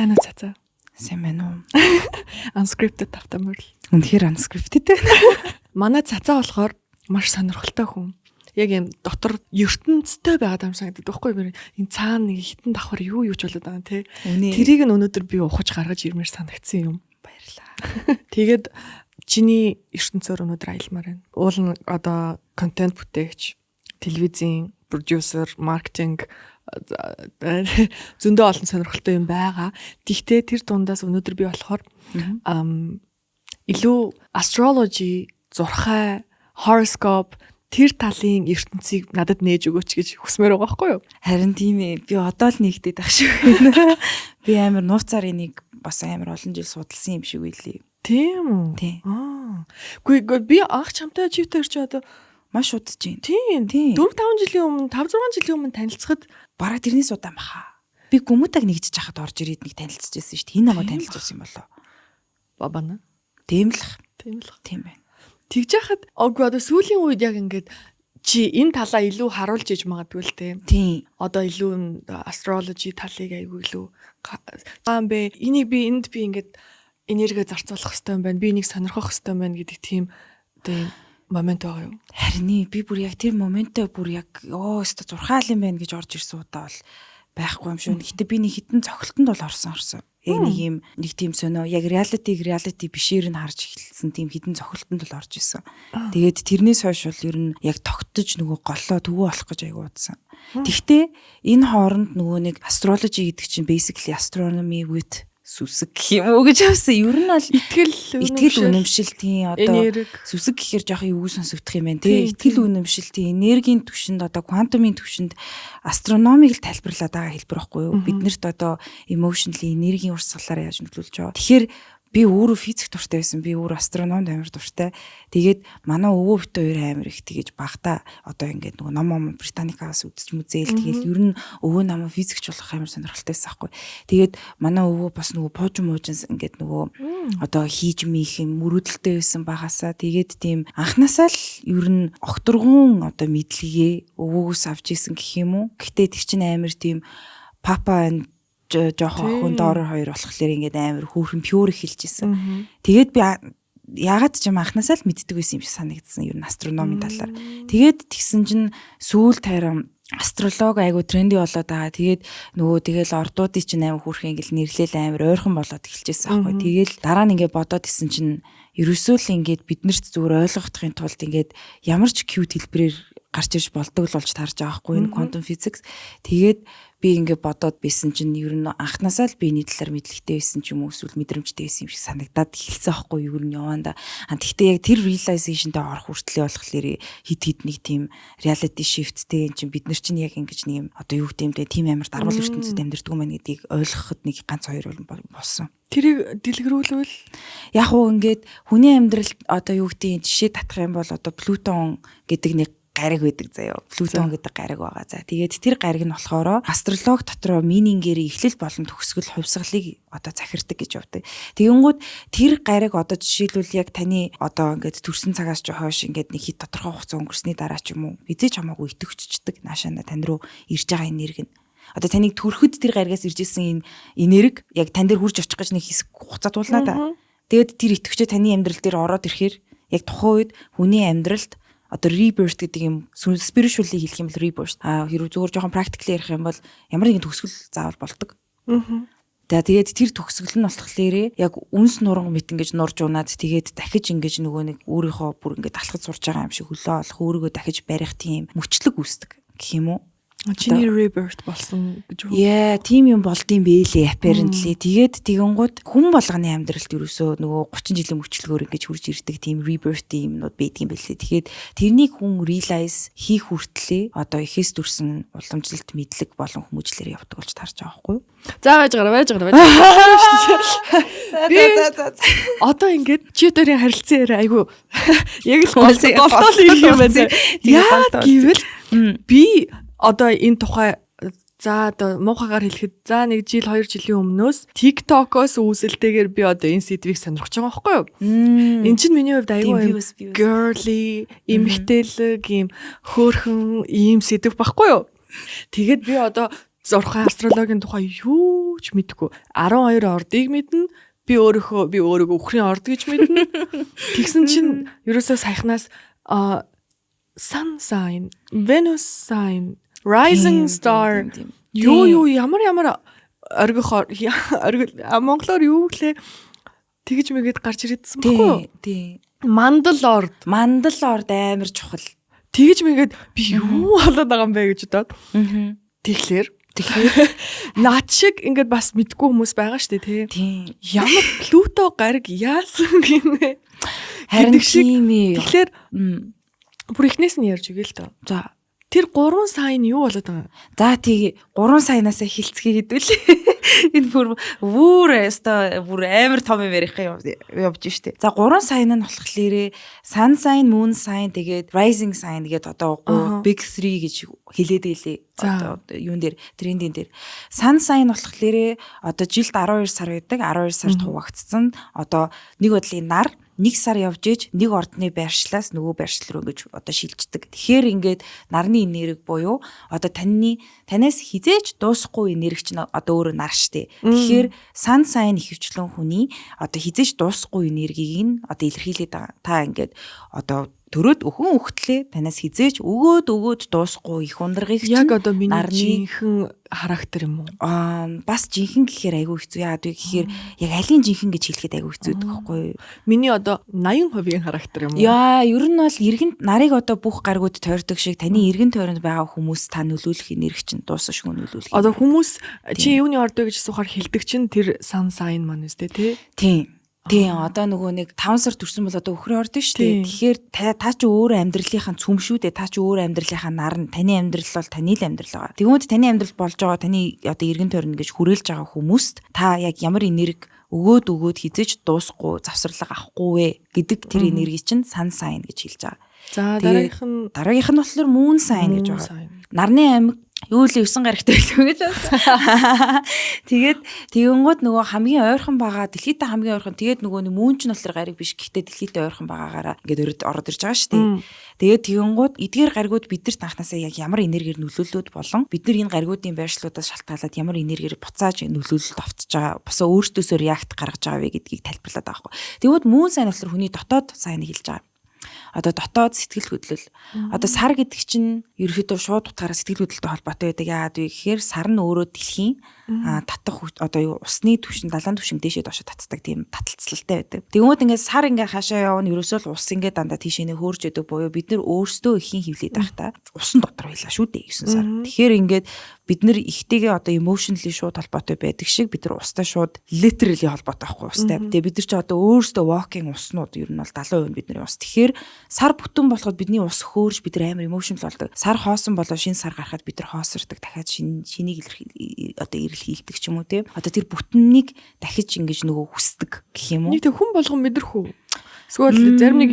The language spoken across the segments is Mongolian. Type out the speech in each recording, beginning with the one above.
Сайн уу цацаа? Сайн байна уу? Unscripted тавтамар л. Үнэхээр unscripted байна. Манай цацаа болохоор маш сонирхолтой хүн. Яг юм дотор ертөнцтэй байгаад юм санагдаад байхгүй юу? Энэ цаана нэг хитэн давхар юу ч болоод байгаа те. Тэрийг нь өнөөдөр би ухаж гаргаж ирмээр санагдсан юм. Баярлалаа. Тэгээд чиний ертөнцөөр өнөөдөр аялмаар байна. Уул нь одоо контент бүтээгч, телевизийн продюсер, маркетинг зөндөө олон сонирхолтой юм байгаа. Тэгтээ тэр дундаас өнөөдөр би болохоор илүү astrology, зурхай, horoscope тэр талын ертөнцийг надад нээж өгөөч гэж хүсмээр байгаа байхгүй юу? Харин тийм ээ. Би одоо л нэгдээд ах шиг байна. Би амар нууцаар энийг бас амар олон жил судалсан юм шиг байлээ. Тийм үү? Тийм. Гэхдээ би анх чамтай чивтэр чи одоо маш удаж байна. Тийм. 4-5 жилийн өмнө, 5-6 жилийн өмнө танилцахад бараг тэрнээс удаан баха. Би гүмүтаг нэгжиж хахад орж ирээд нэг танилцчихсан шүү дээ. Энэ намайг танилцуулсан юм болоо. Бабана. Тийм л. Тийм байна. Тэгж яхад одоо сүүлийн үед яг ингээд чи энэ талаа илүү харуулж иж магадгүй л те. Тийм. Одоо илүү astrology талыг айгүй илүү бэ. Энийг би энд би ингээд энерги зарцуулах хэрэгтэй юм байна. Би энийг сонирхох хэрэгтэй юм байна гэдэг тийм одоо момент байгаа юу? Харин би бүр яг тэр моментоо бүр яг өстө зурхаал юм байна гэж орж ирсэн удаа бол байхгүй юм шүү. Гэтэ би нэг хитэн цогцолтонд бол орсон. Яг нэг тийм сонио яг reality бишээр нь харж эхэлсэн тийм хитэн цогцолтонд бол орж исэн. Тэгээд тэрнээс хойш бол ер нь яг тогтож нөгөө голлоо төвөө болох гэж аяг удсан. Тэгтээ энэ хооронд нөгөө нэг astrology гэдэг чинь basically astronomy with сүсэг гэх юм уу гэж авсан. Ер нь бол итгэл үнэмшил тийм одоо сүсэг гэхээр жоох юу сонсогдох юм байна тий. Итгэл үнэмшил тийм энергийн түвшинд одоо квантумын түвшинд астрономиг л тайлбарлаад байгаа хэлбэр байхгүй юу? Биднэрт одоо emotionally энергийн урсгалаар яаж нөлөөлж байгаа. Тэгэхээр би өөрөө физик дуртай байсан. Би өөрөө астрономд амар дуртай. Тэгээд манай өвөө бит хоёр амар их тэгэж багтаа одоо ингээд нөгөө ном Британикаас үзэж мүзээл тэгээд ер нь өвөө намайг физикч болох амар сонирхолтой байсан байхгүй. Тэгээд манай өвөө бас нөгөө пуужин ингээд нөгөө одоо хийж мийх юм мөрөөдөлтэй байсан багасаа тэгээд тийм анханасаа л ер нь огторгон одоо мэдлэгээ өвөөгөөс авч исэн гэх юм уу. Гэтэ тэр чинь амар тийм папа жоохон хүн доор хоёр болохлээр ингээд амар хөөрхөн пюр эхэлж исэн. Тэгээд би яагаад ч юм анханасаа л мэддэг байсан юм шиг санагдсан ер нь астрономийн талаар. Тэгээд тэгсэн чинь сүүл тайрам астрологи айгу тренди болоод байгаа. Тэгээд нөгөө тэгэл ордуудын чинь амар хөөрхөн ингээл нэрлэл амар ойрхон болоод эхэлчихсэн байхгүй. Тэгэл дараа нь ингээд бодоод исэн чинь ерөөсөө л ингээд биднэрт зүгээр ойлгохдохын тулд ингээд ямар ч cute хэлбэрээр гарч ирж болдог л болж таарж байгаа байхгүй энэ quantum physics. Тэгээд би ингээд бодоод байсан чинь ер нь анханасаа л би энэ талаар мэдлэгтэй байсан ч юм уу эсвэл мэдрэмжтэй байсан юм шиг санагдаад эхэлсэн байхгүй юу ер нь яванда. Тэгтээ яг тэр realization-д орох хүртлээ болохоор хид нэг тийм reality shift-тэй энэ чинь бид нар чинь яг ингэж нэг юм одоо юу гэмтэй тийм амар дармал ертөнцид амьдэрдэг юм байна гэдгийг ойлгоход нэг ганц хоёр болсон. Тэрийг дэлгэрүүлвэл яг уу ингээд хүний амьдрал одоо юу гэдэг жишээ татах юм бол одоо Плутон гэдэг нэг гариг байдаг заяа. Плутон гэдэг гариг байгаа. За тэгээд тэр гариг нь болохоор астрологи дотроо минингээр эхлэл болон төгсгөл хувьсгалыг одоо захирдаг гэж явдаг. Тэгэнгүүт тэр гариг одоо жишээлбэл яг таны одоо ингээд төрсэн цагаас ч хойш ингээд нэг хит тодорхой хугацаа өнгөрсний дараа ч юм уу хизээч хамаагүй итгэвчдэг наашаана тань руу ирж байгаа энерги нь. Одоо таныг төрөхөд тэр гаригаас ирж исэн энэ энерги яг тань дээр хурж очих гэж нэг хэсэг хугацаа туулнаа да. Тэгээд тэр итгэвчээ таны амьдрал дээр ороод ирэхээр яг тухайн үед хүний амьдралд одоо rebirth гэдэг юм spiritually хэлэх юм бол rebirth. Хэрвээ зөвхөн жоохон practically ярих юм бол ямар нэгэн төгсгөл заавал болдог. Тэгээд тэр төгсгөл нь болохоор яг үнс нуран мэт ингэж нурж унаад тэгээд дахиж ингэж нөгөө нэг өөрийнхөө бүр ингэж талхаж сурж байгаа юм шиг хөлөө олох өөрийгөө дахиж барих тийм мөчлөг үүсдэг гэх юм уу? Чиний rebirth болсон гэж үү? Яа, тийм юм болдсон бэлээ apparently. Тэгээд тэгэнгүүт хүн болгоны амьдралд ерөөсөө нөгөө 30 жилийн мөчлөгөөр ингэж хурж ирдэг тийм rebirth юмнууд байдаг юм бэлээ. Тэгэхээр тэрнийг хүн realize хийх хүртлээ одоо ихээс дүрсэн уламжлалт мэдлэг болон хүмүүжлэр явдаг болж тарж байгаа байхгүй юу? За байж байгаа. Одоо ингээд чи өөрийн харилцан яриа айгу яг л болтол юм байна. Яа гэвэл би одоо энэ тухай за одоо муухагаар хэлэхэд за 1 жил 2 жилийн өмнөөс TikTok-оос үүсэлтэйгээр би одоо энэ сэдвийг сонирхож байгаа байхгүй юу? Энд чинь миний хувьд аюу girly, эмэгтэйлэг юм хөөрхөн ийм сэдв байхгүй юу? Тэгээд би одоо зурхай астрологийн тухай юу ч мэдэхгүй. 12 ордыг мэднэ. Би өөрийгөө өхрийн орд гэж мэднэ. Тэгсэн чинь ерөөсөө саяхнаас sun sign, Venus sign, rising star юу ямар оргих монголоор юу гэлээ тэгж мэгээд гарч ирээдсэн баггүй юу? Тийм. Мандал орд амар чухал. Тэгж мэгээд би юу болоод байгаа юм бэ гэж бодоод. Тэгэхээр наад шиг ингээд бас мэдгүй хүмүүс байгаа шүү дээ тий. Ямар Плюто гариг яасан гинэ. Харин тийм ээ. Тэгэхээр бүр ихнээс нь ярьж өгье л тоо. За тэр 3 сайн юу болоод байгаа юм? За тий 3 саянаас хилцгээ хэдүүлээ. Энэ бүр амар том юм ярих явж штэ. За 3 сайн нь болохоор sun sign, moon sign тэгээд rising sign гэдэг одоо big 3 гэж хэлээд байлээ. Одоо юун дээр трендийн дээр. Sun sign болохоор одоо жилд 12 сар байдаг. 12 сард хуваагдсан. Одоо нэг бодлын нар 1 сар явж иж нэг ордны байршлаас нөгөө байршил руу ингэж одоо шилждэг. Тэгэхээр ингээд нарны энерги буюу одоо танаас хизээч дуусахгүй энерги чинь одоо өөрөө нар штэ. Тэгэхээр sun sign ихэвчлэн хүний одоо хизээч дуусахгүй энергийг нь одоо илэрхийлээд байгаа. Та ингээд одоо төрөөд өхөн өгтлээ танаас хизээч өгөөд дуусахгүй их ундрагыг чинь яг одоо миний жинхэнэ характер юм уу? Бас жинхэнэ гэхээр айгүй хэцүү. Яагаад вэ гэхээр яг алийн жинхэнэ гэж хэлэхэд айгүй хэцүү байдаг байхгүй юу? Миний одоо 80% характер юм уу? Ер нь бол эргэн нарыг одоо бүх гаргууд тойрдог шиг таны эргэн тойронд байгаа хүмүүс та нөлөөлөх энерги чинь дуусах шиг нөлөөлөх. Одоо хүмүүс чи юуны орд вэ гэж асуухаар хэлдэг чинь тэр sun sign маань үстэй тий? Тийм одоо нөгөө нэг 5 сар төрсөн бол одоо өхрийн орд шүү дээ. Тэгэхээр та чи өөрөө амьдралынхаа цөм шүү дээ. Та чи өөрөө амьдралынхаа нар нь таны амьдрал бол таны л амьдрал байгаа. Тэгмүүд таны амьдрал болж байгаа таны одоо эргэн тойрно гэж хүрээлж байгаа хүмүүст та яг ямар энерги өгөөд хизээж дуусахгүй завсарлага авахгүй вэ гэдэг тэр энерги чинь sun sign гэж хэлж байгаа. За дараагийнх нь болохоор moon sign гэж байгаа. Нарны аймаг юу л 9 гарагтай байлгүй гэж байна. Тэгэнгүүт нөгөө хамгийн ойрхон байгаа дэлхийдээ хамгийн ойрхон тэгээд нөгөө мөн ч болохоор гариг биш гэхдээ дэлхийдээ ойрхон байгаагаараа ингээд ороод ирж байгаа шүү дээ. Тэгэнгүүт эдгээр гаригууд бидэрт анханасаа яг ямар энергиэр нөлөөлөд болон бид нар энэ гаригуудын байршлуудаас шалтгаалаад ямар энергиэр буцааж нөлөөлөлт автж байгаа босоо өөртөөсөө реакт гаргаж байгаа вэ гэдгийг тайлбарлаад байгаа байхгүй. Тэгвэл мөн сайн болохоор хүний дотоод сайныг хэлж байгаа. Одоо дотоод сэтгэл хөдлөл. Одоо сар гэдэг чинь ерөөхдөө шууд утгаараа сэтгэл хөдлөлтэй холбоотой байдаг. Яагаад вэ гэхээр сар нь өөрөө дэлхийн татах одоо усны түвшин, далайн түвшин дээшээ доошоо татдаг тийм таталцлалтай байдаг. Тэгмүүд ингээд сар ингээд хаашаа явна ерөөсөө л ус ингээд дандаа тийшээ нэ хөөрж өдөг буюу бид нар өөрсдөө ихийн хөвлөд байх та. Усан дотор байлаа шүү дээ 9 сар. Тэгэхээр ингээд бид нар ихтэйгээ одоо emotionally шууд холбоотой байдаг шиг бид нар устай шууд literally холбоотой байхгүй устай. Тэгээ бид нар ч одоо өөрсдөө walking уснууд ер нь бол 70% бидний ус. Тэгэхээр сар бүтэн болоход бидний ус хөөрж бид нар амар emotional болдог. Сар хоосон болоо шинэ сар гарахад бид нар хоосордог. Дахиад шинийг одоо ирэл хийлдэг ч юм уу тийм. Одоо тэр бүтэннийг дахиж ингэж нөгөө хүсдэг гэх юм уу? Нэг тэг хүн болгон мэдрэх үү? Эсвэл зарим нэг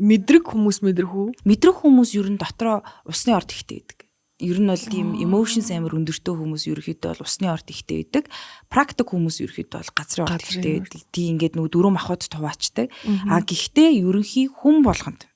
мэдрэг хүмүүс мэдрэх үү? Мэдрэх хүмүүс ер нь дотроо усны орд ихтэй байдаг. Ер нь бол тийм emotions амар өндөртэй хүмүүс ерөөхдөө бол усны орд ихтэй байдаг. Практик хүмүүс ерөөхдөө бол газрын орд ихтэй байдаг. Тийм ингээд нөгөө дөрөв махбод туваачдаг. Гэхдээ ерөнхий хүн болгонд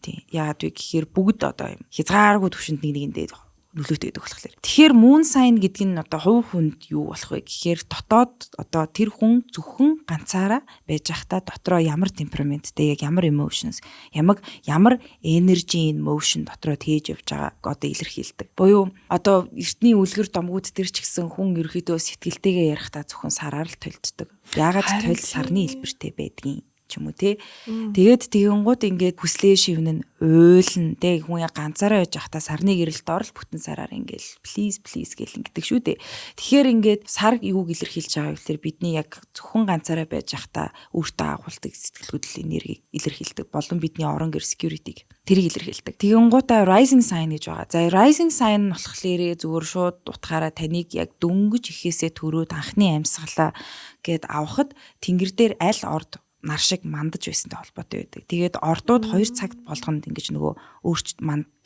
тийм. Яагаад вэ гэхээр бүгд одоо юм хязгааргүй төвшөнд нэгэндээ нөлөөтэй байдаг болохоор. Тэгэхээр moon sign гэдэг нь одоо хувь хүнд юу болох вэ гэхээр дотоод одоо тэр хүн зөвхөн ганцаараа байж байхдаа дотроо ямар темпераменттэй яг ямар emotions ямар energy in motion дотроо тээж явж байгааг одоо илэрхийлдэг. Буюу одоо эртний үлгэр домгууд төр ч гэсэн хүн ерөөхдөө сэтгэлтэйгээ ярихдаа зөвхөн сараар л толддог. Яагаад толь сарны хэлбэртэй байдгийг ч юм уу тий. Тэгээд тэгэнгүүт ингээд хүслээ шивнэн уйлна. Тэг хүн яг ганцаараа яж захта сарны гэрэлд орол бүтэн сараар ингээд please гэл ингэдэг шүү дээ. Тэгэхээр ингээд сар юуг илэрхийлж байгаа вэ гэхээр бидний яг зөвхөн ганцаараа байж захта өөртөө агуулдаг сэтгэл хөдлөл энергийг илэрхийлдэг. Болон бидний орон гэр security-г тэрийг илэрхийлдэг. Тэгэнгүүтээ rising sign гэж байгаа. За rising sign нь болохоор зүгээр шууд утгаараа таныг яг дөнгөж ихээсээ төрөөд анхны амьсгалаа гэд авахд тэнгэр дээр аль орд нар шиг мандаж байсантай холбоотой байдаг. Тэгээд ордууд 2 цагт болгонд ингэж нөгөө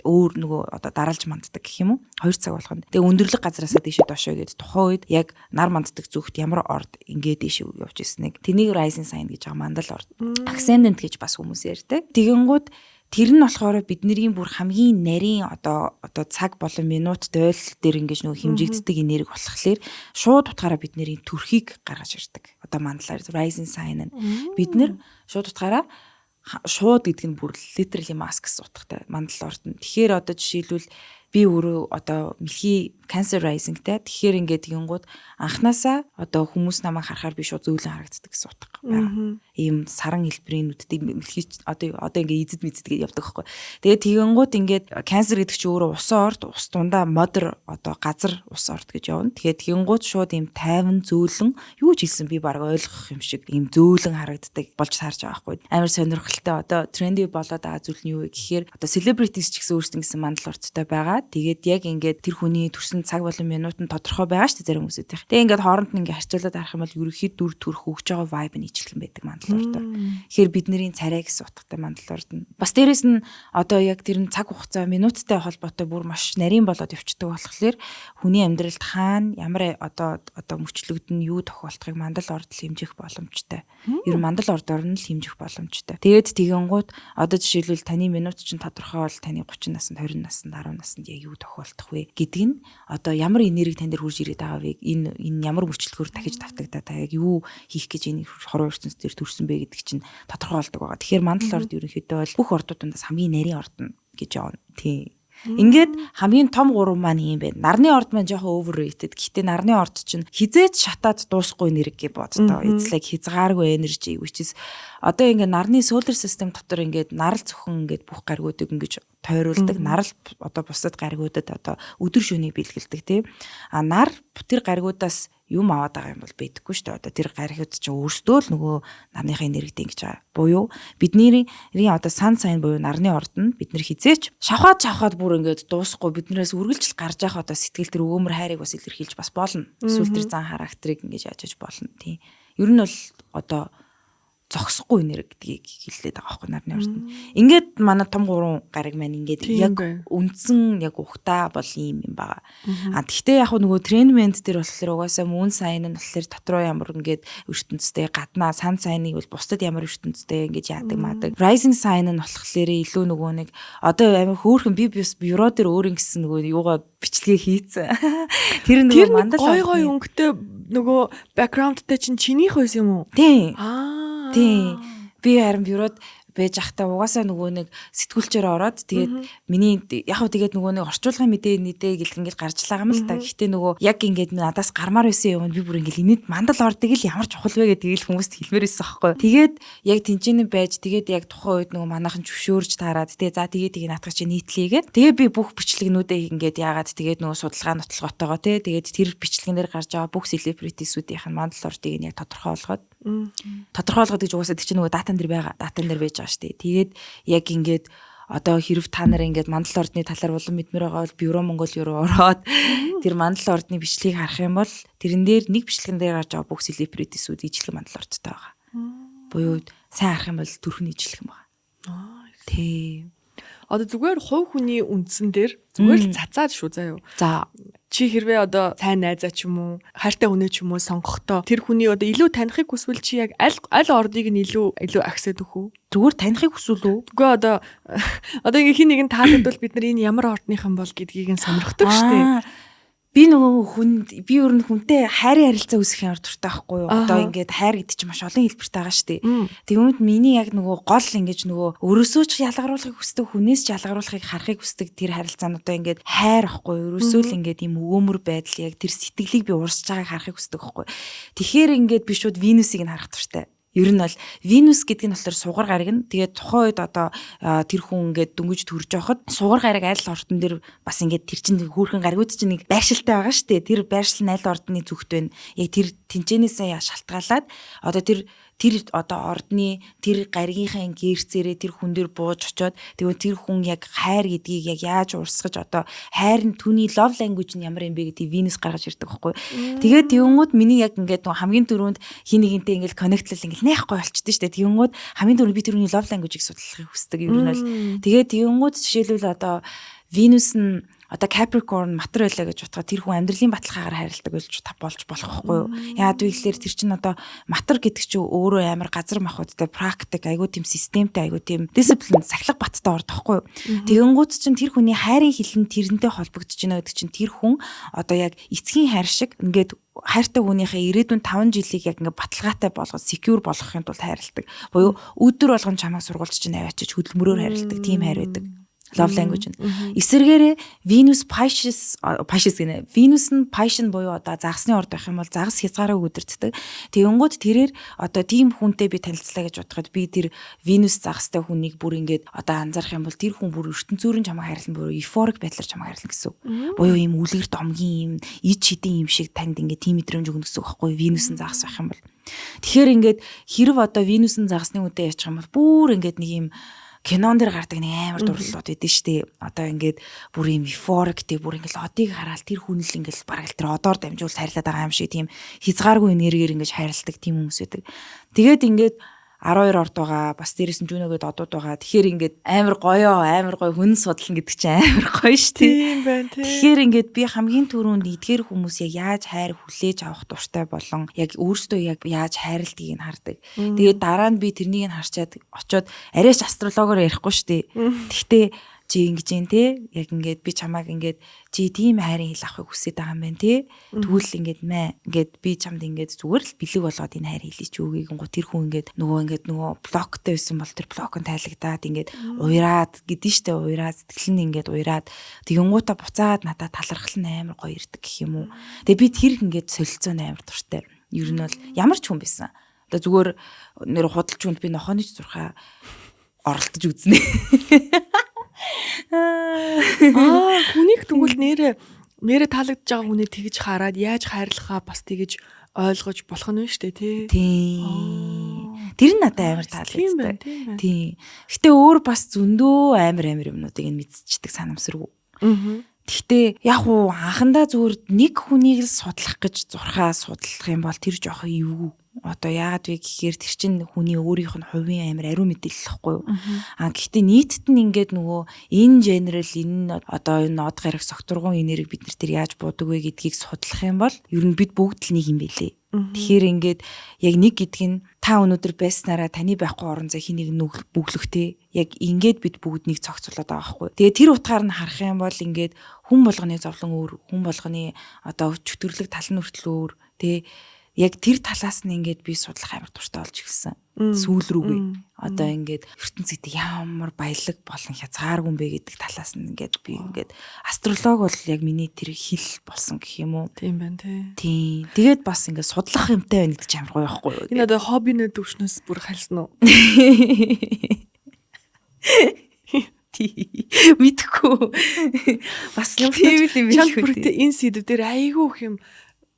өөр нөгөө одоо дараалж манддаг гэх юм уу? 2 цаг болгонд. Тэгээд өндөрлөг газараасаа дээшээ доошоо гээд тухайн үед яг нар манддаг зүгт ямар орд ингээд дээшээ явж ирснийг тэнийг rising sign гэж байгаа мандал орд. Ascendant гэж бас хүмүүс ярьдаг. Тэгэнгүүт тэр нь болохоор бидний бүр хамгийн нарийн одоо цаг болон минут дойл дээр ингэж нөгөө хэмжигддэг энерги болохоор шууд утгаараа бид нэрийн төрхийг гаргаж ирдэг. Одоо мандлаар rising sign нь бид нэр шууд утгаараа шууд гэдэг нь бүр literally mask гэсэн утгатай мандал ордон. Тэгэхээр одоо жишээлбэл би өөрөө одоо мэлхий cancer rising-тэй. Тэгэхээр ингээд тэгэнгүүт анханасаа одоо хүмүүс намайг харахаар би шууд зөөлөн харагддаг гэсэн утга байна. Ийм саран хэлбэрийн нүдтэй мэлхий одоо ингээд эзэд явдаг байхгүй. Тэгээд тэгэнгүүт ингээд cancer гэдэг чинь өөрөө усан орд, ус дундаа модер одоо газар ус орд гэж явна. Тэгээд тэгэнгүүт шууд ийм тайван зөөлөн юу ч хэлсэн би баг ойлгох юм шиг ийм зөөлөн харагддаг болж таарч байгаа байхгүй. Амар сонирхолтой одоо тренди болоод байгаа зүйл нь юу вэ гэхээр одоо celebrities ч гэсэн өөрсдөө гэсэн мандал ордтой байгаа. Тэгээд яг ингээд тэр хүний төрсөн цаг болон минут нь тодорхой байгаа шүү дээ зарим хүмүүсүүдийнх. Тэгээд ингээд хооронд нь ингээд харьцуулаад харах юм бол ерөөхдөө дүр төрх өгж байгаа vibe нь ижилхэн байдаг мандал ордоо. Тэгэхээр бидний царай гэсэн утгатай мандал ордно. Бас дээрэс нь одоо яг тэр нь цаг хугацаа минуттай холбоотой бүр маш нарийн болоод явцдаг болохоор хүний амьдралд хаана ямар одоо мөчлөгдөн юу тохиолдохыг мандал ордол хэмжих боломжтой. Ер нь мандал ордоор нь л хэмжих боломжтой. Тэгээд тэгэнгүүт одоо жишээлбэл таны минут чинь тодорхой бол таны 30 наснд 20 наснд 10 наснд яг юу тохиолдох вэ гэдэг нь одоо ямар энерги тань дээр хурж ирээд байгаа вэ? Энэ ямар мөчлөгөөр дахиж давтагдаа та яг юу хийх гэж энэ хорвоо ертөнцийн дээр төрсөн бэ гэдэг чинь тодорхой болдог байгаа. Тэгэхээр мандал орд ерөнхийдөө бол бүх ордуудаас хамгийн нарийн ордно гэж явна. Тийм. Ингээд хамгийн том 3 маань юм байна. Нарны орд маань жоохон overrated. Гэхдээ нарны орд чинь хизээч шатаад дуусахгүй энерги боддоо. It's like хязгааргүй energy which is одоо ингээд нарны solar system дотор ингээд нарал зөвхөн ингээд бүх гаригуудыг ингээд тойруулдаг. Нарал одоо бусад гаригуудад одоо өдөр шөнийг бэлгэлдэг тийм. А нар тэр гаригуудаас юм аваад байгаа юм бол байдаггүй шүү дээ. Одоо тэр гаригууд чинь өөрсдөө л нөгөө нарныхаа энергид ингэж байгаа. Буюу бидний одоо сан сайн буюу нарны орд нь бид нар хизээч шавхаад бүр ингээд дуусахгүй биднээс үргэлжил гарч явах одоо сэтгэл төр өөмөр хайрыг бас илэрхийлж бас болно. Эсвэл тэр зан характерыг ингэж яаж болно тийм. Ер нь бол одоо зогсохгүй энерги гэдгийг хэлээд байгаа байхгүй нарны орд нь. Ингээд манай том 3 гариг маань ингээд яг үндсэн яг ухтаа бол юм байгаа. А тэгтээ яг нөгөө тренмент дээр болохоор угаасаа мөн сайн нь болохоор дотроо ямар ингээд ертөнцтэй гаднаа сан сайныг бол бусдад ямар ертөнцтэй ингээд яадаг маадаг. Rising sign нь болохоор илүү нөгөө нэг одоо амар хөөрхөн би бюро дээр өөр ингэсэн нөгөө юугаа бичлэгээ хийцэн. Тэр нөгөө мандал гой өнгөтэй нөгөө бэкграундтай чинь чинийх байсан юм уу? Тийм. Тийм. Би харин бюрод байж ахтаа угаасаа нөгөө нэг сэтгүүлчээр ороод тэгээд миний яг хөө тэгээд нөгөө нэг орчуулгын мэдээ гэлгэн гэж гарчлаа юм л та. Гэхдээ нөгөө яг ингээд надаас гармаар байсан юм би бүр ингээд инээд мандал ордог л ямар чухал вэ гэдэг л хүмүүст хэлмээр байсан байхгүй. Тэгээд яг тэнцэнэ байж тэгээд яг тухайн үед нөгөө манайхан зөвшөөрж таарад тэгээд за тэгээд наатах чи нийтлээгээд тэгээд би бүх бичлэгнүүдээ ингээд яагаад тэгээд нөгөө судалгаа нотлоготойгоо тэгээд тэр бичлэгнээр гарч байгаа бүх селебритисүүдийнх нь мандал ордыг яг тодорхой болгоод тодорхойлгоод гэж угаасаа тэр чинь нөгөө датан дээр байгаа. Датан дээр байж байгаа шүү дээ. Тэгээд яг ингээд одоо хэрв та нар ингээд мандал ордны талаар улам мэдмээр байгаа бол бюро Монголын руу ороод тэр мандал ордны бичлэгийг харах юм бол тэрэн дээр нэг бичлэгэн дээр гарч байгаа бүх селебритисүүд ижлэг мандал ордтой байгаа. Буюу сайн харах юм бол төрхний ижлэг юм байна. Тийм. Одоо зүгээр хувь хүний үндсэн дээр зүгээр л цацаад шүү заяа. За чи хэрвээ одоо сайн найзаа ч юм уу хайртай хүнээ ч юм уу сонгохдоо тэр хүний одоо илүү танихыг хүсвэл чи яг аль ордыг нь илүү аксед өгөх үү? Зүгээр танихыг хүсвэл үү? Үгүй одоо ингээ хин нэгэн таалагдвал бид нар энэ ямар ордныхан бол гэдгийг нь сонирхдаг шүү дээ. Би нөгөө би өөр нь хүнтэй хайрын харилцаа үүсгэх ямар дуртай байхгүй юу? Одоо ингээд хайр гэдэг чинь маш олон хэлбэртэй байгаа шүү дээ. Тэгвэл миний яг нөгөө гол ингэж нөгөө өрөөсөө ч ялгаруулахыг хүсдэг, хүнээс ч ялгаруулахыг харахыг хүсдэг тэр харилцаануудаа ингээд хайр ахгүй юу? Өрөөсөө л ингээд юм өвөмөр байдал яг тэр сэтгэлийг би урсж байгааг харахыг хүсдэг байхгүй юу? Тэгэхээр ингээд би шууд Венусыг нь харах дуртай. Ер нь бол Венус гэдэг нь болохоор сугар гариг нь. Тэгээд тухайн үед одоо тэр хүн ингээд дөнгөж төрж явахад сугар гариг аль ордон дээр бас ингээд тэр чинь хөөрхөн гаригуд чинь нэг байршилтай байгаа шүү дээ. Тэр байршил нь аль ордны зүгт байна. Яг тэр тэнцэнээсээ шалтгаалаад одоо тэр одоо ордны тэр гаригийнхаа гэрцээрээ тэр хүн дээр бууж очоод тэгвэл тэр хүн яг хайр гэдгийг яг яаж урсгаж одоо хайр нь түүний love language нь ямар юм бэ гэдгийг Venus гаргаж ирдэг байхгүй. Тэгээд тэгвнгүүд миний яг ингээд хамгийн түрүүнд хин нэгэнтэй ингээд connectlал ингээд найхгүй болчихдээ шүү дээ. Тэгвнгүүд хамгийн түрүүнд би тэрний love language-ийг судлахыг хүсдэг юм бол тэгээд тэгвнгүүд жишээлбэл одоо Venus нь одоо Capricorn матар байлаа гэж утгаа тэр хүн амьдралын баталгаагаар хайрладаг болж болох байхгүй юу? Яагаад вэ гэхээр тэр чинь одоо матар гэдэг чинь өөрөө амар газар махбодтой практик айгуу тийм системтэй айгуу тийм дисциплин сахилга баттай ордохгүй юу? Тэгэнгүүт чинь тэр хүний хайрын хилэн тэрнтэй холбогдож байна гэдэг чинь тэр хүн одоо яг эцгийн хайр шиг ингээд хайртай хүнийхээ ирээдүйн 5 жилийг яг ингээд баталгаатай болгож secure болгохын тулд хайрладаг. Буюу өдөр болгон чамайг сургуульч чинь аваачиж хөдөлмөрөөр хайрладаг тийм хайр байдаг. Love language нь. Эсвэргээрээ Venus гэнэ. Venus нь Pisces буюу одоо загасны орд байх юм бол загас хязгаараа өдөртдөг. Тэгэнгүүт тэрээр одоо тийм хүнтэй би танилцлаа гэж бодоход би тэр Venus загастай хүнийг бүр ингээд одоо анзаарах юм бол тэр хүн бүр ертөнцөөрн чамайг хайрлан буюу euphoric байдлаар чамайг хайрлан гэсэн. Буюу ийм үлгэр домгийн ийм ид шидийн юм шиг танд ингээд тийм мэдрэмж өгнө гэсэн үг байхгүй Venus-ын загас байх юм бол. Тэгэхээр ингээд хэрв одоо Venus-ын загасны үедээ яачих юм бол бүр ингээд нэг ийм кинон дэр гардаг нэг амар дурлалууд байдэн штэ. Одоо ингээд бүр юм euphoric тий бүр ингээд одыг хараад тэр хүн л ингээд бараг л тэр одоор дамжуул хайрлаад байгаа юм шиг тийм хязгааргүй энергиэр ингээд хайрладаг тийм хүмүүс байдаг. Тэгээд ингээд 12 орд байгаа бас дээрээс нь жүнөгөөд одууд байгаа. Тэгэхээр ингээд амар гоё хүн судлан гэдэг чинь амар гоё шүү дээ. Тийм байна тий. Тэгэхээр ингээд би хамгийн түрүүнд эдгээр хүмүүсийг яаж хайр хүлээж авах дуртай болон яг өөрсдөө яг яаж хайрладгийг нь хардаг. Тэгээд дараа нь би тэрнийг нь харчаад очиод арайч астрологоор ярихгүй шүү дээ. Тэгтээ чи ингэж юм те яг ингээд би чамааг ингээд чи тийм хайрын хил авахыг хүсэж байгаа юм байна те тэгвэл ингээд би чамд ингээд зүгээр л бэлэг болгоод энэ хайр хэлий чи үгийг гоо тэр хүн ингээд нөгөө блоктой байсан бол тэр блок нь тайлагдаад ингээд уйраад гэдэн штэ уйраад сэтгэл нь ингээд уйраад тэгэнгүүтээ буцаад надад талархал нь амар гоё ирдэг гэх юм уу. Тэгээ би тэр ингээд солилцоон амар дуртай. Ер нь бол ямар ч хүн байсан. Одоо зүгээр нэр худалч хүнд би нохооны ч зурхаа оролдож үзнэ. Хүнийг тэгвэл нэрэ таалагдж байгаа хүнээ тэгж хараад яаж хайрлахаа бас тэгж ойлгож болох нь шүү дээ тий. Тэр нь надад амар таалагддаг. Тий. Гэтэ өөр бас зөндөө амар юмнуудыг нь мэдчихдэг санамсаргүй. Гэхдээ яг уу анхандаа зүгээр нэг хүнийг л судлах гэж зурхаа судлах юм бол тэр жоох эвгүй. Одоо яагаад вэ гэхээр тэр чинь хүний өөрийнх нь хувийн амар ариун мэдээлэл واخгүй юу. Гэхдээ нийтэд нь ингээд нөгөө энэ генерал энэ одоо энэ од гарах согтургун энерги бид нар тэр яаж буудаг вэ гэдгийг судлах юм бол ер нь бид бүгд л нэг юм байлээ. Тэгэхээр ингээд яг нэг гэдг нь та өнөөдөр байснараа таны байхгүй орон зай хэнийг бүглөхтэй яг ингээд бид бүгд нэг цогцолоод байгаа байхгүй. Тэгээ тэр утгаар нь харах юм бол ингээд хүн болгоны зовлон өөр, хүн болгоны одоо чөтгөрлөг тал нь хүртэл өөр. Тэгээ яг тэр талаас нь ингээд би судлах амар дуртай болж ирсэн. Сүүл рүүгээ. Одоо ингээд ертөнцид ямар баялаг болон хязгааргүй юм бэ гэдэг талаас нь ингээд би ингээд астролог бол яг миний тэр хил болсон гэх юм уу. Тийм байна тий. Тэгээд бас ингээд судлах юмтай байна гэдэг чинь амар гоё байхгүй юу. Энэ одоо хоббинэ төвшнөөс бүр хальсан уу? Мэдхгүй. Бас юм тийм юм шүү дээ. Энэ сэдв дээр айгүй их юм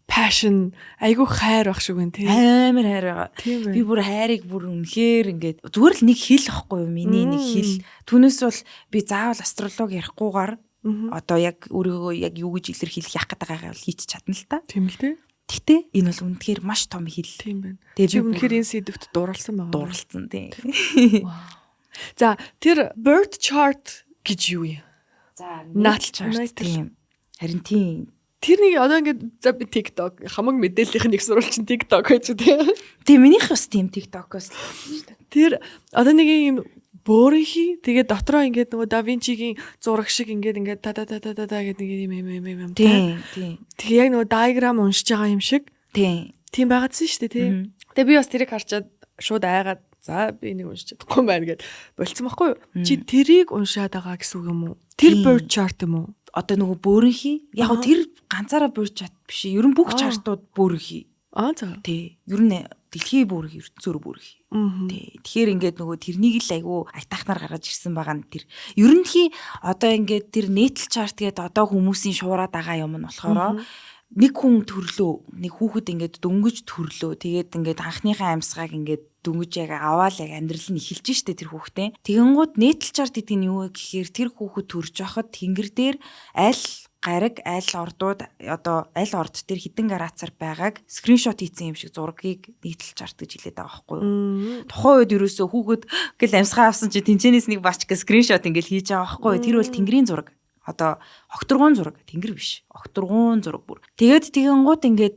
passion айгүй хайр баг шиг байна тий. Амар хайр байгаа. Би бүр хайрыг бүр үнэхээр ингээд зүгээр л нэг хил ахгүй юу миний нэг хил. Түүнээс бол би заавал астролог ярихгүйгээр одоо яг өөрийгөө яг юу гэж илэрхийлэх яах гэдэг байгаагаа хийчих чадна л та. Тийм л тий. Гэхдээ энэ бол үнэхээр маш том хил. Тийм байна. Тэгээ би үнэхээр энэ сэдвт дууралсан байгаа. Дууралсан тий. За тэр birth chart гэж юу юм? За natal chart тийм. Харин тийм. Тэр нэг одоо ингээд за би TikTok хамаг мэдээллийнх нь их сурвалж чинь TikTok гэж тийм. Тийм минийх бас тийм TikTok-оос л шүү дээ. Тэр одоо нэг юм бөөрийнхи тэгээ дотроо ингээд нөгөө Da Vinci-гийн зураг шиг ингээд та гэдэг нэг юм. Тийм. Тэгээ яг нөгөө diagram уншиж байгаа юм шиг. Тийм байгаадсэн шүү дээ тийм. Тэгээ би бас тэрийг харчаад шууд айгаад за би нэг уншиж чадахгүй юм байна гэд болцсон байхгүй юу? Чи тэрийг уншаад байгаа гэсэн үг юм уу? Тэр birth chart юм уу? Одоо нөгөө бөөрийнхи яг тэр ганцаараа birth chart биш. Ер нь бүх чартууд бөөрийнхи. За. Тий. Ер нь дэлхийн бөөрийнхи, ертөнцөөр бөөрийнхи. Тий. Тэгэхээр ингээд нөгөө тэрнийг л айгүй айтахнаар гаргаж ирсэн байгаа нь тэр. Ерөнхий одоо ингээд тэр natal chart гэдэг одоо хүмүүсийн шуураад байгаа юм нь болохоор нэг хүн төрлөө, нэг хүүхэд ингээд дөнгөж төрлөө. Тэгээд ингээд анхныхаа амьсгааг ингээд дөнгөж яг аваад яг амьдрал нь эхэлж штэ тэр хүүхдээ. Тэгэнгүүт natal chart гэдэг нь юу вэ гэхээр тэр хүүхэд төрж байхад тэнгэр дээр аль гариг, аль ордууд одоо аль орд тэр хідэн градусаар байгааг скриншот хийсэн юм шиг зургийг natal chart гэж хэлээд байгаа байхгүй юу. Тухайн үед ерөөсөө хүүхэд гэл амьсгаа авсан чи тэнцэнээс нэг бач гэ скриншот ингээл хийж байгаа байхгүй юу. Тэр бол тэнгэрийн зураг. Одоо огторгуун зураг, тэнгэр биш. Огторгуун зураг бүр. Тэгээд тэгэнгუთ ингээд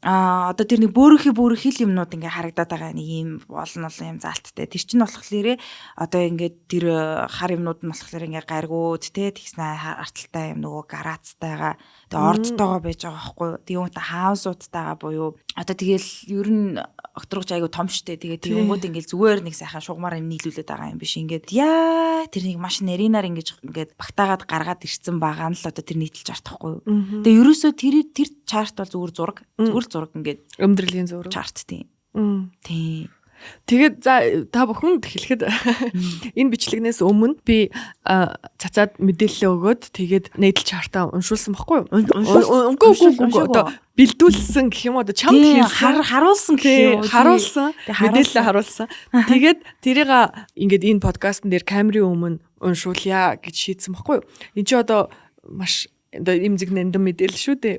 одоо тэр нэг бөөрийнхи юмнууд ингээ харагдаад байгаа нэг юм олон юм залттай. Тэр чинь болохоор одоо ингээд тэр хар юмнууд нь болохоор ингээ гаргууд те тэгснэ арталтай юм нөгөө гараацтайгаа тэгээ ордтойгоо байж байгаа байхгүй юу. Тэгвэл хаусуудтайгаа буюу одоо тэгэл ер нь огторгож айгу том штэ. Тэгээ тэгэнгүүт ингээ зүгээр нэг сайхан шугамар юм нийлүүлээд байгаа юм биш. Ингээд яа тэр нэг маш нарийнаар ингээд багтаагаад гаргаад ирсэн байгаа нь л одоо тэр нийтэлж артахгүй юу. Тэгээ ерөөсөө тэр чарт бол зүгээр зураг ингээд өмдрөлийн зураг чарт тийм. Тийм. Тэгээд за та бүхэнд хэлэхэд энэ бичлэгнээс өмнө би цацаад мэдээлэл өгөөд тэгээд нийтлэл чартаа уншуулсан баггүй юу? Үгүй одоо бэлдүүлсэн гэх юм уу одоо чамд харуулсан гэх юм уу? Харуулсан. Мэдээлэл харуулсан. Тэгээд тэрийг ингээд энэ подкастн дээр камерын өмнө уншуулъя гэж шийдсэн баггүй юу? Энд чи одоо маш одоо имзэг нандин мэдээлэл шүү дээ.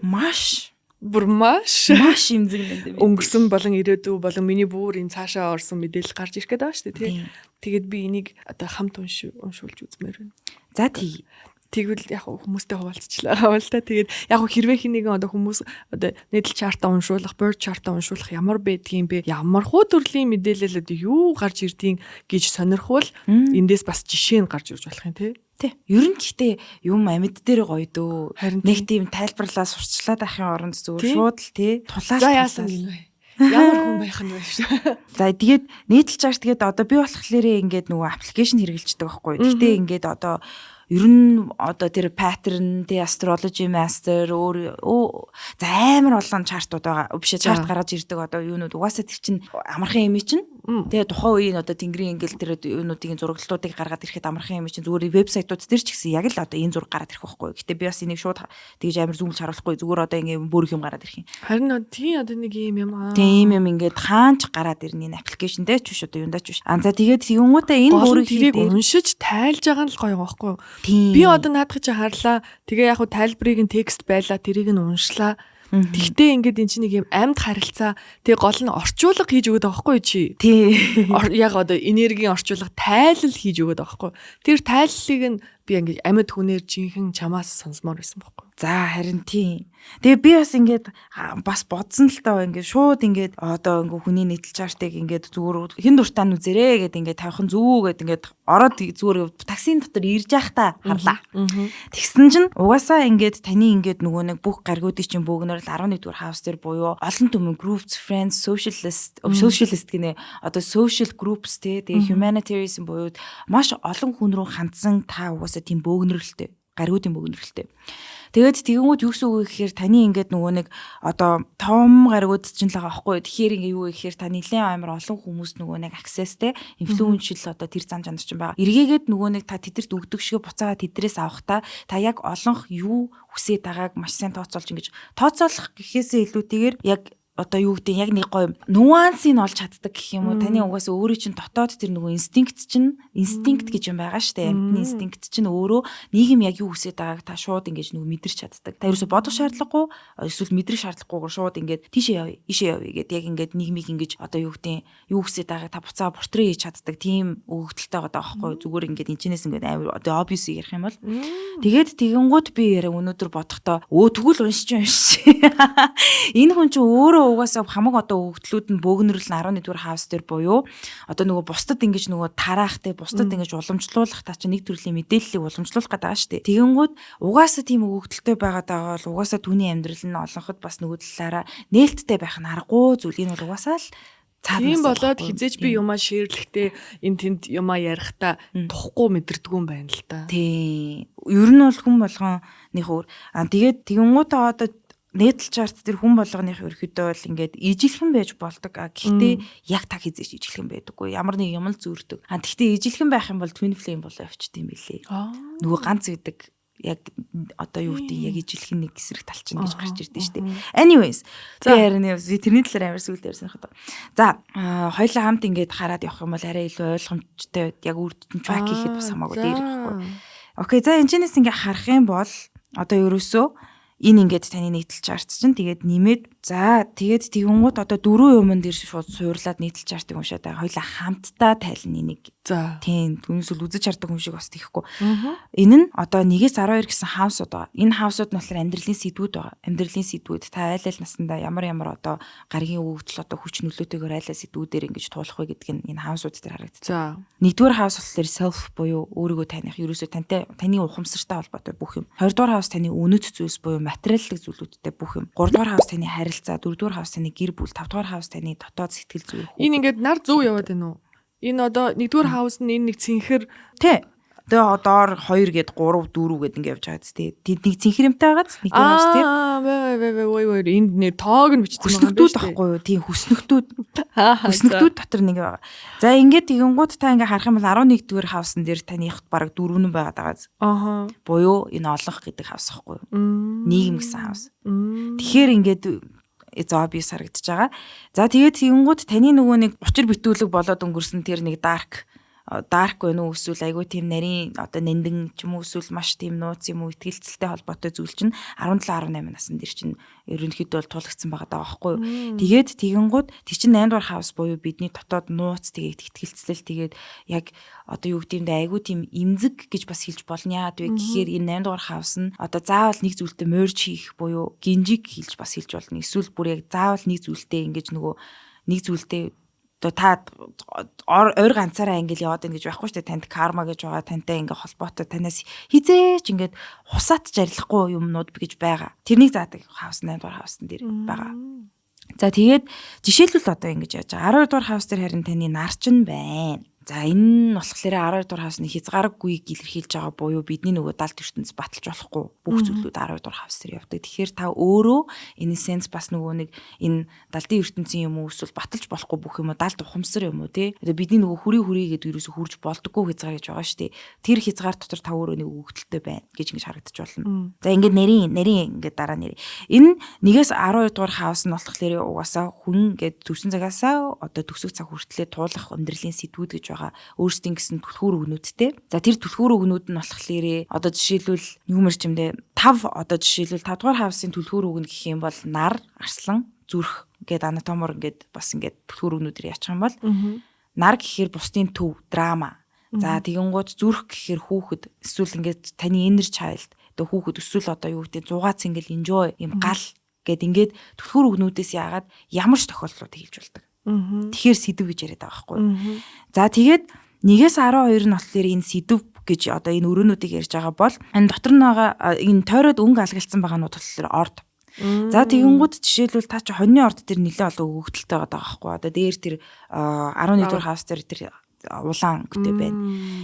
Маш имзэг нандин. Өнгөрсөн болон ирээдүй болон миний бүр энэ цаашаа орсон мэдээлэл гарч ирэх гээд байгаа шүү дээ. Тэгээд би энийг одоо хамт уншуулж үзмээр байна. За тий. Тэгвэл яг хүмүүстэй хуваалцчихлаа л та. Тэгээд яг хэрвээ хинэгэн одоо хүмүүс одоо нийтлэл чартаа уншуулах, bird chart-а уншуулах ямар байдгийг бэ? Ямар хуу төрлийн мэдээлэл одоо юу гарч ирдгийг гэж сонирхвол эндээс бас жишээ нь гарч ирж болох юм тий. Тий. Ер нь гэхдээ юм амьд дээр гоё дөө. Нэг тийм тайлбарлаа сурчлаад ахын оронд зүгээр шууд л тий. Тулаалсан юм бай. Ямар хүн байх нь вэ шүү. За тэгээд нийтлэл чарт тэгээд одоо би болохоор ингээд нөгөө аппликейшн хэрэгжилдэг байхгүй. Гэхдээ ингээд одоо ер нь одоо тэр pattern, тэ astrology master за амар олон чартууд байгаа. Биш чарт гаргаж ирдэг одоо юунууд угаасаа тэр чинь амархан юм чинь. Тэгээ тухайн үеийн одоо тэнгэрийн ингээл тэр юунуудын зураглалуудыг гаргаад ирэхэд амархан юм чинь зүгээр вебсайтууд тэр ч гэсэн яг л одоо энэ зураг гараад ирэх байхгүй. Гэтэ би бас энийг шууд тэгж амар зүүмж харуулахгүй зүгээр одоо ингээм бүр их юм гараад ирэх юм. Харин тий одоо нэг юм тийм юм ингээд хаанч гараад ирнэ энэ аппликейшн дээр ч биш одоо юундаа ч биш. За тэгээд тэгүнгүүтээ энэ бүрийг тэрийг уншиж тайлж байгаа нь л гоё байхгүй юу? Би одоо наадах чи харлаа. Тэгээ яг хуу тайлбарыг нь текст байлаа, тэрийг нь уншлаа. Тэгтээ ингээд эн чинь нэг юм амьд харилцаа. Тэгээ гол нь орчуулга хийж өгöd байгаа байхгүй чи. Тий. Яг одоо энергийн орчуулга тайлал хийж өгöd байгаа байхгүй. Тэр тайллыг нь би ингээд амьд хүнээр жинхэнэ чамаас сонсомоор байсан байхгүй. За харин тийм. Тэгээ би бас ингээд бас бодсон л таа ингээд шууд ингээд одоо ингээ хүний нийтлэл чартыг ингээд зүгээр хин дуртаа нь үзэрээ гэд ингээд тавхан зүү гэд ингээд ороод зүгээр таксийн дотор ирж явах та харлаа. Тэгсэн чинь угаасаа ингээд таны ингээд нөгөө нэг бүх гаргуудыг чинь бөөгнөр л 11 дугаар хаус дээр буюу олон түмэн groups, friends, socialist гинэ одоо social groups тэгээ humanitarianism буюу маш олон хүн рүү хандсан та угаасаа тийм бөөгнөрлөлтэй гаргуудын бөөгнөрлөлтэй. Тэгээд тэгвэл юу гэсэн үг гэхээр таны ингээд нөгөө нэг одоо том гаргууд чинь л байгаа байхгүй. Тэгэхээр ингээ юу гэхээр та нэлээд амар олон хүмүүс нөгөө нэг accessтэй инфлюеншл одоо тэр зам чанар чинь байгаа. Эргээгээд нөгөө нэг та тэдэрт өгдөг шиг буцаага тэдрээс авахта та яг олонх юу хүсээд байгааг маш сайн тооцоолж ингэж тооцоолох гэхээсээ илүүтэйгээр яг одоо юу гэдэг яг нэг гоё нюансыг олж чаддаг гэх юм уу. Таны угаасаа өөрийн чинь дотоод тэр нөгөө инстинкт гэж юм байгаа штэ. Амьтны инстинкт чинь өөрөө нийгэм яг юу хүсэж байгааг та шууд ингэж нөгөө мэдэрч чаддаг. Та ерөөсө бодох шаардлагагүй эсвэл мэдрэх шаардлагагүйгээр шууд ингэж тийшээ явъя, ийшээ явъя гэдэг яг ингэж нийгмийг ингэж одоо юу гэдэг юу хүсэж байгааг та буцаа портрет хийж чаддаг. Тийм өгөгдөлтэй байгаа байхгүй. Зүгээр ингэж энэчнээс ингэж амар одоо obvious ярих юм бол тэгээд тэгэнгүүт би яриа өнөөдөр бодохдоо тэгвэл уншиж. Энэ хүн чинь өөрөө угаасаа хамаг одоо өгөгдлүүд нь бөөгнөрл 11 дугаар хаус дээр буюу одоо нөгөө бусдад ингэж нөгөө тараах те бусдад ингэж уламжлуулах та чинь нэг төрлийн мэдээллийг уламжлуулах гэдэг байгаа шүү дээ. Тэгэнгүүт угаасаа тийм өгөгдөлтэй байгаад байгаа бол угаасаа түүний амьдрал нь олонход бас нөгөө талаараа нээлттэй байх нь аргагүй зүйл. Энэ бол угаасаа л тийм болоод хизээч би юмаа шеэрлэхдээ энэ тэнд юмаа ярихдаа тухгүй мэдэрдэггүй юм байна л та. Тийм. Ер нь бол хүн болгоных өөр. Тэгээд тэгэнгүүтээ одоо нийтлэл чарт тэр хүн болгоных ерөөхдөө бол ингээд ижилхэн байж болдог. Гэхдээ яг та хизээч ижилхэн байдаггүй. Ямар нэг юм л зүрдэг. Гэхдээ ижилхэн байх юм бол twin flame болоо явчт юм билээ. Нөгөө ганц гэдэг яг одоо юу гэдэг яг ижилхэн нэг эсрэг талчин гэж гарч ирдэ штэ. Anyways. Би тэрний талаар амар сүлдээр санахад. За, хоёулаа хамт ингээд хараад явах юм бол арай илүү ойлгомжтой яг үрдэн track хийхэд бас хамаагүй дээр ихгүй. Окей, за энэчнээс ингээд харах юм бол одоо ерөөсөө энэ ингээд таны нийтлэл чарт чинь тэгээд нэмээд За тэгээд тэгэнгүүт одоо 4 юмн дээр шууд суурлаад нийтэлж чартыг уншаад байгаа. Хоёлаа хамтдаа тайлна энийг. За. Тийм түүнээс үзэж чардаг юм шиг бас тийхгүй. Энэ нь одоо 1-ээс 12 гэсэн хаусууд байгаа. Энэ хаусууд нь болохоор амьдралын сэдвүүд байгаа. Амьдралын сэдвүүд та айл наснда ямар одоо гаргийн өвдөл одоо хүч нөлөөтэйгээр айлаа сэдвүүдээр ингэж туулах вэ гэдг нь энэ хаусууд дээр харагддаг. За. 1-р хаус болохоор self буюу өөрийгөө таних, ерөөсөө таны ухамсартай холбоотой бүх юм. 2-р хаус таны үнэт зүйлс буюу материаллык зүйлүүдтэй бүх юм. 3-р хаус таны харилцаа, 4-р хаус таны гэр бүл, 5-р хаус таны дотоод сэтгэл зүйн. Энэ ингээд нар зөв яваад байна уу? Энэ одоо 1-р хаус нь энэ нэг цэнхэр тий. Тэгээ доор 2 гээд 3 4 гээд ингэ явж байгаа зү тий. Тэд нэг цэнхэрэмтэй байгааз 1-р хаус тий. Вой энд нэр тоог нь бичсэн байгаа юм байна шүү дээ. Тийм хүснэгтүүд. Хүснэгтүүд дотор нэг байгаа. За ингээд тэгэнгүүт та ингээ харах юм бол 11-р хаусан дээр таних бараг 4 нь байгаад байгаа. Буюу энэ олонх гэдэг хаус ахгүй юу? Нийгэм гэсэн хаус. Тэгэхээр ингээд зобис харагдаж байгаа. За тэгээд тэгэнгүүт таны нөгөө нэг учир битүүлэг болоод өнгөрсөн тэр нэг dark байна уу эсвэл айгүй тийм нарийн одоо нандин ч юм уу эсвэл маш тийм нууц юм уу итгэлцэлтэй холбоотой зүйл чинь 17 18 насны дэр чинь ерөнхийдөө бол тулгцсан байгаа даа байхгүй юу. Тэгээд тэгэнгүүт тий чинь 8-р хаус буюу бидний дотоод нууц тэгээд итгэлцэл тэгээд яг одоо юу гэдэг юм бэ айгүй тийм имзэг гэж бас хэлж болно яа гэвэл гэхээр энэ 8-р хаус нь одоо заавал нэг зүйлтэй merge хийх буюу гинжиг хэлж бас хэлж болно. Эсвэл бүр яг заавал нэг зүйлтэй ингэж нөгөө нэг зүйлтэй та ойр ганцаараа ингээл яваад байна гэж байхгүй шүү дээ. Танд карма гэж байгаа, тантай ингээ холбоотой танаас хизээч ингээд хусаат жарилахгүй юмнууд гэж байгаа. Тэрнийг заадаг хаус 8-р хаусан дээр байгаа. За тэгээд жишээлбэл одоо ингэж яаж байгаа. 12-р хаус дээр харин таны нарчин байна. За энэ нь болохоор 12-р хаусны хязгааргүйг илэрхийлж байгаа буюу бидний нөгөө далд ертөнц баталж болохгүй бүх зүйлүүд 12-р хаус дээр явдаг. Тэгэхээр та өөрөө энэ сенс бас нөгөө нэг энэ далдын ертөнцийн юм уу эсвэл баталж болохгүй бүх юм уу далд ухамсар юм уу тий. Одоо бидний нөгөө хүрээгээд ерөөсө хурж болдоггүй хязгаар гэж байгаа шүү дээ. Тэр хязгаар дотор та өөрөө нэг өгөгдөлтэй байна гэж ингэж харагдаж болно. За ингээд нарийн ингээд дараа нэр. Энэ 1-ээс 12-р хаус нь болохоор угаасаа хүн ингээд төрсэн цагаасаа одоо төгсөх цаг хүртлээр туулах амьдралын сэдвүүд гэж өөрсдийн гэсэн түлхүүр өгнүүдтэй. За тэр түлхүүр өгнүүд нь болохоор одоо жишээлбэл юмэр чимдээ 5 одоо жишээлбэл 5-р хавсын түлхүүр өгнө гэх юм бол нар, арслан, зүрх ингээд анатомор ингээд бас ингээд түлхүүр өгнүүдээр яачих юм бол нар гэхээр бусдын төв, драма. За тэгэнгүүт зүрх гэхээр хүүхэд эсвэл ингээд таны inner child одоо хүүхэд эсвэл одоо юу гэдэг 6 цэнгэл enjoy юм гал гэд ингээд түлхүүр өгнүүдээс яагаад ямар ч тохиолдлууд хэлж болдог. Тэгэхээр сэдв гэж яриад байгаа байхгүй. За тэгээд 1-ээс 12 нь болохоор энэ сэдв гэж одоо энэ өрөөнүүдийг ярьж байгаа бол энэ дотор нь байгаа энэ тойроод өнгө алгалцсан байгаа нь болохоор орд. За тэгэнгүүт жишээлбэл та чи хоньны орд дээр нэлээд олон өгөгдөлтэй байгаа байхгүй. Одоо дээр тэр 11-р хаус дээр тэр улаан өнгөтэй байна.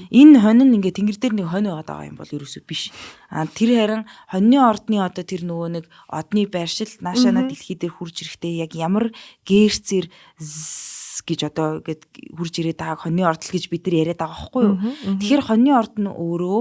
Энэ хонь нь ингээ тэнгэр дээр нэг хонь байгаа юм бол ерөөсөө биш. Тэр харин хоньны ордны одоо тэр нөгөө нэг одны байршил наашаана дэлхий дээр хурж ирэхдээ яг ямар гэрцэр гэж одоо ингээд хурж ирээд байгаа хоньны ордл гэж бид нар яриад байгаа байхгүй юу. Тэгэхээр хоньны орд нь өөрөө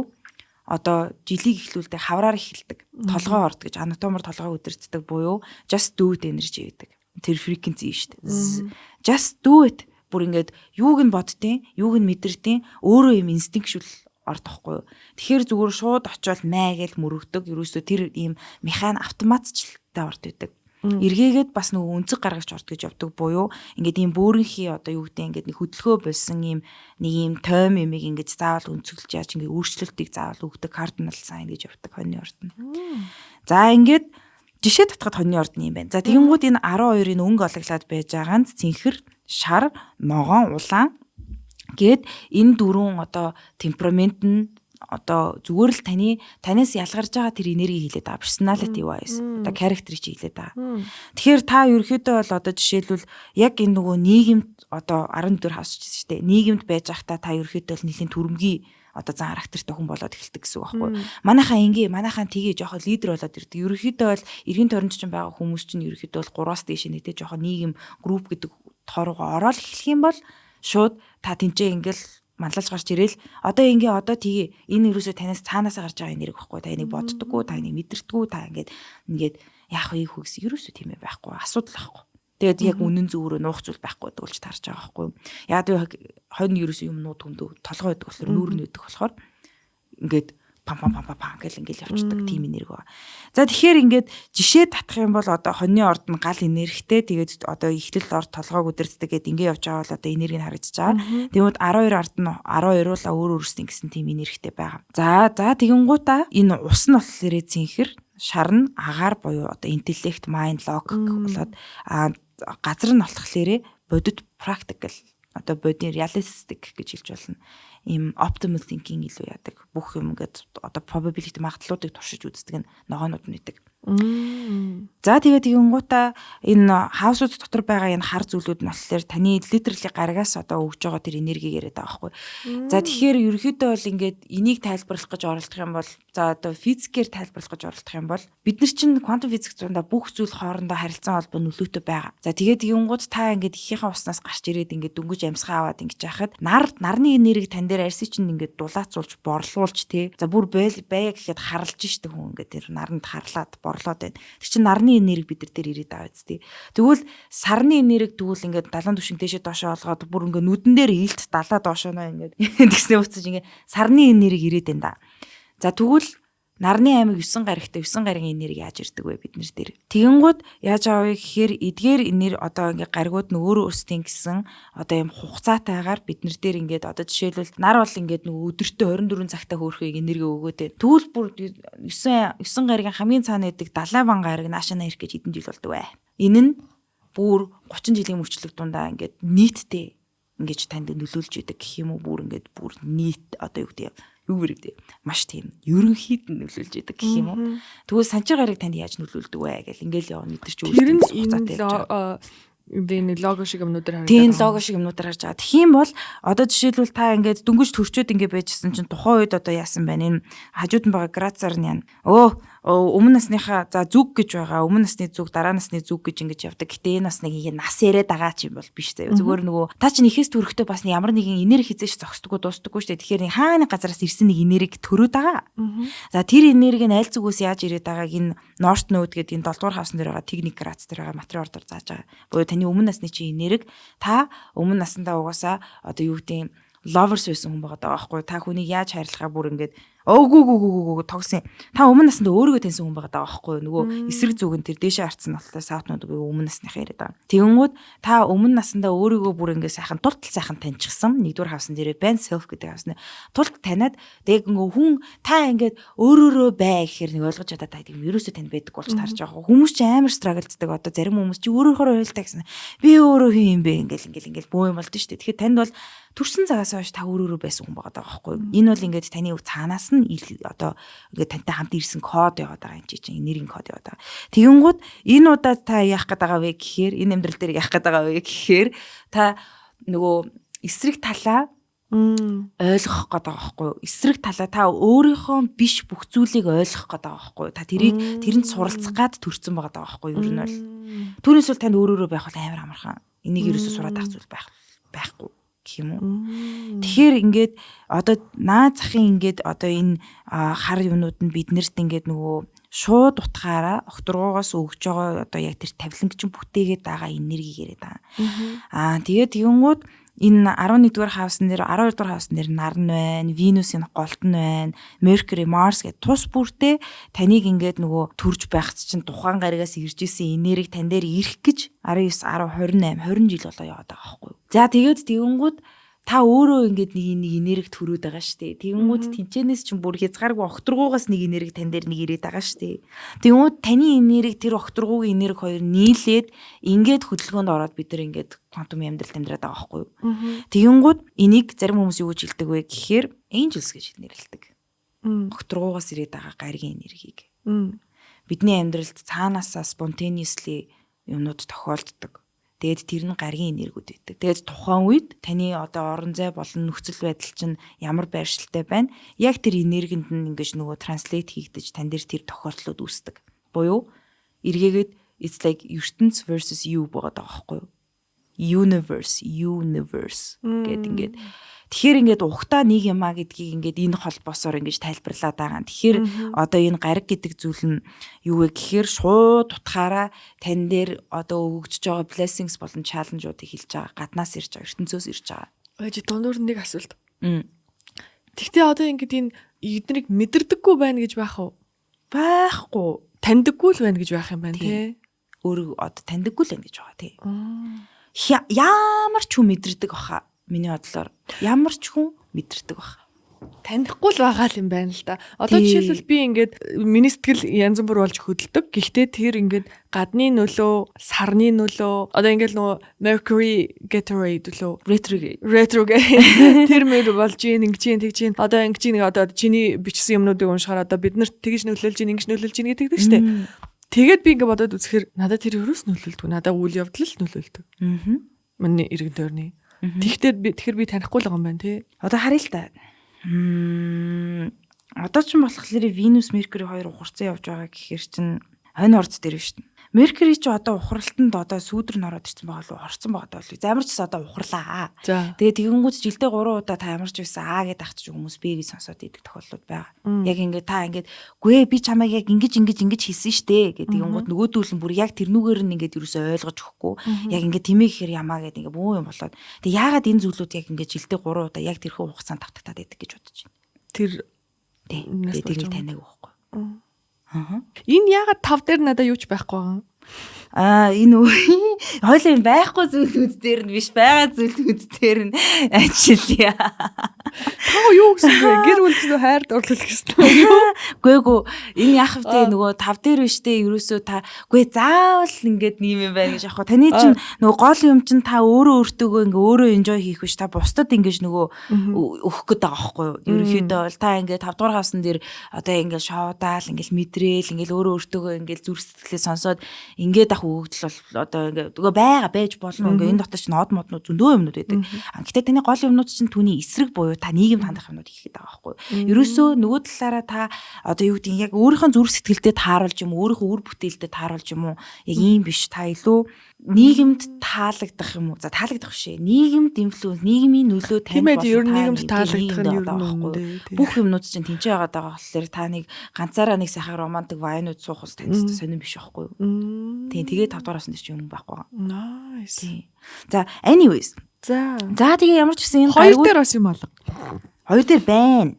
одоо жилиг эхлүүлдэг хавраар эхэлдэг. Толгой орд гэж анатомор толгой өдөрцдөг буюу just do it energy гэдэг. Тэр frequency шүү дээ. Just do it бүр ингээд юуг нь боддیں, юуг нь мэдэрдیں, өөрөө юм инстинктшүүл ордохгүй юу. Тэгэхээр зүгээр шууд очиод маа гэж мөрөгдөг. Ерөөсөө тэр ийм механик автоматчлалтай орд байдаг. Эргээгээд бас нөгөө өнцөг гаргаж орд гэж явдаг буюу ингээд ийм бөөрийнхий одоо юу гэдэг ингээд нэг хөдөлгөөн болсон ийм нэг ийм тойм юмыг ингээд заавал өнцөглж яаж ингээд өөрчлөлтийг заавал өгдөг кардинал сайн гэж явдаг хоньны орд нь. За ингээд жишээ татхад хоньны орд нь юм байна. За тэгэнгүүт энэ 12-ын өнгө олаглаад байж байгаа нь цэнхэр, шар, ногоон, улаан гээд энэ дөрвөн одоо темперамент нь одоо зүгээр л танаас ялгарч байгаа тэр энерги хилээд байгаа personality wise одоо character чи хилээд байгаа. Тэгэхээр та ерөөхдөө бол одоо жишээлбэл яг энэ нөгөө нийгэмд одоо 14 хасч шүү дээ. Нийгэмд байж байхдаа та ерөөхдөө л нэлийн төрөмгий одоо зан характертай хүн болоод эхэлдэг гэсэн үг байхгүй. Манайхаа тгий жоохон лидер болоод ирдэг. Ерөөхдөө бол эргэн тойронд ч байгаа хүмүүс чинь ерөөхдөө бол 3-аас дээш нэгтэй жоохон нийгэм групп гэдэг тооргоо ороод эхлэх юм бол шууд та тэнцээ ингээл манлалж гарч ирээл одоо тгий энэ юусоо танаас цаанаасаа гарч байгаа энерги байхгүй. Та энийг боддоггүй, та энийг мэдэрдэггүй, та ингээд яах вэ хөөс ерөөсөө тийм ээ байхгүй. Асуудал байхгүй. Тэгээд яг үнэн зөвөрөө нуух зүйл байхгүй гэдэг үлж тарж байгаа байхгүй. Яг хонь ерөөсөө юмнууд хүндөө толгой байдаг болохоор нүүр нь өгдөг болохоор ингээд пам гэл ингээл явчихдаг тийм энерги ба. За тэгэхээр ингээд жишээ татах юм бол одоо хоньны орд нь гал энергитэй тэгээд одоо ихтэл орд толгойг өдөрцдөг гэд ингээд явж байгаа бол одоо энерги нь харагдаж байгаа. Тэгмэд 12 ард нь 12-уулаа өөр өөрсдийн гэсэн тийм энергитэй байгаа. За тэгэнгуутаа энэ ус нь болохоор зинхэр шар нь агаар буюу одоо интеллект, майнд, логик болоод газар нь болохоор бодит practical одоо бодит realistic гэж хэлж болно. Ийм optimal thinking илүү яадаг. Бүх юм ингээд одоо probability магадлалуудыг туршиж үздэг нь ногоонууд нь идэг. За тэгээд тэгэнгуутаа энэ хаусууд дотор байгаа энэ хар зүйлүүд нь болохоор таны literally гаргаас одоо өгж байгаа тэр энерги яриад байгаа байхгүй. За тэгэхээр ерөөхдөө бол ингээд энийг тайлбарлах гэж оролдох юм бол за одоо физикээр тайлбарлах гэж оролдох юм бол бид нар чинь квантум физик зундаа бүх зүйл хоорондоо харилцан холбоо нөлөөтэй байгаа. За тэгээд тэгэнгуут та ингээд ихийнхээ уснаас гарч ирээд ингээд дөнгөж амьсгаа аваад ингэж яхад нарны энерги тань дээр арьсыг чинь ингээд дулаацуулж борлуулж тий. За бүр бая гэхэд харалж штэ хүн ингээд тэр наранд харлаад борлоод байна. Тэр чинь нарны энерги бид нар дээр ирээд байгаа биз тий. Тэгвэл сарны энерги тэгвэл ингээд далайн түвшин дээшээ доошоо олгоод бүр ингээд нүдэн дээр илт далаа доошооноо ингээд тэгснээ уцаж ингээд сарны энерги ирээд байна да. За тэгвэл нарны аймаг 9 гаригтай 9 гаригийн энерги яаж ирдэг вэ бид нар дээр. Тэгэнгүүт яаж аваа вэ гэхээр эдгээр энерги одоо ингээ гаригууд нь өөрөө өөрсдийн гэсэн одоо юм хугацаатайгаар бид нар дээр ингээд одоо жишээлбэл нар бол ингээд нөгөө өдөртөө 24 цагтаа хөөрхийг энерги өгөөд байна. Тэгвэл бүр 9 гаригийн хамгийн цаана байдаг далай ван гариг наашаа ирэх гэж хэдэн жил болдог вэ. Энэ нь бүр 30 жилийн мөчлөг дундаа ингээд нийтдээ ингэж танд нөлөөлж идэг гэх юм уу бүр ингээд бүр нийт одоо юу гэдэг юу вэ? Маш тийм ерөнхийд нь нөлөөлж идэг гэх юм уу. Тэгвэл санчаа гарыг танд яаж нөлөөлдөг вэ гэл ингээл явна мэдэрч үүсдэг. Энэ лого шиг юмнуудаар харагдаад. Тийм лого шиг юмнуудаар харж байгаа. Тэгхийн бол одоо жишээлбэл та ингээд дөнгөж төрчөөд ингээд байжсэн чинь тухайн үед одоо яасан байна? Энэ хажууд нь байгаа грацаар нь яана. Өмнө насныхаа за зүг гэж байгаа. Өмнө насны зүг, дараа насны зүг гэж ингэж явдаг. Гэтэ энэ бас нэг нас яриад байгаа ч юм бол биш заяа. Зүгээр нөгөө та чинь ихээс төрөхтэй бас ямар нэгэн энерги хизээш зогсдоггүй дуустдаггүй шүү дээ. Тэгэхээр хаана газараас ирсэн нэг энерги төрөөд байгаа. За тэр энерги нь аль зүгээс яаж ирээд байгааг энэ North Node гэдэг энэ 7 дугаар хавсан дээр байгаа техник грац дээр байгаа материал ордоор зааж байгаа. Буюу таны өмнө насны чи энерги та өмнө насандаа угаасаа одоо юу гэдэг lovers байсан хүн байгаа даа байхгүй. Та хүнийг яаж хайрлахаа бүр ингээд Өөг тогсон. Та өмнө наснд өөрийгөө таньсан хүн байгаа даа байхгүй. Нөгөө эсрэг зүгэн тэр дээшээ харцсан болохоор саутнууд өмнө насныхаа яриад байгаа. Тэгэнгүүт та өмнө насндаа өөрийгөө бүр ингээд сайхан тултал сайхан таньчихсан. Нэгдүгээр хавсан дээрээ band self гэдэг хавсан. Тулт таниад тэг ингээ хүн та ингээд өөрөөрөө бай гэхээр нэг ойлгож чадаад та тийм ерөөсөө танд байдаг болж тарж байгаа. Хүмүүс ч амар struggle-цдаг. Одоо зарим хүмүүс чи өөрөөхөө ойлтаа гэсэн. Би өөрөө хин юм бэ ингээл бөө юм болд нь шүү дээ. Тэгэхээр танд бол төрсэн цагаас хойш та өөрөөрөө байсан хүн байгаа даа байхгүй. Энэ бол ингээд таны цаанаас нь одоо ингээд тантай хамт ирсэн код яваад байгаа юм чинь энергийн код яваад байгаа. Тэгэнгүүт энэ удаад та яах гээд байгаа вэ гэхээр энэ амьдрал дээр яах гээд байгаа вэ гэхээр та нөгөө эсрэг талаа ойлгох гээд байгаа байхгүй. Эсрэг талаа та өөрийнхөө биш бүх зүйлийг ойлгох гээд байгаа байхгүй. Та тэрэнд суралцах гад төрсэн байгаа даа байхгүй. Ер нь бол түүнээс бол танд өөрөөрөө байх бол амар амархан. Энийг ерөөсөө сураад авах зүйл байхгүй. Юм уу. Тэгэхээр ингээд одоо наад захын ингээд одоо энэ хар юмнууд нь биднэрт ингээд нөгөө шууд утгаараа огторгоогоос өгж байгаа одоо яг тэр тавиланг чинь бүтээгээд байгаа энерги яриад байгаа. Тэгээд тэгэнгүүт энэ 11-р хавсан дээр 12-р хавсан дээр нар нь байна, Венусийн голт нь байна, Mercury, Mars гэдэг тус бүртээ таныг ингээд нөгөө төрж байх чинь тухайн гаригаас ирж исэн энерги тань дээр ирэх гэж 19, 10, 28, 20 жил болоо яваад байгаа байхгүй юу. За тэгээд тэгэнгүүт та өөрөө ингээд нэг энерги төрөөд байгаа штэ. Тэгэнгүүт тэнчэнээс чинь бүр хязгааргүй огторгуугаас нэг энерги тань дээр нэг ирээд байгаа штэ. Тэгэнгүүт таны энерги тэр огторгуугийн энерги хоёр нийлээд ингээд хөдөлгөөнд ороод бид нар ингээд квантум амьдралд амьдраад байгаа байхгүй юу. Тэгэнгүүт энийг зарим хүмүүс юу гэж хэлдэг вэ гэхээр angels гэж нэрлэдэг. Огторгуугаас ирээд байгаа гаригийн энергийг. Бидний амьдралд цаанаасаа spontaneously юмнууд тохиолддог. Тэгээд тэр нь гаргийн энергиуд байдаг. Тэгээд тухайн үед таны одоо орон зай болон нөхцөл байдал чинь ямар байршилтай байна. Яг тэр энергинд нь ингэж нөгөө транслейт хийгдэж тань дээр тэр тохиолдлууд үүсдэг. Буюу эргээгээд it's like ертөнц versus you байгаа даа байхгүй юу? Universe гэдэг ингээд тэгэхээр ингээд ухтаа нэг юмаа гэдгийг ингээд энэ холбоосоор ингэж тайлбарлаад байгаа. Тэгэхээр одоо энэ гариг гэдэг зүйл нь юу вэ гэхээр шууд утгаараа тань дээр одоо өгөгдөж байгаа blessings болон challenge-уудыг хэлж байгаа. Гаднаас ирж байгаа, ертөнцөөс ирж байгаа. Өөж дундуур нэг асуулт. Тэгтээ одоо ингээд энэ эднийг мэдэрдэггүй байна гэж байх уу? Байхгүй. Таньдаггүй л байна гэж байх юм байна тий. Өөрөө одоо таньдаггүй л байна гэж байгаа тий. Ямар ч хүн мэдэрдэг баха. Миний бодлоор ямар ч хүн мэдэрдэг баха. Танихгүй л байгаа л юм байна л да. Одоо жишээлбэл би ингээд миний сэтгэл янз бүр болж хөдөлдөг. Гэхдээ тэр ингээд гадны нөлөө, сарны нөлөө, одоо ингээд нөгөө Mercury Gatorade лөө retrograde тэр мөр болж ингэж тэгж одоо ингэж одоо чиний бичсэн юмнуудыг уншихаар одоо бид нарт тэгж нөлөөлж ингэж нөлөөлж гэдэг шүү дээ. Тэгээд би ингээд бодоод үзэхээр надад тэр ерөөс нөлөөлдөг. Надад үйл явдал л нөлөөлдөг. Миний иргэн тойрны. Тэгэхээр би танихгүй л байгаа юм байна тий. Одоо харъя л та. Одоо ч болохоор Venus Mercury хоёр ухарцсан явж байгаа гэхээр чин хонь орц дээр шүү дээ. Mercury ч одоо ухралтанд одоо сүүдэр н ороод ирсэн байгаа л орцсон байгаа даа. Замарч одоо ухарлаа. Тэгээ тэгэнгүүт жилдээ 3 удаа та ямарч байсан гэдэг ахчих хүмүүс би гэж сонсоод идэх тохиолдлууд байгаа. Яг ингээд та ингээд гүй би чамайг яг ингэж хийсэн штэ гэдэг тэгэнгүүт нөгөөдүүл нь бүр яг тэрнүүгээр нь ингээд юусоо ойлгож өгөхгүй. Яг ингээд тэмээ гэхээр ямаа гэдэг ингээд бөө юм болоод. Тэг яагаад энэ зүйлүүд яг ингээд жилдээ 3 удаа яг тэрхүү хугацаанд тавтагтаад байдаг гэж бодож байна. Тэр тэрийг таньдаг байхгүй. Энэ яагаад 5 дээр надад юу ч байхгүй байгаа юм? Энэ хоёлаа энэ байхгүй зүйлүүд дээр нь биш байгаа зүйлүүд дээр нь ажиллая. Таа юу гэсэн бэ? Гэр бүлд хайр дурлал гэсэн үү? Гүйгүү энэ яах вэ нөгөө 5 дээр биштэй ерөөсөө та гүй заавал ингээд нэм юм байна гэж яах вэ? Таны чинь нөгөө гол юм чинь та өөртөөгөө ингээ өөрөө enjoy хийх биш та бусдад ингэж нөгөө өгөх гээд байгаа байхгүй юу? Ерөнхийдөө бол та ингээд 5 дугаар хавсан дээр одоо ингээд шоудаал ингээд мэдрээл ингээд өөртөөгөө ингээд зүрх сэтгэлээ сонсоод ингээд ах өгдөл бол одоо ингээд байгаа байж болно ингээд энэ дотор ч нод моднууд зөндөө юмнууд байдаг. Гэхдээ таны гол юмнууд чинь түүний эсрэг буюу та нийгэмд хандах юмнууд хийхэд байгаа байхгүй юу? Ерөөсөө нөгөө талаараа та одоо юу гэдэг яг өөрийнхөө зүрх сэтгэлдээ тааруулж юм өөрийнхөө үр бүтээлдээ тааруулж юм уу? Яг ийм биш та илүү нийгэмд таалагдах юм уу? За таалагдах шээ. Нийгэмд инфлюенс, нийгмийн нөлөө танд болсон. Тийм ээ, нийгэмд таалагдах нь юу байхгүй. Бүх юмнууд чинь тэнцээ байгаа даа болохоор та нэг ганцаараа нэг сайхан романтик вайнууд суух ус танд сонирн биш байхгүй юу? Тийм тэгээд 5 дугаараас нь ч юм байхгүй. Nice. За anyways. За тэгээ ямар ч гэсэн энэ хоёр дээр бас юм алга. Хоёр дээр байна.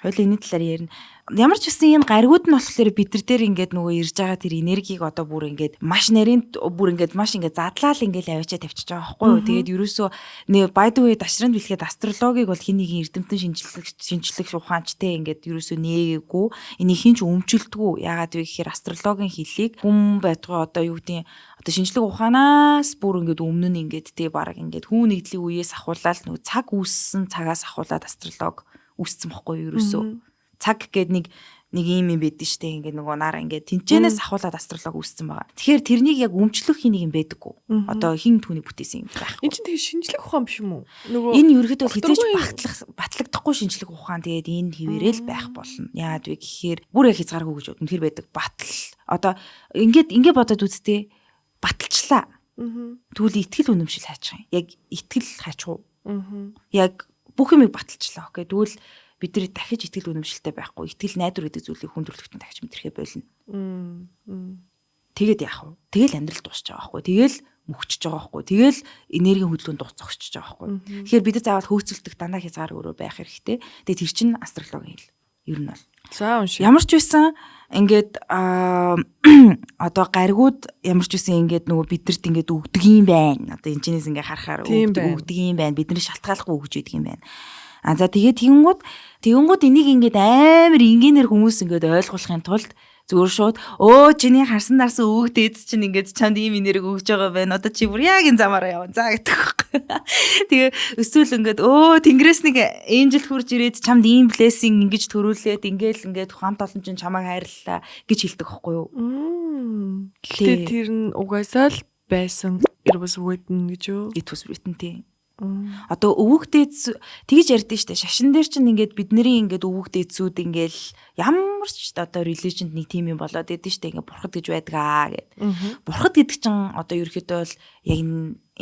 Хоёул энэ талаар ярина. Ямар ч үсэн энэ гаригууд нь болохоор бид нар дээр ингээд нөгөө ирж байгаа тэр энергийг одоо бүр ингээд маш нарийн бүр ингээд маш ингээд задлаал ингээд авчиа тавьчихж байгаа байхгүй юу. Тэгээд ерөөсөө by the way дашранд бэлгээд астрологиг бол хин нэгэн эрдэмтэн шинжлэх ухаанчтай ингээд ерөөсөө нээгээгүй. Энийг хинч өмчлөлтгүй. Яагаад вэ гэхээр астрологийн хэллийг хүн байтугай одоо юу гэдэг одоо шинжлэх ухаанаас бүр ингээд өмнө нь ингээд тий бараг ингээд хүн нэгдлийн үеэс ахуулаад нөгөө цаг үүссэн цагаас ахуулаад астролог үүссэн байхгүй юу ерөөсөө. Цаг гээд нэг ийм юм байдэн штэ ингээд нөгөө нараа ингээд тэнцэнээс ахуулаад астролог үүссэн байгаа. Тэгэхээр тэрнийг яг өмчлөх хин нэг юм байдаггүй. Одоо хин түүнийг бүтээсэн юм байх. Энд чинь тэгээ шинжлэх ухаан биш юм уу? Нөгөө энэ ерөөдөө хизээж батлагдахгүй шинжлэх ухаан тэгээд энэ хിവэрэл байх болно. Яагаад вэ гэхээр бүр яг хязгааргүй гэж бодно. Тэр байдаг батал. Одоо ингээд бодоод үзтээ баталчлаа. Тэгвэл итгэл үнэмшил хайчих юм. Яг итгэл хайчих уу? Яг бүх юмыг баталчлаа. Окей. Тэгвэл бид нэр дахиж итгэл үнэмшилтэй байхгүй. Итгэл найдвар гэдэг зүйлийг хүндрэлтэн дахиж мэдрэхээ болно. Тэгээд яах вэ? Тэгэл амьдрал дуусч байгаа байхгүй. Тэгэл мөхчж байгаа байхгүй. Тэгэл энергийн хөдөлгөөнд зогсож байгаа байхгүй. Тэгэхээр бид заавал хөөцөлдөх дандаа хязгаар өөрөө байх хэрэгтэй. Тэгээд тэр чинь астрологийн хэл. Ер нь бол. За унши. Ямар ч байсан ингээд одоо гаригууд ямар ч байсан ингээд нөгөө бидэрт ингээд өгдөг юм байна. Одоо энэ чинээс ингээд харахаар өгдөг юм байна. Бидний шалтгааллахгүй өгж идэг юм байна. За тэгээд тэгэнгүүт энийг ингээд амар энгийнээр хүмүүс ингээд ойлгуулахын тулд зүгээр шууд чиний харсан дарсан өвөг дээд чинь ингээд чамд ийм энерги өгж байгаа байна. Одоо чи бүр яг энэ замаараа явна. За гэдэг. Тэгээ өсвөл ингээд тэнгэрээс нэг энжел хурж ирээд чамд ийм блессинг ингэж төрүүлээд ингээд хамт олон чинь чамайг хайрлаа гэж хэлдэг байхгүй юу? Гэтэ тэр нь угаасаа л байсан. It was written гэж юу? It was written тийм. Одоо өвөг дээдс тэгж ярьдэн штэ шашин дээр чинь ингээд бидний ингээд өвөг дээдсүүд ингээл ямар ч одоо релижинд нэг тим юм болоод идэв штэ ингээд бурхад гэж байдгаа гэд. Бурхад гэдэг чинь одоо ерөөхдөө бол яг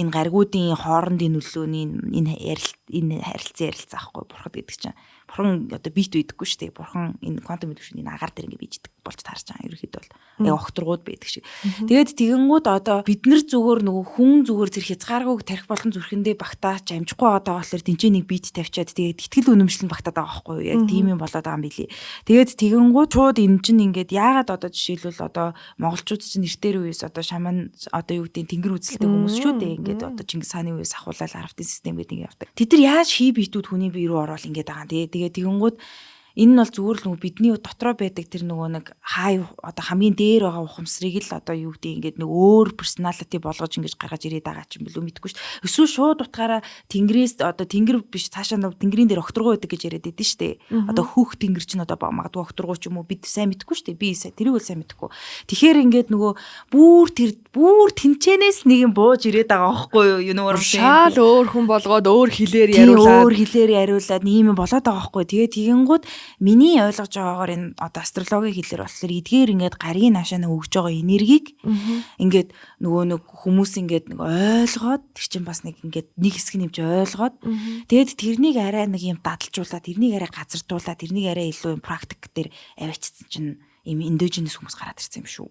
энэ гаригуудын хоорондын нөлөөний энэ харилцан ярилцаа аахгүй бурхад гэдэг чинь бурхан одоо бит байдаггүй шүү дээ. Бурхан энэ квантум механикийн агаар дээр ингээд бийждэг болж таарч байгаа. Ерөөхдөө бол яг огторгууд байдаг шиг. Тэгээд тэгэнгүүт одоо бид нар зүгээр нөгөө хүн зүгээр зэрэг хязгааргүйг тарих болон зүрхэндээ багтаач амжихгүй байгаа болохоор тэнцээ нэг бит тавьчаад тэгээд итгэл үнэмшлэн багтаад байгаа байхгүй юу? Яг тийм юм болоод байгаа юм билий. Тэгээд тэгэнгүүт шууд энэ чинь ингээд яагаад одоо жишээлбэл одоо монголчууд чинь нэртэр үеэс одоо шаман одоо юу гэдэг тэнгэр үзэлтэй хүмүүс шүү дээ. Ингээд одоо Чингис хааны үеэс ахуулаад аравтын систем гэдэг ингээд явдаг. Тэд нар яаж хий битүүд хүний бие рүү ороод ингээд байгаа юм. Тэгээд тэгэнгүүт энэ нь бол зүгээр л нөгөө бидний дотроо байдаг тэр нөгөө нэг хай одоо хамгийн дээр байгаа ухамсарыг л одоо юу гэдэг ингээд нэг өөр персоналити болгож ингэж гаргаж ирээд байгаа ч юм болов мэдгүй шүү дээ. Эсвэл шууд утгаараа тэнгэрээс одоо тэнгэр биш цаашаа нөгөө тэнгэрийн дээр огторгоо байдаг гэж яриад байдсан шүү дээ. Одоо хүүх тэнгэр чинь одоо магадгүй огторгоо ч юм уу бид сайн мэдгүй шүү дээ. Би тэрийг бол сайн мэдгүй. Тэгэхээр ингээд нөгөө бүр тэнчэнээс нэг юм бууж ирээд байгаа байхгүй юу? You know what I'm saying? Шал өөр хүн болгоод өөр хэлээр яриулаад ийм юм болоод байгаа байхгүй. Тэгээ тэгэнгүүт миний ойлгож байгаагаар энэ одоо астрологийн хэлээр болохоор эдгээр ингээд гарын наашаа өгж байгаа энергийг ингээд нөгөө нэг хүмүүс ингээд нэг ойлгоод тэр чинь бас нэг ингээд нэг хэсэг нэмж ойлгоод тэгээд тэрнийг арай нэг юм дадалжуулаад тэрнийг арай газардуулаад тэрнийг арай илүү юм практик дээр авчирсан чинь ийм индиженес хүмүүс гараад ирсэн юм шүү.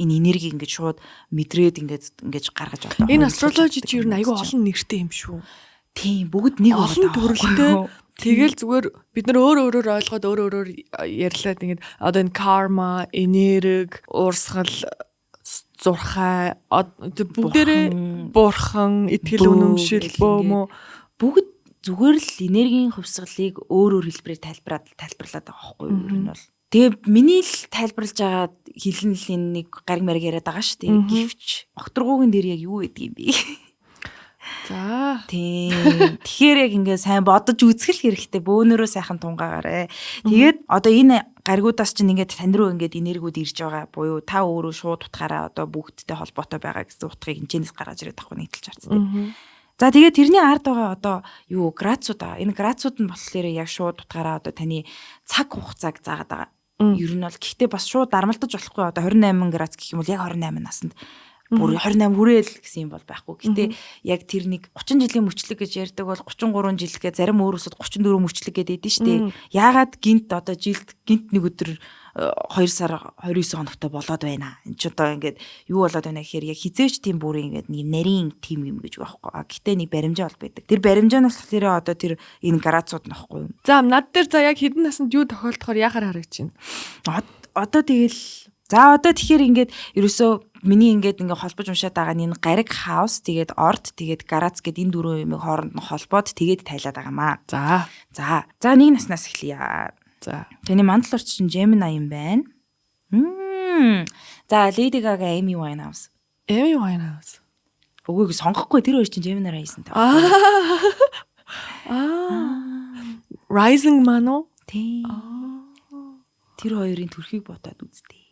Энэ энергийг ингээд шууд мэдрээд ингээд гаргаж одоо энэ астрологи чи ер нь айгүй олон нэртэй юм шүү. Тийм бүгд нэг олон төрөлтэй. Тэгэл зүгээр бид нар өөрөөр ойлгоод өөрөөр ярьлаад ингээд одоо энэ карма, энерги, уурсгал, зурхай бүгдээрээ бурхан, итгэл үнэмшил бөөмө бүгд зүгээр л энергийн хувьсгалыг өөрөөр хэлбэрээр тайлбарлаад байгаа байхгүй юу? Ер нь бол тэгээ миний л тайлбарлаж байгаа хэлнэл нэг гариг мариг яриад байгаа шүү дээ. Гэвч огторгуугийн дээр яг юу гэдэг юм бэ? За. Тийм. Тэгэхээр яг ингээд сайн бодож үзэх хэрэгтэй. Бөөнөрөө сайхан тунгаагаарэ. Тэгээд одоо энэ гаригуудаас чинь ингээд тань руу ингээд энергиуд ирж байгаа буюу та өөрөө шууд утгаараа одоо бүгдтэй холбоотой байгаа гэсэн утгыг хинчэнээс гаргаж ирээд тахгүй нийтэлж харц тийм. За тэгээд тэрний ард байгаа одоо юу градусууд аа. Энэ градусууд нь болохоор яг шууд утгаараа одоо таны цаг хугацааг заагаад байгаа. Ер нь бол гэхдээ бас шууд дармалтаж болохгүй одоо 28 градус гэх юм бол яг 28 насанд бүр 28 хүрээл гэсэн юм бол байхгүй. Гэтэ яг тэр нэг 30 жилийн мөчлөг гэж ярьдаг бол 33 жилгээ зарим өөрөөсөд 34 мөчлөг гэдэг дээ шүү дээ. Яагаад гинт одоо жилд гинт нэг өдөр 2 сар 29 хоногтой болоод байна. Энд ч одоо ингээд юу болоод байна гэхээр яг хизээч тийм бүрийн ингээд нэг нарийн тим юм гэж байхгүй. Гэтэ нэг баримжаа бол байдаг. Тэр баримжаа нь болохоор одоо тэр энэ градусууд нөхгүй юм. За над дээр за яг хэдэн наснд юу тохиолдохоор яхаар харагч байна. Одоо тэгэл за одоо тэгэхээр ингээд ерөөсөө миний ингээд холбож уншаад байгаа нь энэ гариг хаус тэгээд орд тэгээд гарац гэд энэ дөрвөн юмыг хооронд нь холбоод тэгээд тайлаад байгаамаа. За нэг наснаас эхлэе. За таны мандал орчин Gemini юм байна. За Lady Gaga, Amy Winehouse. Үгүй сонгохгүй тэр хоёр чинь Gemini Rising таа. Rising man уу? Тийм. Тэр хоёрын төрхийг бодоод үзтээ.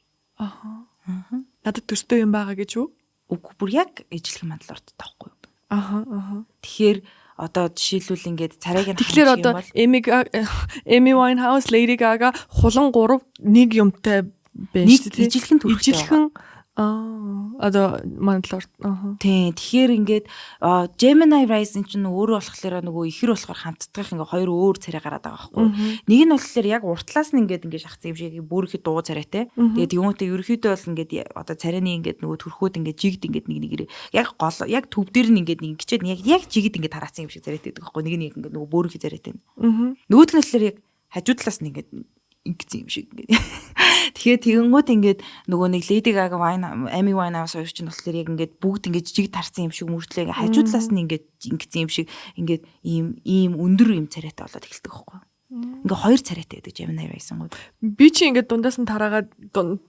Надад төстэй юм байгаа гэж үү? Үгүй бүр яг ижлэх мандал ордтой байхгүй юу? Аа. Тэгэхээр одоо жишээлбэл ингээд царайг нь тэгэхээр одоо Amy Winehouse, Lady Gaga хулан 3 нэг юмтай байна шүү дээ. Ижлэхэн төрхтэй. Одоо мандал орд. Тийм. Тэгэхээр ингээд Gemini Rising чинь өөрөө болохоор нөгөө ихэр болохоор хамтдах ингээ хоёр өөр царай гараад байгаа байхгүй. Нэг нь болохоор яг уртлаас нь ингээд шахсан юм шиг бүр ихэд дуу царайтай. Тэгээд юунтэй ерөөхдөө бол ингээд одоо царайны ингээд нөгөө төрхөөд ингээд жигд ингээд нэг яг гол яг төв дээр нь ингээд нэг гिचээд яг жигд ингээд тараасан юм шиг царайтай байдаг байхгүй. Нэг нь яг ингээд нөгөө бүр ихэд царайтай. Нөгөөх нь болохоор яг хажуу талаас нь ингээд ингэсэн юм шиг ингээд. Тэгэхээр тэгэнгүүт ингээд нөгөө нэг Lady Gaga, Amy Winehouse хоёр ч нь болохоор яг ингээд бүгд ингээд жиг тарсан юм шиг мөртлөө ингээд хажуу талаас нь ингээд ингэсэн юм шиг ингээд ийм өндөр юм царайтай болоод эхэлдэг байхгүй. Ингээ хоёр царайтай байдаг Gemini Rising гоо. Би чи ингээд дундаас нь тараагаад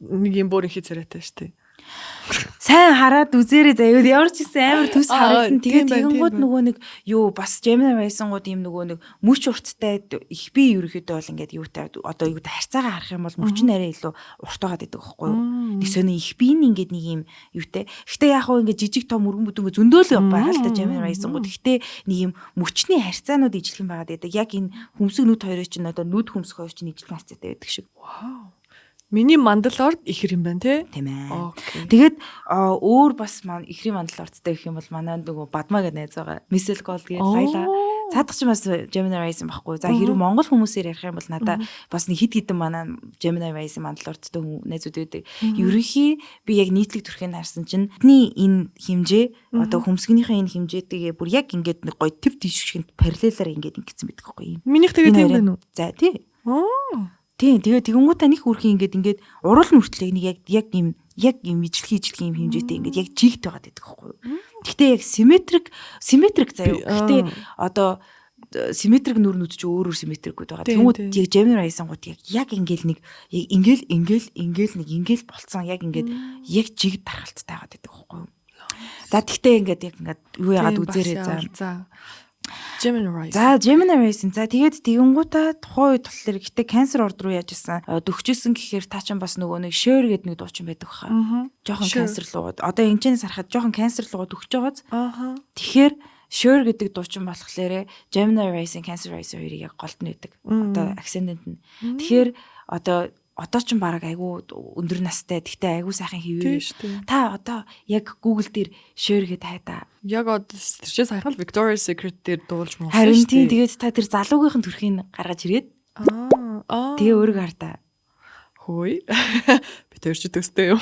нэг юм бүр их царайтай шүү дээ. Сайн хараад үзээрэй заяа. Ямар ч гэсэн амар төс харагдана. Тэгээд тэгэнгүүт нөгөө нэг юу бас Gemini Rising-ууд ийм нөгөө нэг мөч урттай их би ерөөхдөө бол ингээд юутай одоо юутай харьцаагаа харах юм бол мөч нь арай илүү урт байгаад байдаг байхгүй юу? Нэг сони их би нь ингээд нэг ийм юутай. Гэхдээ яг хөө ингээд жижиг том өргөн бүдүүнгээ зөндөөл байгаа л та Gemini Rising-ууд. Гэхдээ нэг ийм мөчний харьцаанууд ижлэх юм байгаад байдаг. Яг энэ хүмсэг нүд хоёроо чинь одоо нүд хүмсэг хоёр чинь ижлэх харьцаатай байдаг шиг. Вау. Миний Мандалорд ихэр юм байна тий. Тийм ээ. Тэгээд өөр бас маань ихрийн Мандалордтай гэх юм бол манай нөгөө Бадма гэдэг найз байгаа. Missile Gold гэдэг Лайла. Цаадах ч бас Gemini Rising байхгүй. За хэрвээ Монгол хүмүүсээр ярих юм бол надаа бас нэг хид хідэн манай Gemini Rising Мандалордтай найзууд байдаг. Ерөнхий би яг нийтлэг төрхийг харсан чинь энэ хэмжээ одоо хөмсгөнийхээ энэ хэмжээтэйгээ бүр яг ингээд нэг гоё төв тийшгэнт параллелаар ингээд ингэсэн байдаг байхгүй юм. Минийх тэгээд юм байна уу? За тий. Тийм тэгээд тэгэнгүүтээ нэг хүрхийн ингээд урал нүртлэг нэг яг юм ижлэх юм хэмжээтэй ингээд яг жигт байгаад байдаг байхгүй юу. Гэхдээ яг симметрик заяа. Гэхдээ одоо симметрик нүр нүд ч өөрөөр симметрикгүй байгаа. Тэгмүүд яг Gemini Rising-гууд яг ингээл нэг болцсон яг ингээд яг жигт тархалттай байгаад байдаг байхгүй юу. За тэгтээ ингээд яг ингээд юу яагаад үзээрэй за. Gemini Rising. За Gemini Rising. За тэгээд тэгэнгүүтээ тухайн үед болохоор гэтээ cancer орд руу яаж исэн дөхчөөсөн гэхээр та чинь бас нөгөө нэг share гэдэг нэг дуучин байдаг хаа. Жохон cancer лугууд. Одоо энэчнээс харахад жохон cancer лугууд өгч байгааз. Тэгэхээр share гэдэг дуучин болохоор Gemini Rising, Cancer Rising хоёрыг яг голд нь байдаг. Одоо акцент нь. Тэгэхээр одоо ч бараг айгүй өндөр настай. Тэгтээ айгүй сайхан хийвээ. Та одоо яг Google дээр share гэдэг хайта. Яг одоо тэр чинь сайхан Victoria's Secret дээр дуулж мөн. Харин тийм тэгээд та тэр залуугийнхэн төрхийг гаргаж ирээд. Тэгээ өөрөг хартаа. Хөөе. Би тэр чи төстэй юм.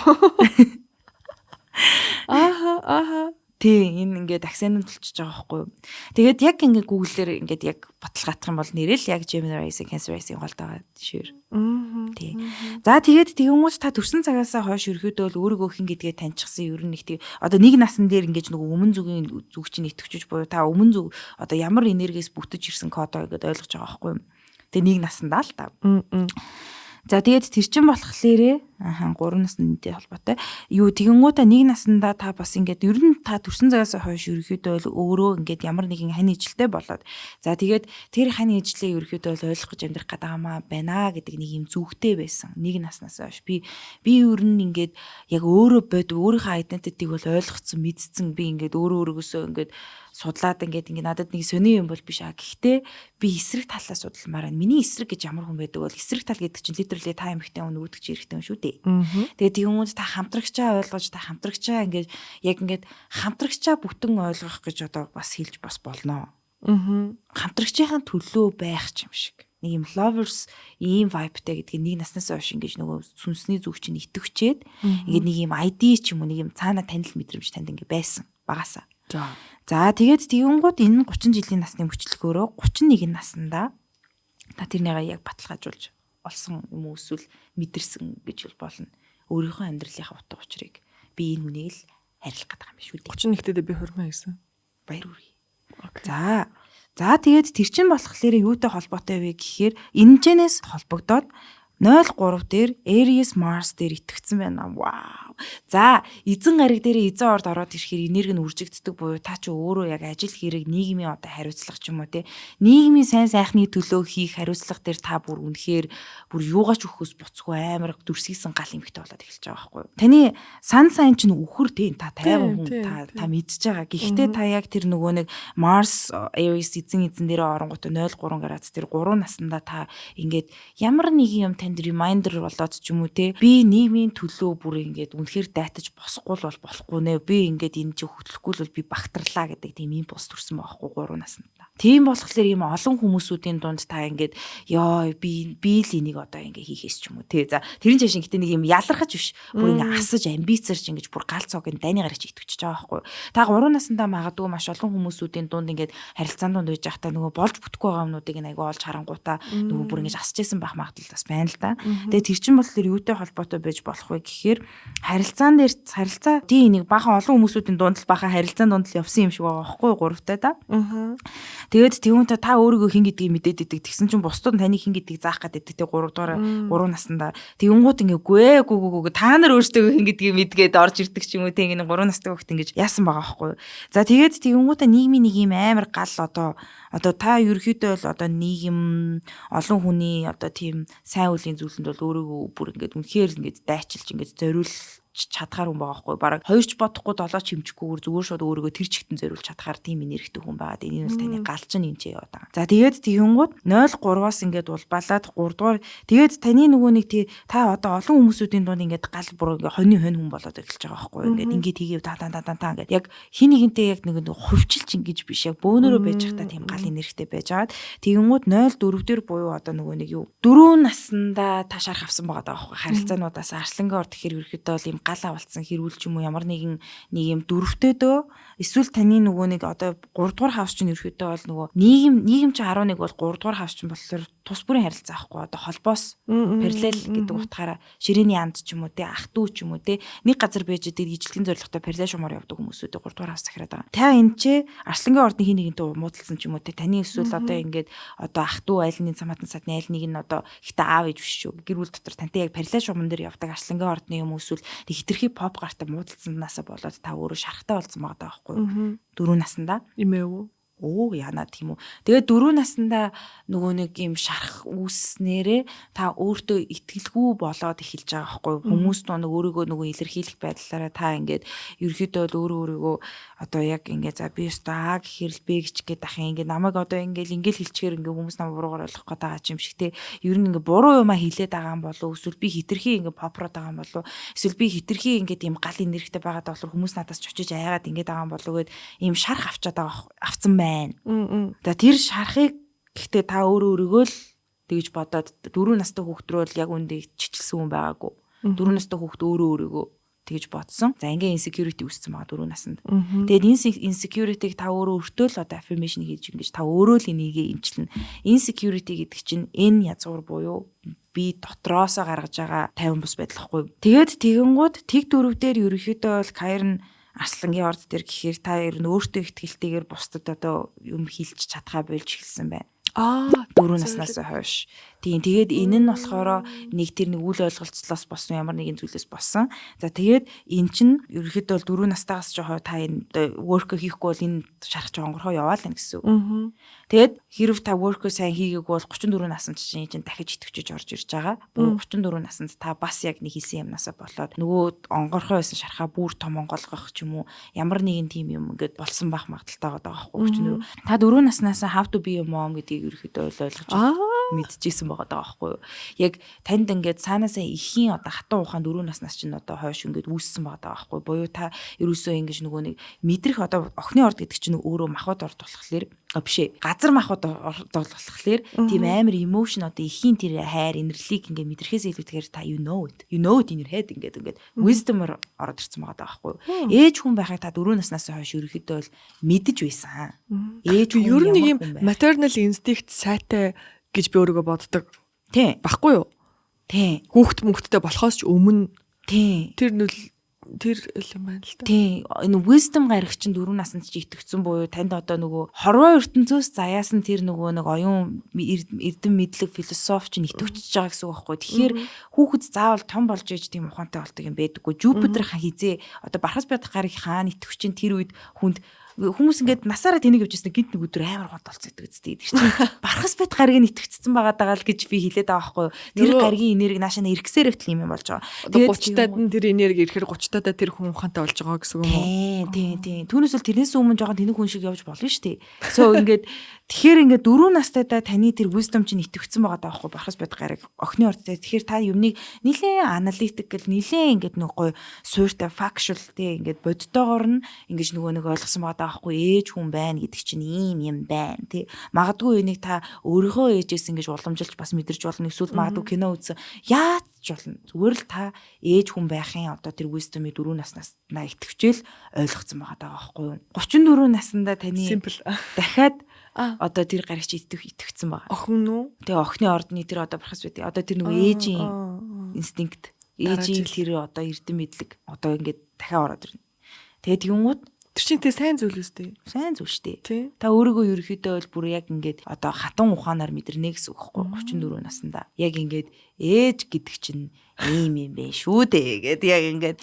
Тийм энэ ингээд акцент төлчихөж байгаа байхгүй юу. Тэгээд яг ингээд Google-ээр ингээд яг баталгаатах юм бол нэрэл яг Gemini Rising, Cancer Rising голд байгаа шир. Тийм. За тэгээд тэгэнгүүт та төрсэн цагаасаа хойш ерөөдөө л өөрийгөө хин гэдгээ таньчихсан ер нь нэг тийм одоо нэг насан дээр ингээд нөгөө өмнө зүгийн зүг чинь итгэвчж буюу та өмнө зүг одоо ямар энергиэс бүтэж ирсэн кодоо гэдээ ойлгож байгаа байхгүй юу. Тэгээ нэг насандаа л та. За тэгээд тэр чин болохлээрээ 3 настай холбоотой. Юу тэгэнгүүтээ нэг насандаа та бас ингээд ер нь та төрсэн цагаас хойш ерөөхдөө өөрөө ингээд ямар нэгэн хань ижилтэй болоод за тэгээд тэр хань ижлээ ерөөхдөө ойлгох гэж амьдрах гэдэг хамаа байна гэдэг нэг юм зүгтэй байсан. Нэг наснаас хойш би ер нь ингээд яг өөрөө бод өөрийнхөө identity-г бол ойлгоцсон мэдсэн би ингээд өөрөөсөө ингээд судлаад ингээд надад нэг сони юм бол биш аа. Гэхдээ би эсрэг талаа судалмаар байна. Миний эсрэг гэж ямар хүн байдаг бол эсрэг тал гэдэг чинь literally та эмхтэй хүн үүдгч эрэхтэй хүн шүү дээ. Тэгээд тиймүүд та хамтрагчаа ойлгож та хамтрагчаа ингээд яг ингээд хамтрагчаа бүтэн ойлгох гэж одоо бас хэлж бас болно. Хамтрагчийн төлөө байх юм шиг. Нэг юм lovers ийм vibeтэй гэдгийг нэг наснаас хойш ингэж нөгөө сүнсний зүг чинь итгэвчээд ингээд нэг юм ID ч юм уу нэг юм цаана танил мэдрэмж танд ингээд байсан багасаа. За тэгээд тэгэнгүүт энэ 30 жилийн насны мөчлөгөөрөө 31 наснда та тэрнийгээ яг баталгаажуулж олсон юм уу эсвэл мэдэрсэн гэж болно. Өөрийнхөө амьдралынхаа утга учирыг би энэ хүнийг л харилах гэдэг юм шүү дээ. 31-т би хурмаа гэсэн. Баяр хүргэе. За тэгээд тэр чин болохоор юутай холбоотой вэ гэхээр энэчнээс холбогдоод 03 дээр Aries Mars дээр итгэцсэн байна. Вау. За, эзэн гариг дээр эзэн орд ороод ирэхээр энерги нь үржигддэг буюу та ч өөрөө яг ажил хэрэг нийгмийн одоо хариуцлага ч юм уу те. Нийгмийн сайн сайхны төлөө хийх хариуцлага дээр та бүр үнэхээр бүр юугаач өгөхөөс буцгүй амар дүрсгийсэн гал эмхтэй болоод эхэлж байгаа байхгүй юу. Таны сан сайн чинь үхэр те та 50 хүн та мэдж байгаа. Гэхдээ та яг тэр нөгөө нэг Mars Aries эзэн дээр оронгууд 03 градус тэр 3 наснда та ингээд ямар нэг юм reminder болоод ч юм уу те би нийгмийн төлөө бүр ингээд үнэхээр дайтаж босхгүй бол болохгүй нэ би ингээд энэ чи хөтлөхгүй бол би багтарлаа гэдэг тийм импульс төрсэн байхгүй 3 наснда. Тийм болохоор ийм олон хүмүүсүүдийн дунд та ингээд ёо би л энийг одоо ингээд хийхээс ч юм уу те. За тэрэн чашин гэтээ нэг юм ялархаж биш бүр ингээд асаж амбицарч ингээд бүр гал цогийн дайны гарч итгэж байгаа байхгүй. Та 3 наснда магадгүй маш олон хүмүүсүүдийн дунд ингээд харилцаан дунд байж байхдаа нөгөө болж бүтэхгүй байгаа юмнуудыг айгүй олж харангуйтаа нөгөө бүр ингээд асаж исэн байх магадлал бас байна л да. Тэгээ тэр чин болохоор юутай холбоотой байж болох вэ гэхээр харилцаа тийм нэг бахан олон хүмүүсүүдийн дунд л бахан харилцаан дунд л явсан юм шиг байгаа байхгүй гуравтай да. Тэгээд тэгвэл та өөрийгөө хин гэдгийг мэдээд идэг. Тэгсэн чинь бусдад таны хин гэдгийг заах гэдэг те 3 наснда. Тэгэнгүүт гүү та нар өөрсдөө хин гэдгийг мэдгээд орж ирдэг ч юм уу те ингэ 3 настай хүүхд ингэж яасан байгаа байхгүй. За тэгээд тэгэнгүүтээ нийгмийн нэг юм амар гал одоо та ерөөхдөө бол одоо нийгэм олон хүний одоо тийм сайн үлийн зүйлэнд бол өөрийгөө бүр ингээд үнэхээр ингээд дайчилж ингээд зориул чадхаар хүн байгаа байхгүй. Бараг 2 ч бодохгүй 7 ч хэмжихгүйгээр зүгээр шууд өөрийгөө тэр чигтэн зориулж чадхаар тийм энергитэй хүн байгаа. Энэ бол таны галчин энэ ч яваад байгаа. За тэгээд тэгэнгүүт 0-3-аас ингээд улбалаад 3 дугаар тэгээд таны нөгөө нэг та одоо олон хүмүүсүүдийн дунд ингээд гал бүр ингээд хонь хүн болоод эхэлж байгаа байхгүй. Ингээд хийгээв та ингээд яг хин нэгэнтэй яг нэг хувьчилж ингэж биш яг бөөнөрөө байж хата тийм гал энергитэй байж байгаад тэгэнгүүт 0-4 дээр буюу одоо нөгөө нэг юу 4 наснда та шарах авсан байгаа даа байхгүй. Харилцаануудаас арслангийн орд гэхэр ерөөхдөө бол ийм гал авалцсан хэрүүл ч юм уу ямар нэгэн нэг юм дөрөвтөөдөө эсвэл таны нөгөө нэг одоо 3 дугаар хавс чинь ерөөхдөө бол нөгөө нийгэм чи 11 бол 3 дугаар хавс чинь болохоор тус бүрийн харилцаа ахгүй одоо холбоос параллел гэдэг утгаараа ширээний анд ч юм уу те ах トゥ ч юм уу те нэг газар байж идэг ижлэгийн зорилготой параллел шумаар явдаг хүмүүсүүд 3 дугаар хавс захираад байгаа. Та энэ чи арслангийн ордны хин нэгэнтэй муудалсан ч юм уу те таны эсвэл одоо ингээд одоо ах トゥ айлны цамаатан садны айл нэг нь одоо ихтэй аав ээж биш шүү гэр бүл дотор тантай яг параллел шуман дээр явдаг арслангийн ордны юм эсвэл хитрхи поп гартай муудалсаннаасаа болоод та өөрөө шарахтай болсон байгаа байхгүй юу 4 наснда имээ үү яана тийм үү. Тэгээд 4 наснда нөгөө нэг юм шарах үүснээрээ та өөртөө итгэлгүй болоод эхэлж байгаа байхгүй хүмүүс тоо өөрийгөө нөгөө илэрхийлэх байдлаараа та ингээд ерөөхдөө өөрийгөө одоо яг ингээд за би өстөө аа гэхэрл бэ гэж гээд ах ингээд намайг одоо ингээд хэлчихээр ингээд хүмүүс намайг буруугаар ойлгох гээд байгаа юм шиг те ер нь ингээд буруу юмаа хэлээд байгаа юм болов эсвэл би хитрхи ингээд попрод байгаа юм болов эсвэл би хитрхи ингээд юм гал энергитэй байгаад болохоор хүмүүс надаас ч очиж аяагаад ингээд байгаа юм болов гэд ийм шарах авцсан байна. За тэр шарахыг гэхдээ та өөрийгөө л тэгж бодоод 4 настай хүүхдрөө л яг үндэ чичилсэн хүн байгаагүй. 4 настай хүүхд өөрийгөө тэгж бодсон. За ингээ insecurity үүссэн байгаа 4 наснд. Тэгээд энэ insecurity-г та өөртөө л одоо affirmation хийж ингэж та өөрөө л энийгээ эмчилнэ. Insecurity гэдэг чинь энэ язгуур буюу би дотроосоо гаргаж байгаа 50 бус байдлахгүй. Тэгээд тэгэнгүүт тэг дөрөв дээр ерөөхдөө бол Кайрн арслангийн орд дээр гэхээр та ер нь өөртөө ихтгэлтэйгээр бусдад одоо юм хийлж чадхаа болж эхэлсэн байна. 4 наснаас хойш. Тэгээд энэ нь болохоор нэг тэр нэг үл ойлголцлоос болсон ямар нэгэн зүйлээс болсон. За тэгээд эн чинь ерөөхдөө 4 настайгаас жоо та энэ work хийхгүй бол энэ шарах жонгорхоо яваал энэ гэсэн үг. Тэгээд хэрв та work сайн хийгээгүй бол 34 наснд чинь дахиж итгэвчж орж ирж байгаа. 34 наснд та бас яг нэг хийсэн юмнасаа болоод нөгөө онгорхоо байсан шархаа бүр том онголгох ч юм уу ямар нэгэн тийм юм ингээд болсон байх магадaltaй байгаа байхгүй 34. Та 4 наснаас how to be a mom гэдгийг ерөөхдөө ойлгож мэдчихсэн байгаа байхгүй юу. Яг танд ингээд цаанаасаа ихийн одоо хатан ухаан 4 наснаас чинь одоо хойш ингээд үүссэн байгаа байхгүй юу. Буюу та ерөөсөө ингэж нөгөө нэг мэдрэх одоо охины орд гэдэг чинь өөрөө махбод орд болохоор бишээ газар махбод орд болохоор тийм амар emotion одоо ихийн тэр хайр инэрлийг ингээд мэдрэхээс илүүтэйгээр та you know it in your head ингээд wisdom ороод ирсэн байгаа байхгүй юу. Ээж хүн байхыг та 4 наснаас хойш ерөөхдөө л мэдэж байсан. Ээж хүн ер нь нэг юм maternal instinct сайтай гэж би өөрийгөө боддог. Тийм. Баггүй юу? Тийм. Хүүхдтэй болохоос ч өмнө тийм. Тэр юм байна л да. Тийм. Энэ wisdom гарах чинь 4 наснд ч итгэцэн буюу танд одоо нөгөө хорвоо ертөнцөөс заяасан тэр нөгөө нэг оюун эрдэм мэдлэг философи чинь итгэвчж байгаа гэсэн үг байхгүй. Тэгэхээр хүүхэд заавал том болж ээж тийм ухаантай болдог юм байдаггүй. Jupiter ха хизээ одоо бархас бядах гарыг хаана итгэвч чинь тэр үед хүнд хүмүүс ингээд насаараа тэнийг явжсэн гинт нэг өдөр амар гол болцсон гэдэг үстэй. Тэр чинь бархас бит гарыг нэтгэцсэн байгаа даа л гэж би хэлээд байгаа байхгүй юу. Тэр гаргийн энерги наашаа ирэхсээр хэвтэл юм болж байгаа. Тэгээд 30-таад нь тэр энерги ирэхээр 30-таад тэр хүн ухаантай болж байгаа гэсэн юм уу? Тийм. Түүнээс бол тэрнээс өмнө жоохон тэнэг хүн шиг явж болно шүү дээ. So ингээд тэгэхээр ингээд 4 настайдаа таны тэр wisdom чинь итгэвчсэн байгаа даа байхгүй бархас бит гарыг охины ордтой. Тэгэхээр та юмныг нэлээд analytical нэлээд ингээд нэг гоё суурьтай factual тий ингээд бодтойгоор нь ингээд нөгөө нэг ойлгосон байгаа аахгүй ээж хүн байна гэдэг чинь ийм юм байна тий магадгүй энийг та өөрийнхөө ээжээс ингэж уламжилж бас мэдэрч болно эсвэл магадгүй кино үзсэн яаж болно зүгээр л та ээж хүн байхын одоо тэр wisdom-ийг 4 наснаас итгэвчээл ойлгоцсон байгаа аахгүй юу 34 наснда таны дахиад одоо тэр гарагч итгэвчсэн байгаа охин уу тэгээ охины ордны тэр одоо бархас бит одоо тэр нөгөө ээжийн инстинкт ээжийн тэр одоо эрдэм мэдлэг одоо ингээд дахиад ороод ирнэ тэгээ тэгүнгууд тэр чинь тэ сайн зүйл үстэй. Сайн зүйл штэ. Та өөрийгөө ерөөхдөө бол бүр яг ингээд одоо хатан ухаанаар мэдэрнэ гэсэн үг байхгүй 34 наснда. Яг ингээд ээж гэдэг чинь ийм юм бэ шүү дээ гэдэг яг ингээд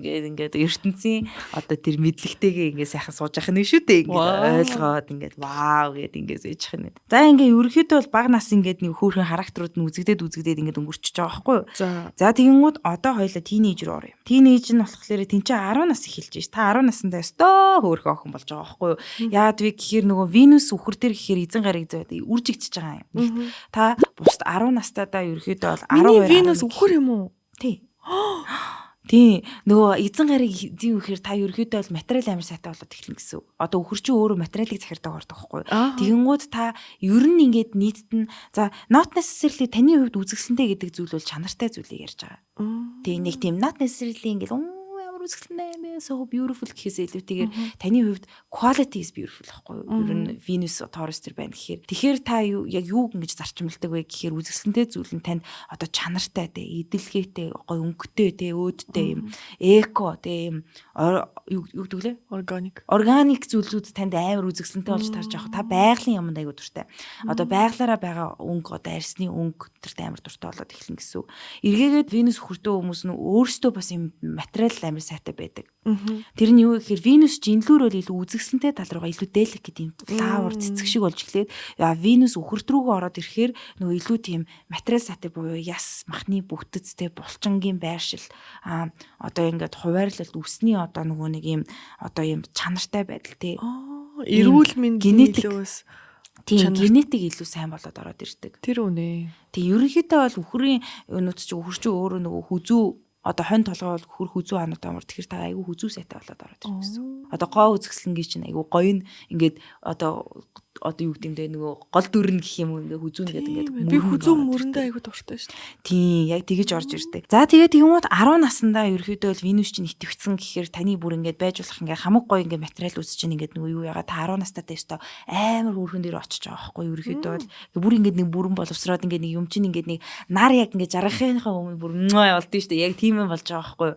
гэдэг ингээд ертөнцийн одоо тэр мэдлэгтэйгээ ингээд сайхан сууж явах нэг шүү дээ ингээд ойлгоод ингээд вау гэдэг ингээд сууж явах нь. За ингээд ерөөхдөө бол бага нас ингээд нэг хөөрхөн характерууд нь үзэгдээд ингээд өнгөрчихөж байгаа байхгүй юу? За тэгэнгүүт одоо хоёлаа тийнейж рүү орё. Тийнейж нь болохоор тэн чинь 10 нас эхэлж ш. Та 10 наснда өстөө хөөрхөн охин болж байгаа байхгүй юу? Яад вэ гэхээр нөгөө Венус үхэр дээр гэхээр эзэн гариг зөөд үржигдчихэж байгаа юм. Та бусд 10 настайдаа ерөөхдөө бол 12 Венус үхэр юм уу? Тий. Тий. Нөгөө эзэн гариг зин үхээр та ерөөхдөө бол материал амар сайтай болоод эхэлнэ гэсэн. Одоо үхэр чи өөрөө материалыг захирдаг ордог байхгүй юу? Тэгэнгүүт та ер нь ингээд нийтд нь за not necessarily таны хувьд үзэсгэлэнтэй гэдэг зүйл бол чанартай зүйлийг ярьж байгаа. Тий нэг тийм not necessarily ингээд үзэсгэлэнтэй so beautiful гэхээс илүүтэйгээр таны хувьд quality is beautiful байхгүй юу? Ер нь Venus Taurus төр байна гэхээр тэгэхээр та яг юу ингэж зарчимлдаг вэ гэхээр үзэсгэлэнтэй зүйл нь танд одоо чанартай те эдэлгээтэй гоё өнгөтэй те өөдтэй юм эко те юм юу гэдэг лээ органик зүйлүүд танд амар үзэсгэлэнтэй болж тарж явах та байгалийн юмд айгуу дуртай. Одоо байгалаараа байгаа өнгө одоо арьсны өнгө төрт амар дуртай болоод эхэлнэ гэсэн. Эргээгээд Venus хүртөө хүмүүс нь өөрсдөө бас юм материал амар сайтай байдаг. Тэр нь юу гэхээр Venus жинлүүр бол илүү үзэсгэлэнтэй тал руугаа илүү дээлэх гэдэг юм флаур цэцэг шиг болж эхлээд Venus үхэрт рүүгээ ороод ирэхээр нөгөө илүү тийм материал сайтай буюу яс махны бүгдэцтэй булчингийн байршил одоо ингээд хуваарлалт үсний одоо нөгөө нэг юм одоо юм чанартай байдал тий. Эрүүл мэнд генетикээс тийм генетик илүү сайн болоод ороод ирдэг. Тэр үнэ. Тэг ерөнхийдөө бол үхрийн өнөц чи үхэр чи өөрөө нөгөө хүзүү одоо хонь толгой хөр хүзүү ханууд амар тэгэхээр та айгүй хүзүү сайтай болоод ороод ирэх гэсэн. Одоо гоо үзэсгэлэнгийн чинь айгүй гоё нь ингээд одоо юу гэмдэ нөгөө гол дүрэн гэх юм ингээ хүзүүн гэдэг ингээд би хүзүү мөрөндөө айгүй дуртай шүү дээ. Тийм яг тэгэж орж ирдэг. За тэгээд тэгмүүд 10 наснда ерөөдөө бол Venus чинь итгэвцэн гэхээр таны бүр ингээд байж болох ингээ хамаг гоё ингээ материал үсэж чинь ингээд нөгөө юу ягаа та 10 настайдаа өстө амар өөрхөн дээр очиж байгаа байхгүй ерөөдөө бол бүр ингээд нэг бүрэн боловсроод ингээд нэг юм чинь ингээд нэг нар яг ингээ жаргахынхаа өмнө бүр болдсон шүү дээ. Яг тийм юм болж байгаа байхгүй.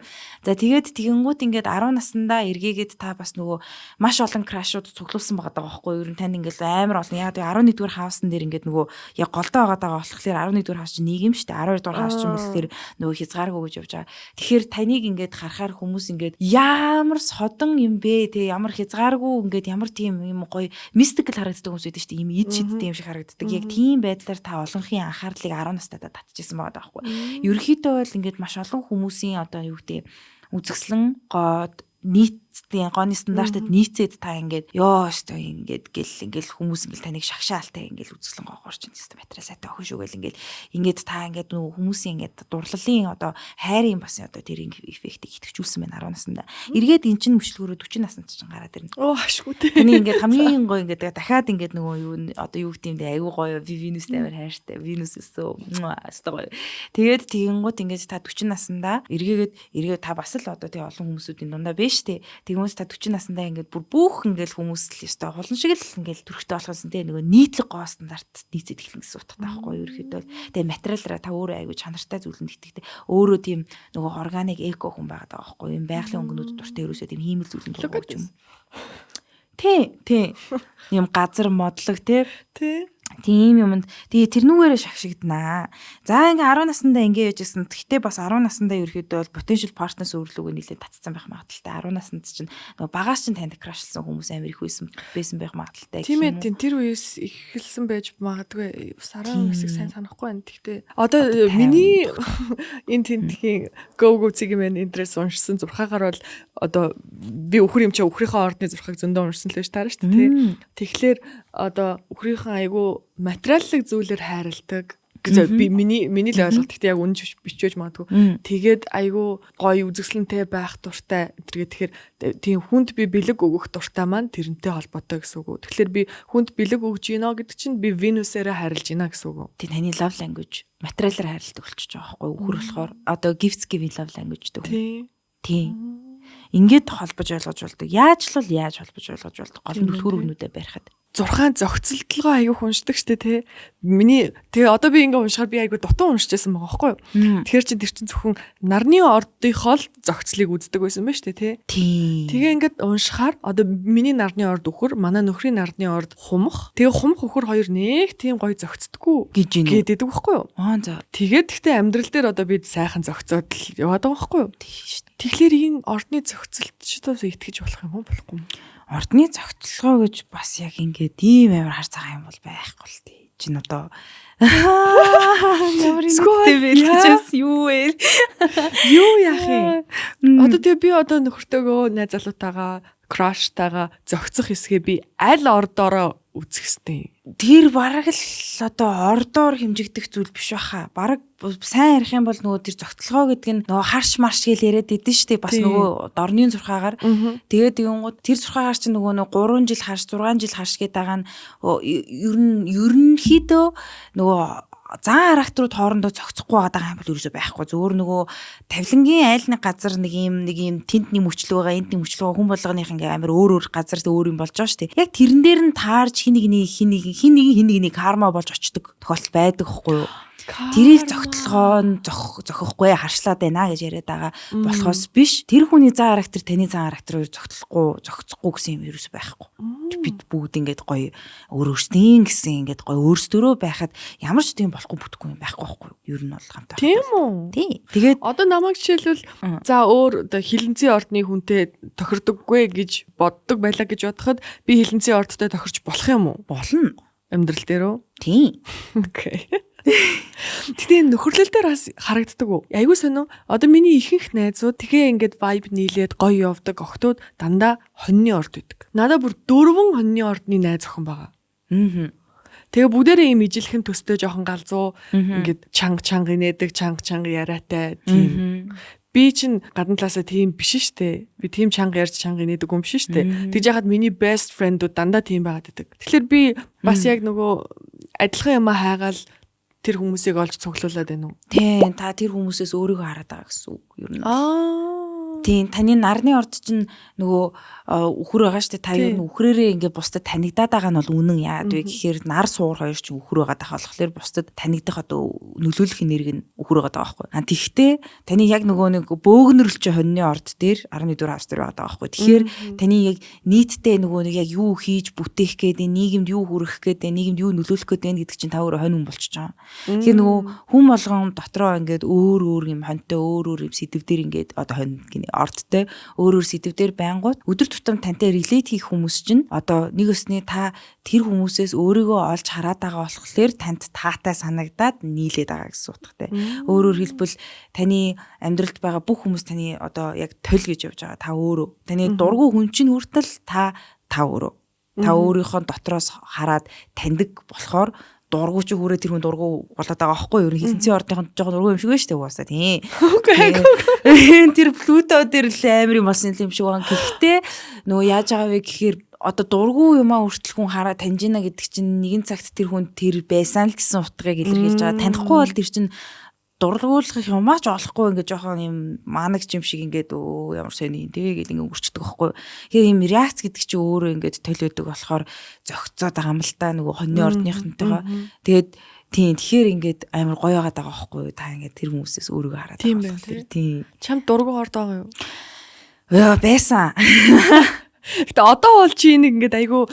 За тэгээд тэгэнгүүт ингээд 10 наснда эргээгээд та бас нөгөө маш олон крашууд цуглуулсан байгаа байхгүй ер нь танд ингээд амар олон яг 11-р хаусан дээр ингээд нөгөө яг голдоо байгаа болохоор 11-р хавс чинь нэг юм шүү дээ 12-р хавс чинь болохоор нөгөө хязгааргүй гэж явж байгаа. Тэгэхээр таныг ингээд харахаар хүмүүс ингээд ямар содон юм бэ те ямар хязгааргүй ингээд ямар тийм юм гоё мистикл харагддаг хүмүүс байдаг шүү дээ. Ийм эд шидтэй юм шиг харагддаг. Яг тийм байдлаар та олонхын анхаарлыг 10 настайдаа татчихсан байгаа байхгүй. Ерөнхийдөө бол ингээд маш олон хүмүүсийн одоо юу гэдэг үзэсгэлэн гоод нийтийн гооны стандартад нийцээд та ингээд ёо өстой ингээд ингээл хүмүүс ингээл таныг шагшаалтай ингээл үзэсгэлэн гоогоор чинь өстой материал сайтай охин шүүгээл ингээд та ингээд нөгөө хүмүүсийн ингээд дурлалын одоо хайрын бас одоо тэр эффектийг идэвхжүүлсэн байна 10 наснда. Эргээд эн чинь мөчлгөрөө 40 наснд чинь гараад ирнэ. Оо ашгүй те. Тэний ингээд хамгийн гоё ингээд дахиад ингээд нөгөө юу одоо юу гэдэг юм бэ айгүй гоё Venus амар хайртай. Venus өстой гоё. Тэгээд тэгэнгүүт ингээд та 40 наснда эргээд та бас л одоо тий олон хүмүүсүүдийн дундаа биш тий. Тэгмээс та 40 наснда ингээд бүр бүх ингээд хүмүүс л ёстой хулан шиг л ингээд төрхтэй болохсон тий нөгөө нийтлэг гоо стандарт нийцээд эхлэн гэсэн утгатай байхгүй ерөөхдөө. Тэгээ материалаараа та өөрөө айгүй чанартай зүйлэнд итгэдэг. Өөрөө тийм нөгөө органик эко хүн байгаад байгаа байхгүй юм байгалийн өнгөнүүд дуртай ерөөсөө тийм хиймэл зүйлэнд дургуйч юм. Тий. Юм газар модлог тий. Тийм юмд тэгээ тэрнүүгээрээ шагшигднаа. За ингээ 10 наснда ингээ яжсэн. Гэхдээ бас 10 наснда ерөөдөө бол potential partners өөрлөгөө нийлээд татцсан байх магадaltaй. 10 наснд чинь нөгөө багаас чинь танд крашлсан хүмүүс амар их байсан байх магадaltaй. Тийм ээ тэр үеэс эхэлсэн байж магадгүй. Сараа хэсэг сайн санахгүй байна. Гэхдээ одоо миний энэ тентхийн go цэгийн мэн интерес уншсан зурхаагаар бол одоо би үхэр юм чи үхрийнхээ ордны зурхааг зөндөө уншсан л байж таарна шүү дээ. Тэгэхээр одоо үхрийнхэн айгу материаллык зүйлээр хайрладаг гэж би миний л ойлголт гэхдээ яг үнэн бичиж магадгүй. Тэгээд айгу гоё үзэсгэлэнтэй байх дуртай. Тэгэхээр тийм хүнд би бэлэг өгөх дуртай маань тэрнтэй холбоотой гэсэн үг. Тэгэхээр би хүнд бэлэг өгж гинэ гэдэг чинь би Venus-ээрээ харилж гинэ гэсэн үг. Тийм таны love language материалаар хайрладаг болчихж байгаа байхгүй үхэр болохоор одоо gifts giving love language гэдэг. Тийм. Ингээд холбож ойлгож болдог. Яаж холбож ойлгож болдог? Гол нь түлхүүр өгнүүдэд барихад. 6 зохицолтолгоо аягүй уншдаг штэ тий. Миний тэгээ одоо би ингээ уншихаар би аягүй дутуу уншижсэн байгаа байхгүй юу? Тэгэхээр чи тэр чин зөвхөн нарны ордынхоо л зохицлыг үздэг байсан ба штэ тий. Тэгээ ингээд уншихаар одоо миний нарны орд өхөр, манай нөхрийн нарны орд хумх. Тэгээ хумх өхөр хоёр нэг тийм гоё зохицдаггүй гэдэг байхгүй юу? За. Тэгээд гэхдээ амьдрал дээр одоо бид сайхан зохицоод л яваад байгаа байхгүй юу? Тэгэхээр энэ ордны зохицолтчдоос итгэж болох юм уу болохгүй юм? Ордны зохицолгоо гэж бас яг ингээд ийм амар хар цагаан юм бол байхгүй л тий. Чин одоо ямар юм гэж юу вэ? Юу яах юм? Одоо тэгээ би одоо нөхөртөөгөө найз залуутаагаа краштайгаа зохицох хэсгээ би аль ордоороо үзэх хэвтэй. Тэр бараг л одоо ордоор хэмжигдэх зүйл биш баха. Бараг сайн ярих юм бол нөгөө тэр зогтлогоо гэдэг нь нөгөө харш марш гэж яриад идэв штэ бас нөгөө дорны зурхаагаар. Тэгээд тэгэнгუთ тэр зурхаагаар чинь нөгөө 3 жил харш 6 жил харш гэдэг байгаа нь ерөнхийдөө нөгөө зан характерууд хоорондоо зохицохгүй байгаа юм бол ерөөсөй байхгүй. Зөвөр нөгөө тавилангийн айл нэг газар нэг юм тэнд нэг мөчлөг байгаа, энд нэг мөчлөг байгаа, хүн болгоных ингээ амар өөр газар өөр юм болж байгаа шүү дээ. Яг тэрэн дээр нь таарж хин нэг карма болж очдөг тохиолдол байдаг байхгүй юу? Тэрийг зохихгүй харшлаад байна гэж яриад байгаа болохоос биш. Тэр хүний зан характер таны зан характероор зохицохгүй гэсэн юм ерөөс байхгүй. Бид бүгд ингээд гоё өөрөөсдийн гэсэн ингээд гоё өөрсдөө байхад ямар ч тийм болохгүй бүтэхгүй юм байхгүй байхгүй. Ер нь бол хамтаа. Тийм үү? Тий. Тэгээд одоо намайг жишээлбэл за өөр хилэнцгийн ордны хүнтэй тохирдоггүй гэж боддог байлаа гэж бодоход би хилэнцгийн ордтой тохирч болох юм уу? Болно. Амьдрал дээр үү? Тий. Окей. Тэгтээ нөхөрлөл дээр бас харагддаг уу? Айгуу сонио. Одоо миний ихэнх найзууд тэгээ ингээд vibe нийлээд гоё явдаг охтууд дандаа хоньны орд байдаг. Надад бүр 4 хоньны ордны найз охин байгаа. Тэгээ бүгдээрээ ийм ижилхэн төстэй жоохон галзуу ингээд чанга инээдэг, чанга яриатай тийм. Би чинь гадна талаасаа тийм биш штэ. Би тийм чанга ярьж чанга инээдэг юм биш штэ. Тэгж яхад миний best friend-ууд дандаа тийм байгаад байдаг. Тэгэхээр би бас яг нөгөө адилхан юм хайгаал тэр хүмүүсийг олж цуглуулад байна уу? Тийм, та тэр хүмүүсээс өөрийгөө хараад байгаа гэсэн үг ер нь. Тийм, таны нарны орд чинь нөгөө үхэр байгаа штэ. Та ер нь үхрээрээ ингээд бусдад танигдаад байгаа нь бол үнэн яад вэ гэхээр нар суур хоёр чинь үхэр байгаа дах болохоор бусдад танигдах одоо нөлөөлөх энерги нь үхэр байгаа байхгүй. Тэгэхдээ таны яг нөгөө нэг бөөгнөрлч хоньны орд дээр 11-р хаус дээр байгаа байхгүй. Тэгэхээр таны яг нийтдээ нөгөө нэг яг юу хийж бүтээх гээд нийгэмд юу хүргэх гээд нийгэмд юу нөлөөлөх гээд байна гэдэг чинь та өөрөө хонь хүн болчихж байгаа. Тэгэхээр нөгөө хүн болгон дотроо ингээд өөр юм хоньтой өөр юм сэдв дээр ингээд одоо хонь гинэ ордтой өөр сэдвээр байнгут өдөр тутам тантай relate хийх хүмүүс чинь одоо нэг өсний та тэр хүмүүсээс өөрийгөө олж хараад байгаа болохоор танд таатай санагдаад нийлээд байгаа гэсэн утгатай. Өөрөөр хэлбэл таны амьдралд байгаа бүх хүмүүс таны одоо яг толь гэж явж байгаа. Та өөрөө таны дургүй хүн чинь хүртэл та өөрөө. Та өөрийнхөө дотроос хараад таньдаг болохоор дургу ч хүрээ тэр хүн дургу болоод байгаа аахгүй юу? Хилэнцгийн ордынхон жоохон дургу юм шиг байна шүү дээ угаасаа тийм. Тэр Плюто дээр л амар юм болсон юм шиг байгаа. Гэхдээ нөгөө яаж байгаа вэ гэхээр одоо дургу юмаа хүртэл хүн хараа таньжина гэдэг чинь нэгэн цагт тэр хүн тэр байсан л гэсэн утгыг илэрхийлж байгаа. Танихгүй бол тэр чинь дурлуулах юмаа ч олохгүй ингээд жоохон юм маанагч юм шиг ингээд ямар сони тэгээ гэл ингээд үрчдэг байхгүй. Тэгэхээр юм реакц гэдэг чинь өөрөө ингээд толиодог болохоор зөгцөөд байгаа юм л та нөгөө хоньны ордныхантайгаа. Тэгээд тэгэхээр ингээд амар гоё байгаад байгаа байхгүй. Та ингээд тэр хүмүүсээс өөрийгөө хараад байгаа. Тийм. Чам дургу хорд байгаа юу? Яа байсан. Гэтэ одоо бол чи нэг ингээд айгүй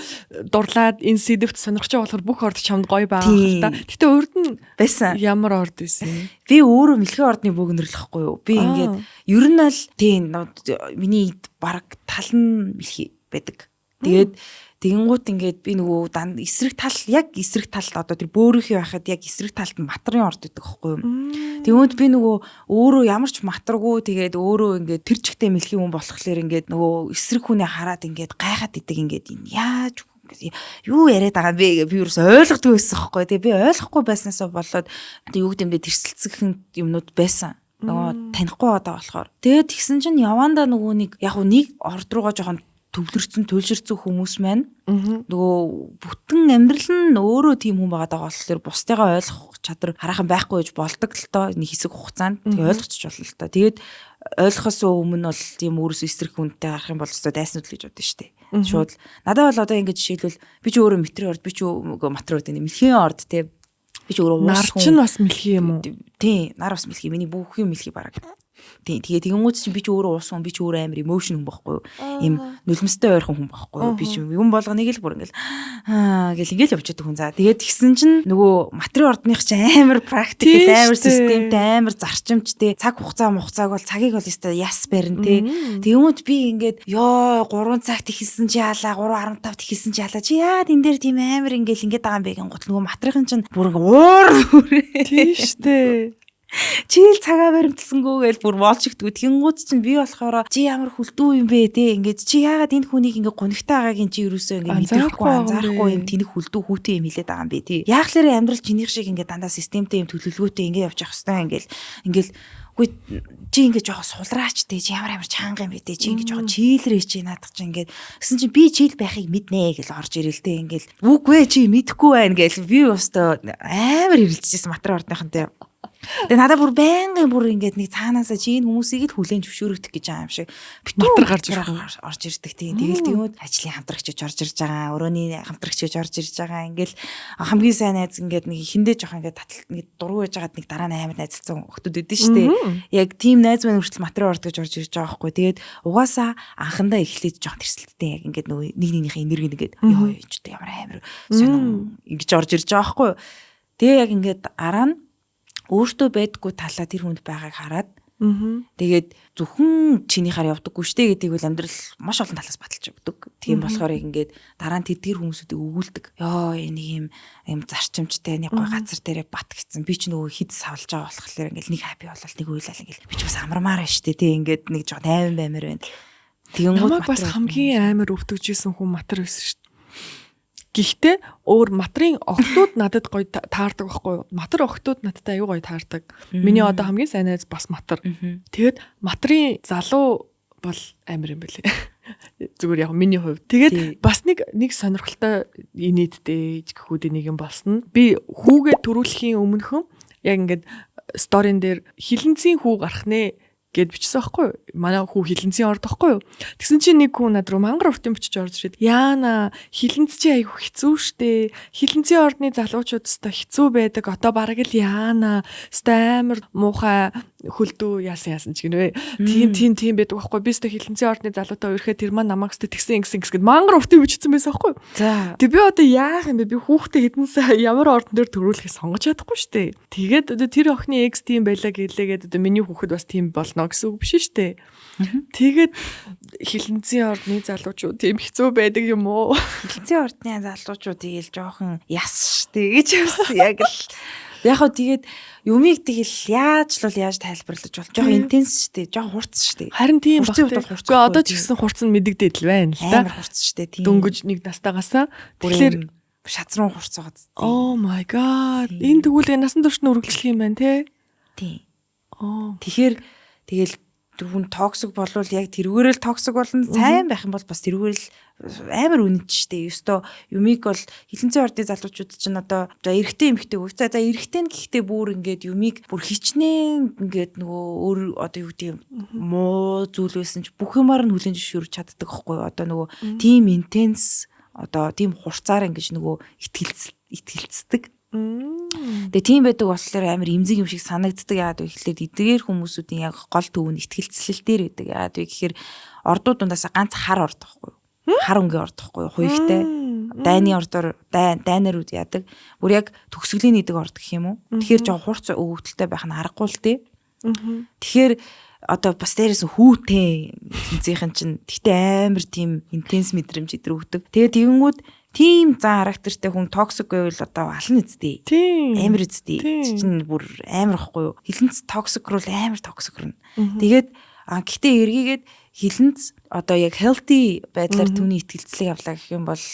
дурлаад энэ сэдвт сонирхож байгаа болохоор бүх орд чамд гоё байгаа юм л та. Гэтэ урд нь байсан. Ямар орд байсан? Би өөрөө мэлхийн ордны бөөгнөрлөхгүй юу? Би ингээд ер нь л тийм миний бараг тал нь мэлхий байдаг. Тэгээд тэгэнгუთ ингээд би нөгөө эсрэг тал одоо тэр бөөрийнхий байхад яг эсрэг талд матрын орд гэдэг байхгүй юу. Тэгвэл би нөгөө өөрөө ямар ч матргүй тэгээд өөрөө ингээд тэр чигтээ мэлхийн хүн болохоор ингээд нөгөө эсрэг хүнээ хараад ингээд гайхаад идэг ингээд яаж юу яриад байгаа бэ би юус ойлгохгүй байсан байхгүй. Тэгээ би ойлгохгүй байснаасаа болоод юу гэмдээ тэрсэлцэх юмнууд байсан. Нөгөө танихгүй одоо болохоор. Тэгээд тэгсэн чинь явандаа нөгөө нэг яг нэг орд руугаа жоохон төвлөрсөн туйлширсан хүмүүс маань нөгөө бүтэн амьдрал нь өөрөө тийм хүн байгаа даа болохоор бусдыгаа ойлгох чадвар хараахан байхгүй гэж болдог л доо нэг хэсэг хугацаанд тэгээ ойлгочих болно л доо. Тэгээд ойлгохоос өмнө бол тийм өөрөөсөө эсрэг хүнтэй гарах юм бол өстой дайснууд л гэж бодсон шүү дээ. Шууд надад бол одоо ингэж жишээлбэл би ч өөрөө мэтрийн орд би ч матрын орд мэлхийн орд те би ч өөрөө нар чинь бас мэлхий юм уу? Тийм нар бас мэлхий миний бүх юм мэлхий бараг. Тэгээ тэгэнгүүт чинь би ч өөрөө уус хүн би ч өөрөө амар эмошн хүн байхгүй юу? Им нулимстай ойрхон хүн байхгүй юу? Би ч юм болгоныг л бүр ингээл ингээл явж байгаа хүн. За тэгээд тэгсэн чинь нөгөө материал ордных чинь амар практик амар системтэй амар зарчимчтэй цаг хугацааг бол цагийг бол өстой яс барина тий. Тэгэнгүүт би ингээд ёо 3 цагт ихэлсэн чи яалаа 3:15-т ихэлсэн чи яалаа чи яад энэ дээр тийм амар ингээд байгаа юм бэ гин гот нөгөө материалын чинь бүр уур тий штэ. Чийл цагаа баримтсангүү гэж бүр волчигдгүй. Тэнгууд чинь би болохоор чи ямар хүлдүү юм бэ те ингээд чи яагаад энэ хүнийг ингээд гонигтай байгаагийн чи юусоо ингээд мэдрэхгүй анзаарахгүй юм тэнэг хүлдүү хүүтэй юм хэлээд байгаа юм бэ тий. Яахлаар амьдрал чинийх шиг ингээд дандаа системтэй юм төлөвлөгөөтэй ингээд явж явах хэвээр ингээд үгүй чи ингээд жоохон сулраач те чи ямар чанга юм бэ те чи ингээд жоохон чийлрээ чи наадах чи ингээд гэсэн чи би чийл байхыг мэднэ гэж орж ирэл те ингээд үгүй чи мэдэхгүй байна гэж би өстой амар хэрэлжсэн материал ордныхантай. Тэгээ надад бүр байнгын бүр ингээд нэг цаанаасаа чи энэ хүмүүсийг л хүлээн зөвшөөрөгдөх гэж байгаа юм шиг матар гарч орж ирдэг тийм. Тэгэл тэгмүүд ажлын хамтрагч орж ирж байгаа, өрөөний хамтрагч орж ирж байгаа. Ингээл хамгийн сайн найз ингээд нэг хиндэж жоох ингээд таталт нэг дургүй байж байгаад нэг дараа нь амар найзалцсан хүмүүс өдөн шүү дээ. Яг тийм найз маань хүртэл материал орж гэж орж ирж байгаа байхгүй. Тэгээд угаасаа анхандаа эхлээд жоох тэрсэлттэй яг ингээд нөгөө нэг нэгнийхээ энерги нэгээд ёо ч гэдэг ямар амар сонин ингэж орж ирж байгаа байхгүй. Тэгээ яг ингээд араа нь өөртөө байдггүй талаа тэр хүнд байгааг хараад тэгээд зөвхөн чинийхаар явдаггүй штэ гэдгийг бол амьдрал маш олон талаас баталж өгдөг. Тийм болохоор ингээд дараа нь тэр хүмүүсүүдийг өгүүлдэг. Йоо энэ юм зарчимчтай нэг гой газар дээрээ бат гисэн. Би ч нөгөө хид савлж байгаа болохоор ингээд нэг хаппи болол нэг уйлал ингээд би ч бас амармаар байна штэ тий ингээд нэг жоо 50 баймаар байна. Тэгэнгүүт бас хамгийн амар өвтөжсэн хүн матар байсан штэ. Гэхдээ өөр матрын охтууд надад гоё таардаг байхгүй юу? Матар охтууд надтай аюу гоё таардаг. Миний одоо хамгийн сайн найз бас матар. Тэгээд матрын залуу бол амар юм байлээ. Зүгээр яг миний хувьд. Тэгээд бас нэг сонирхолтой инээдтэй гэхүүдээ нэг юм болсон. Би хүүгээ төрүүлэхийн өмнөхөн яг ингээд сторин дээр хилэнцгийн хүү гарах нэ гэд бичсэн байхгүй юу? Манай хүү хилэнцгийн орд байхгүй юу? Тэгсэн чинь нэг хүн над руу мангар уртын бичиж орж ирээд яана хилэнц чи айгу хэцүү штэ. Хилэнцгийн ордны залуучууд өстой хэцүү байдаг. Одоо бараг л яана өстой амар муухай хөлдөө яасан ч гинэ. Тийм байдаг байхгүй. Би өстой хилэнцгийн ордны залуутай уурхээ тэр маань намайг өстой тэгсэн гэд мангар уртын бичсэн байсан байхгүй юу? За. Тэг би одоо яах юм бэ? Би хүүхдээ хэдэн сая ямар ордон дээр төрүүлэхээ сонгож чадахгүй штэ. Тэгээд одоо тэр охины экс тийм байлаа гэлээгээд одоо миний хүүхэд бас тийм болно гэсэн үг биш штэ. Тэгээд хилэнцгийн ордны залуучууд тийм хэцүү байдаг юм уу? Хилэнцгийн ордны залуучууд тэгэл жоохон яс штэ гэж явсан яг л. Яг хөө тэгээд юмыг тэгэл яаж тайлбарлаж бол жоохон интенс штэ, жоохон хурц штэ. Харин тийм багтаа. Гэхдээ одоо ч гэсэн хурц нь мэдэгдээд л байна л да. Амар хурц штэ тийм. Дөнгөж нэг настайгаасаа тэгэхээр шатрын хурц байгаа. Oh my god. Энэ тэгвэл насан турш нь үргэлжлэх юм байна те. Тийм. Тэгэхээр тэгэл хүн токсик болвол яг тэрүүгээрэл токсик болно. Сайн байх юм бол бас тэрүүгээрэл амар үнэнч штэ. Ёстой юмыг бол хилэнцгийн ордны залуучууд чинь одоо эрэгтэй эмэгтэй үү. За эрэгтэй нь гэхдээ бүр ингээд юмыг бүр хичнээн ингээд нөгөө өөр одоо юу гэдэг муу зүйл байсан ч бүх юмар нь хүлэн зөвшөөрч чаддаг байхгүй юу. Одоо нөгөө тийм интенс одоо тийм хурцаар ингэж нөгөө итгэлцдэг. Тэгээ тийм байдаг болохоор амар имзэг юм шиг санагддаг. Яагаад вэ гэхээр эдгээр хүмүүсүүдийн яг гол төв нь итгэлцлэл дээр байдаг. Яагаад вэ гэхээр ордууд дундаасаа ганц хар орд байхгүй юу? Хар өнгийн орд байхгүй юу? Хуйгтай. Дайны ордоор дайнаар үд яадаг. Бүр яг төгсгөлийн нийдэг орд гэх юм уу? Тэгэхээр жоо хурц өвөгдөлтэй байх нь аргагүй л дээ. Тэгэхээр одоо бас дээрээс хүүтэй хинцийнхэн чинь тэгтээ амар тийм интенс мэдрэмж идэр өгдөг. Тэгээд тэгэнгүүт тийм зан характертай хүн токсик байвал одоо ална үсттэй. Амар үсттэй. Чинь бүр амар ахгүй юу? Хилэнц токсик руу амар токсик руу. Тэгээд гэхдээ эргээгээд хилэнц одоо яг healthy байдлаар түүний итгэлцлийг авлаа гэх юм бол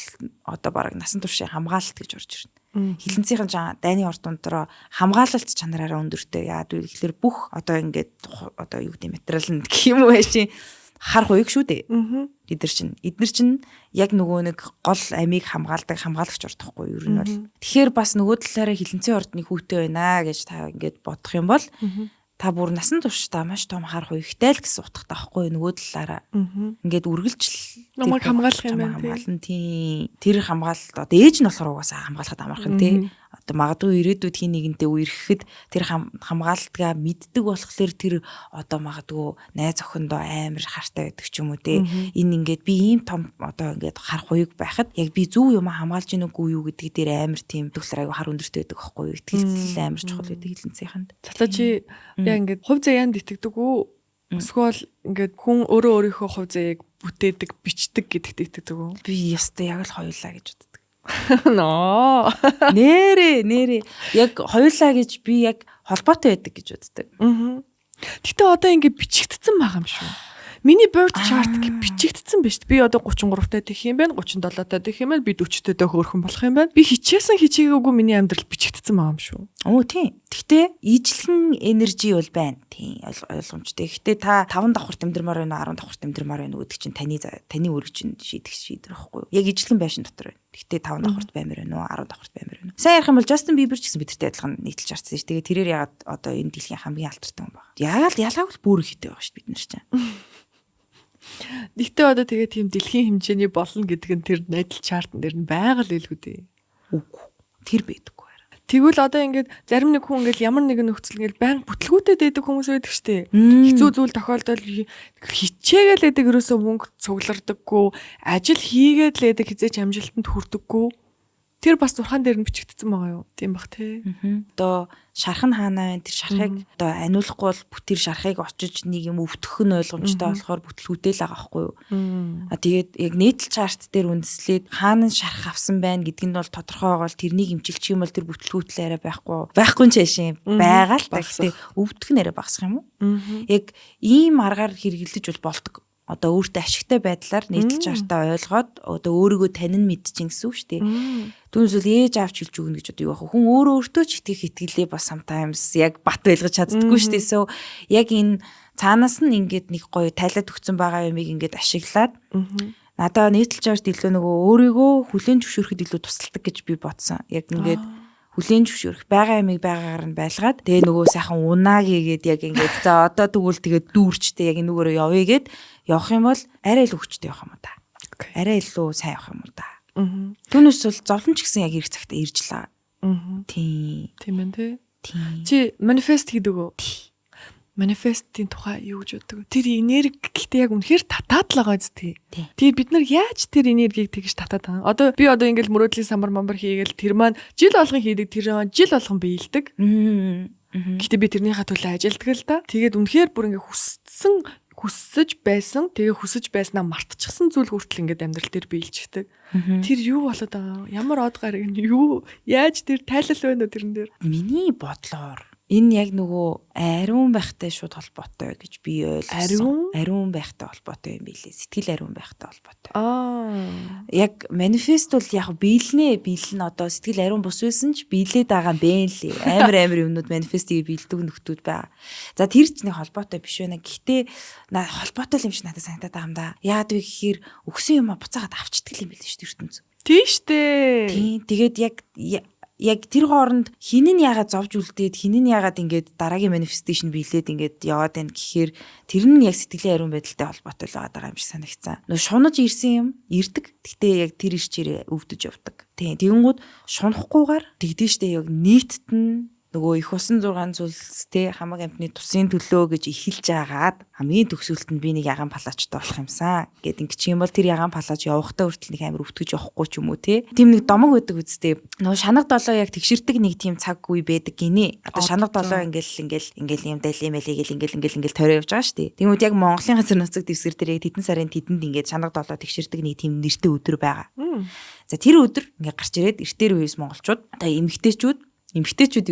одоо бараг насан туршийн хамгаалалт гэж орж ирнэ. Хилэнцийн дайны орд дондороо хамгаалалт чанараараа өндөртэй. Яагаад вэ гэхээр бүх одоо ингээд одоо юу гэдэг материал нь гэх юм уу шин хар хуйг шүү дээ. Эднэр чинь яг нөгөө нэг гол амийг хамгаалдаг хамгаалагч ордохгүй юу ер нь бол. Тэгэхээр бас нөгөө талаараа хилэнцэн ордны хүүтэй байна гэж та ингээд бодох юм бол та бүр насан туршдаа маш том хар хуйгтай л гэсэн утгатай байхгүй нөгөө талаараа ингээд үргэлжл намайг хамгаалах юм байна хамгаална тийм тэр хамгаалалт одоо ээж нь болохоор угаасаа хамгаалахад амархан тий одоо магадгүй ирээдүйд хин нэгэнтэй үерхэхэд тэр хамгаалтгаа мэддэг болохоор тэр одоо магадгүй найз охиндоо амар хартай байдаг ч юм уу тий энэ ингээд би ийм том одоо ингээд хар хуйг байхад яг би зөв юм хамгаалж ийн үгүй юу гэдгийг дээр амар тийм төгсөр аяга хар өндөртэй байдаг байхгүй юу ихтгэл амар чухал байдаг хилэнцийнхэнд цацаа чи яа ингээд хувь заяанд итгэдэг үү эсвэл ингээд хүн өөрөө өөрийнхөө хувь заяаг бүтээдэг бичдэг гэдэгт итгэдэг үү би ястай яг л хоёулаа гэж боддог ноо нэрэ яг хоёулаа гэж би яг холбоотой байдаг гэж боддог. Гэтэ одоо ингэ бичигдсэн байгаа юм шүү. Миний birth chart гэж бичигдсэн байна шүү. Би одоо 33 таа дэх юм байна, 37 таа дэх юм байна, би 40 таа хөөрхөн болох юм байна. Би хичээгээгүй миний амьдрал бичигдсэн байгаа юм шүү. Оо тийм. Гэхдээ ижлэгэн энержи бол байна. Тийм ойлгомжтой. Гэхдээ та 5 давхарт амьдрмаар байна, 10 давхарт амьдрмаар байна гэдэг чинь таны өргөж чинь шийдэх шийдвэр байхгүй юу? Яг ижлэгэн байшин дотор байна. Гэхдээ 5 давхарт баймаар байна уу, 10 давхарт баймаар байна уу? Сайн ярих юм бол Justin Bieber ч гэсэн бидэртэй адилхан нийтлж харцсан шүү. Тэгээ тэрээр ягаад одоо энэ дэлхийн хамгийн алтартай хүн баг. Ялгаагүй л бүр ихтэй байгаа шүү бид нар чинь. Нэгтээ одоо тэгээ тийм дэлхийн хэмжээний болно гэдэг нь тэр найдал чартн дээр нь байгаль илгүү дээ. Үгүй. Тэр байдаггүй. Тэгвэл одоо ингээд зарим нэг хүн ингээд ямар нэгэн нөхцөл ингээд баян бүтлгүүтэй дэдэг хүмүүс байдаг штэ. Хэцүү зүйл тохиолдол хичээгээл дэдэг ерөөсөө мөнгө цуглардаггүй, ажил хийгээд л дэдэг хизээч амжилтанд хүрдэггүй. Тэр бас зурхаан дээр нь бичигдсэн байгаа юу? Тийм бах тий. Одоо шархан хаана байна? Тэр шархыг одоо аниулахгүй бол тэр шархыг очиж нэг юм өвтгөх нь ойлгомжтой болохоор бүтлгүүтэй л байгаа байхгүй юу? Тэгээд яг нийтлэл чарт дээр үндэслээд хаана шарх авсан байна гэдг нь бол тодорхой байгаа бол тэрнийг имчилчих юм бол тэр бүтлгүүтлээ арай байхгүй нь чаашаа байгаа л та. Гэхдээ өвтгөх нь арай багасах юм уу? Яг ийм аргаар хэрэглэж бол болдог. Одоо өөртөө ашигтай байдлаар нийтлэл чартаа ойлгоод одоо өөрийгөө танин мэдчихин гэсэн үг шүү дээ. Түүнээс ээж авч хэлж өгнө гэж одоо юу байх вэ? Хүн өөртөө ч итгэх итгэлээ бас sometimes яг бат байлгаж чаддаггүй шүү дээ. So яг энэ цаанаас нь ингээд нэг гоё тайлаад өгсөн байгаа юмыг ингээд ашиглаад надаа нийтлэл чарт илүү нөгөө өөрийгөө хүлээн зөвшөөрөхөд илүү тусалдаг гэж би бодсон. Яг ингээд хүлээн зөвшөөрөх байгаа юмыг байгаагаар нь байлгаад тэгээ нөгөө сайхан унаа гээгээд яг ингээд за одоо тэгвэл тэгээд дүүрчтэй яг энүүгээрээ явъя гэд явах юм бол арай л өвчтэй явах юм уу та. Арай илүү сайн явах юм уу та. Түүнээс бол зовлон ч гэсэн яг ирэх цагтаа ирж лаа. Тийм ээ тий. Чи манифест хийдэг үү? Манифестийн тухай юу гэж боддог вэ? Тэр энерги гэхдээ яг үнэхээр татаад л байгаа зү. Тэгээ бид нар яаж тэр энергийг тэгж татаад байгаа? Одоо би ингээл мөрөөдлийн самбар хийгээл тэр маань жил болгон хийдэг, тэр маань жил болгон биелдэг. Гэхдээ би тэрнийхээ төлөө ажилтдаг л да. Тэгээд үнэхээр бүр ингээ хүсэж байсан, тэгээ хүсэж байснаа мартчихсан зүйл хүртэл ингээд амьдрал дээр биелждэг. Тэр юу болоод байгаа? Ямар од гараг нь юу? Яаж тэр тайлал байна уу тэрэн дээр? Миний бодлоор энэ яг нөгөө ариун байхтай шууд холбоотой гэж би ойлгосон. Ариун байхтай холбоотой юм билээ. Сэтгэл ариун байхтай холбоотой. Яг манифест бол яг биелнэ одоо сэтгэл ариун бус байсан ч биелээд байгаа юм бэ лээ. Амар юмнууд манифестийг биелдэг нөхдүүд байгаа. За тэр ч нэг холбоотой биш байна. Гэхдээ холбоотой юм шиг надад санагдаад байгаа юм да. Яагаад вэ гэхээр өгсөн юм буцаагаад авчдаг юм билээ шүү дээ ертөнц. Тийм штэ. Тийм. Тэгээд яг тэр хооронд хин нь яагаад зовж үлдээд хин нь яагаад ингээд дараагийн манифесташн биелээд ингээд яваад байна гэхээр тэр нь яг сэтгэлийн ариун байдалтай холбоотой л байгаа юм шиг санагцсан. Нөө шунаж ирсэн юм ирдэг. Гэхдээ яг тэр ирчээрээ өвдөж явдаг. Тийм. Тэгэнгүүт шунахгүйгээр тэгдэж штэ яг нийтд нь нөгөө их усан 6 зүйлстэй хамаг амтны тусын төлөө гэж ихэлж агаад хамгийн төгсөлтөнд би нэг ягаан палаачтай болох юмсан гэд ингэчих юм бол тэр ягаан палаач явахтаа хүртэл нэг амар өвтгөж явахгүй ч юм уу те тийм нэг домог байдаг үстэй нөгөө шанаг долоо яг тэгшэрдэг нэг тийм цаг үе байдаг гинэ одоо шанаг долоо ингээл юм далимэлээ гэл ингээл тойроо явж байгаа штэ тэгмүүд яг Монголын газар нутаг дэвсгэр дээр яг тэдэн сарын тэдэнд ингээд шанаг долоо тэгшэрдэг нэг тийм нэртэй өдөр байгаа за тэр өдөр ингээд гарч ирээд эртээр үеэс монголчууд одоо эмэгтэйчүүд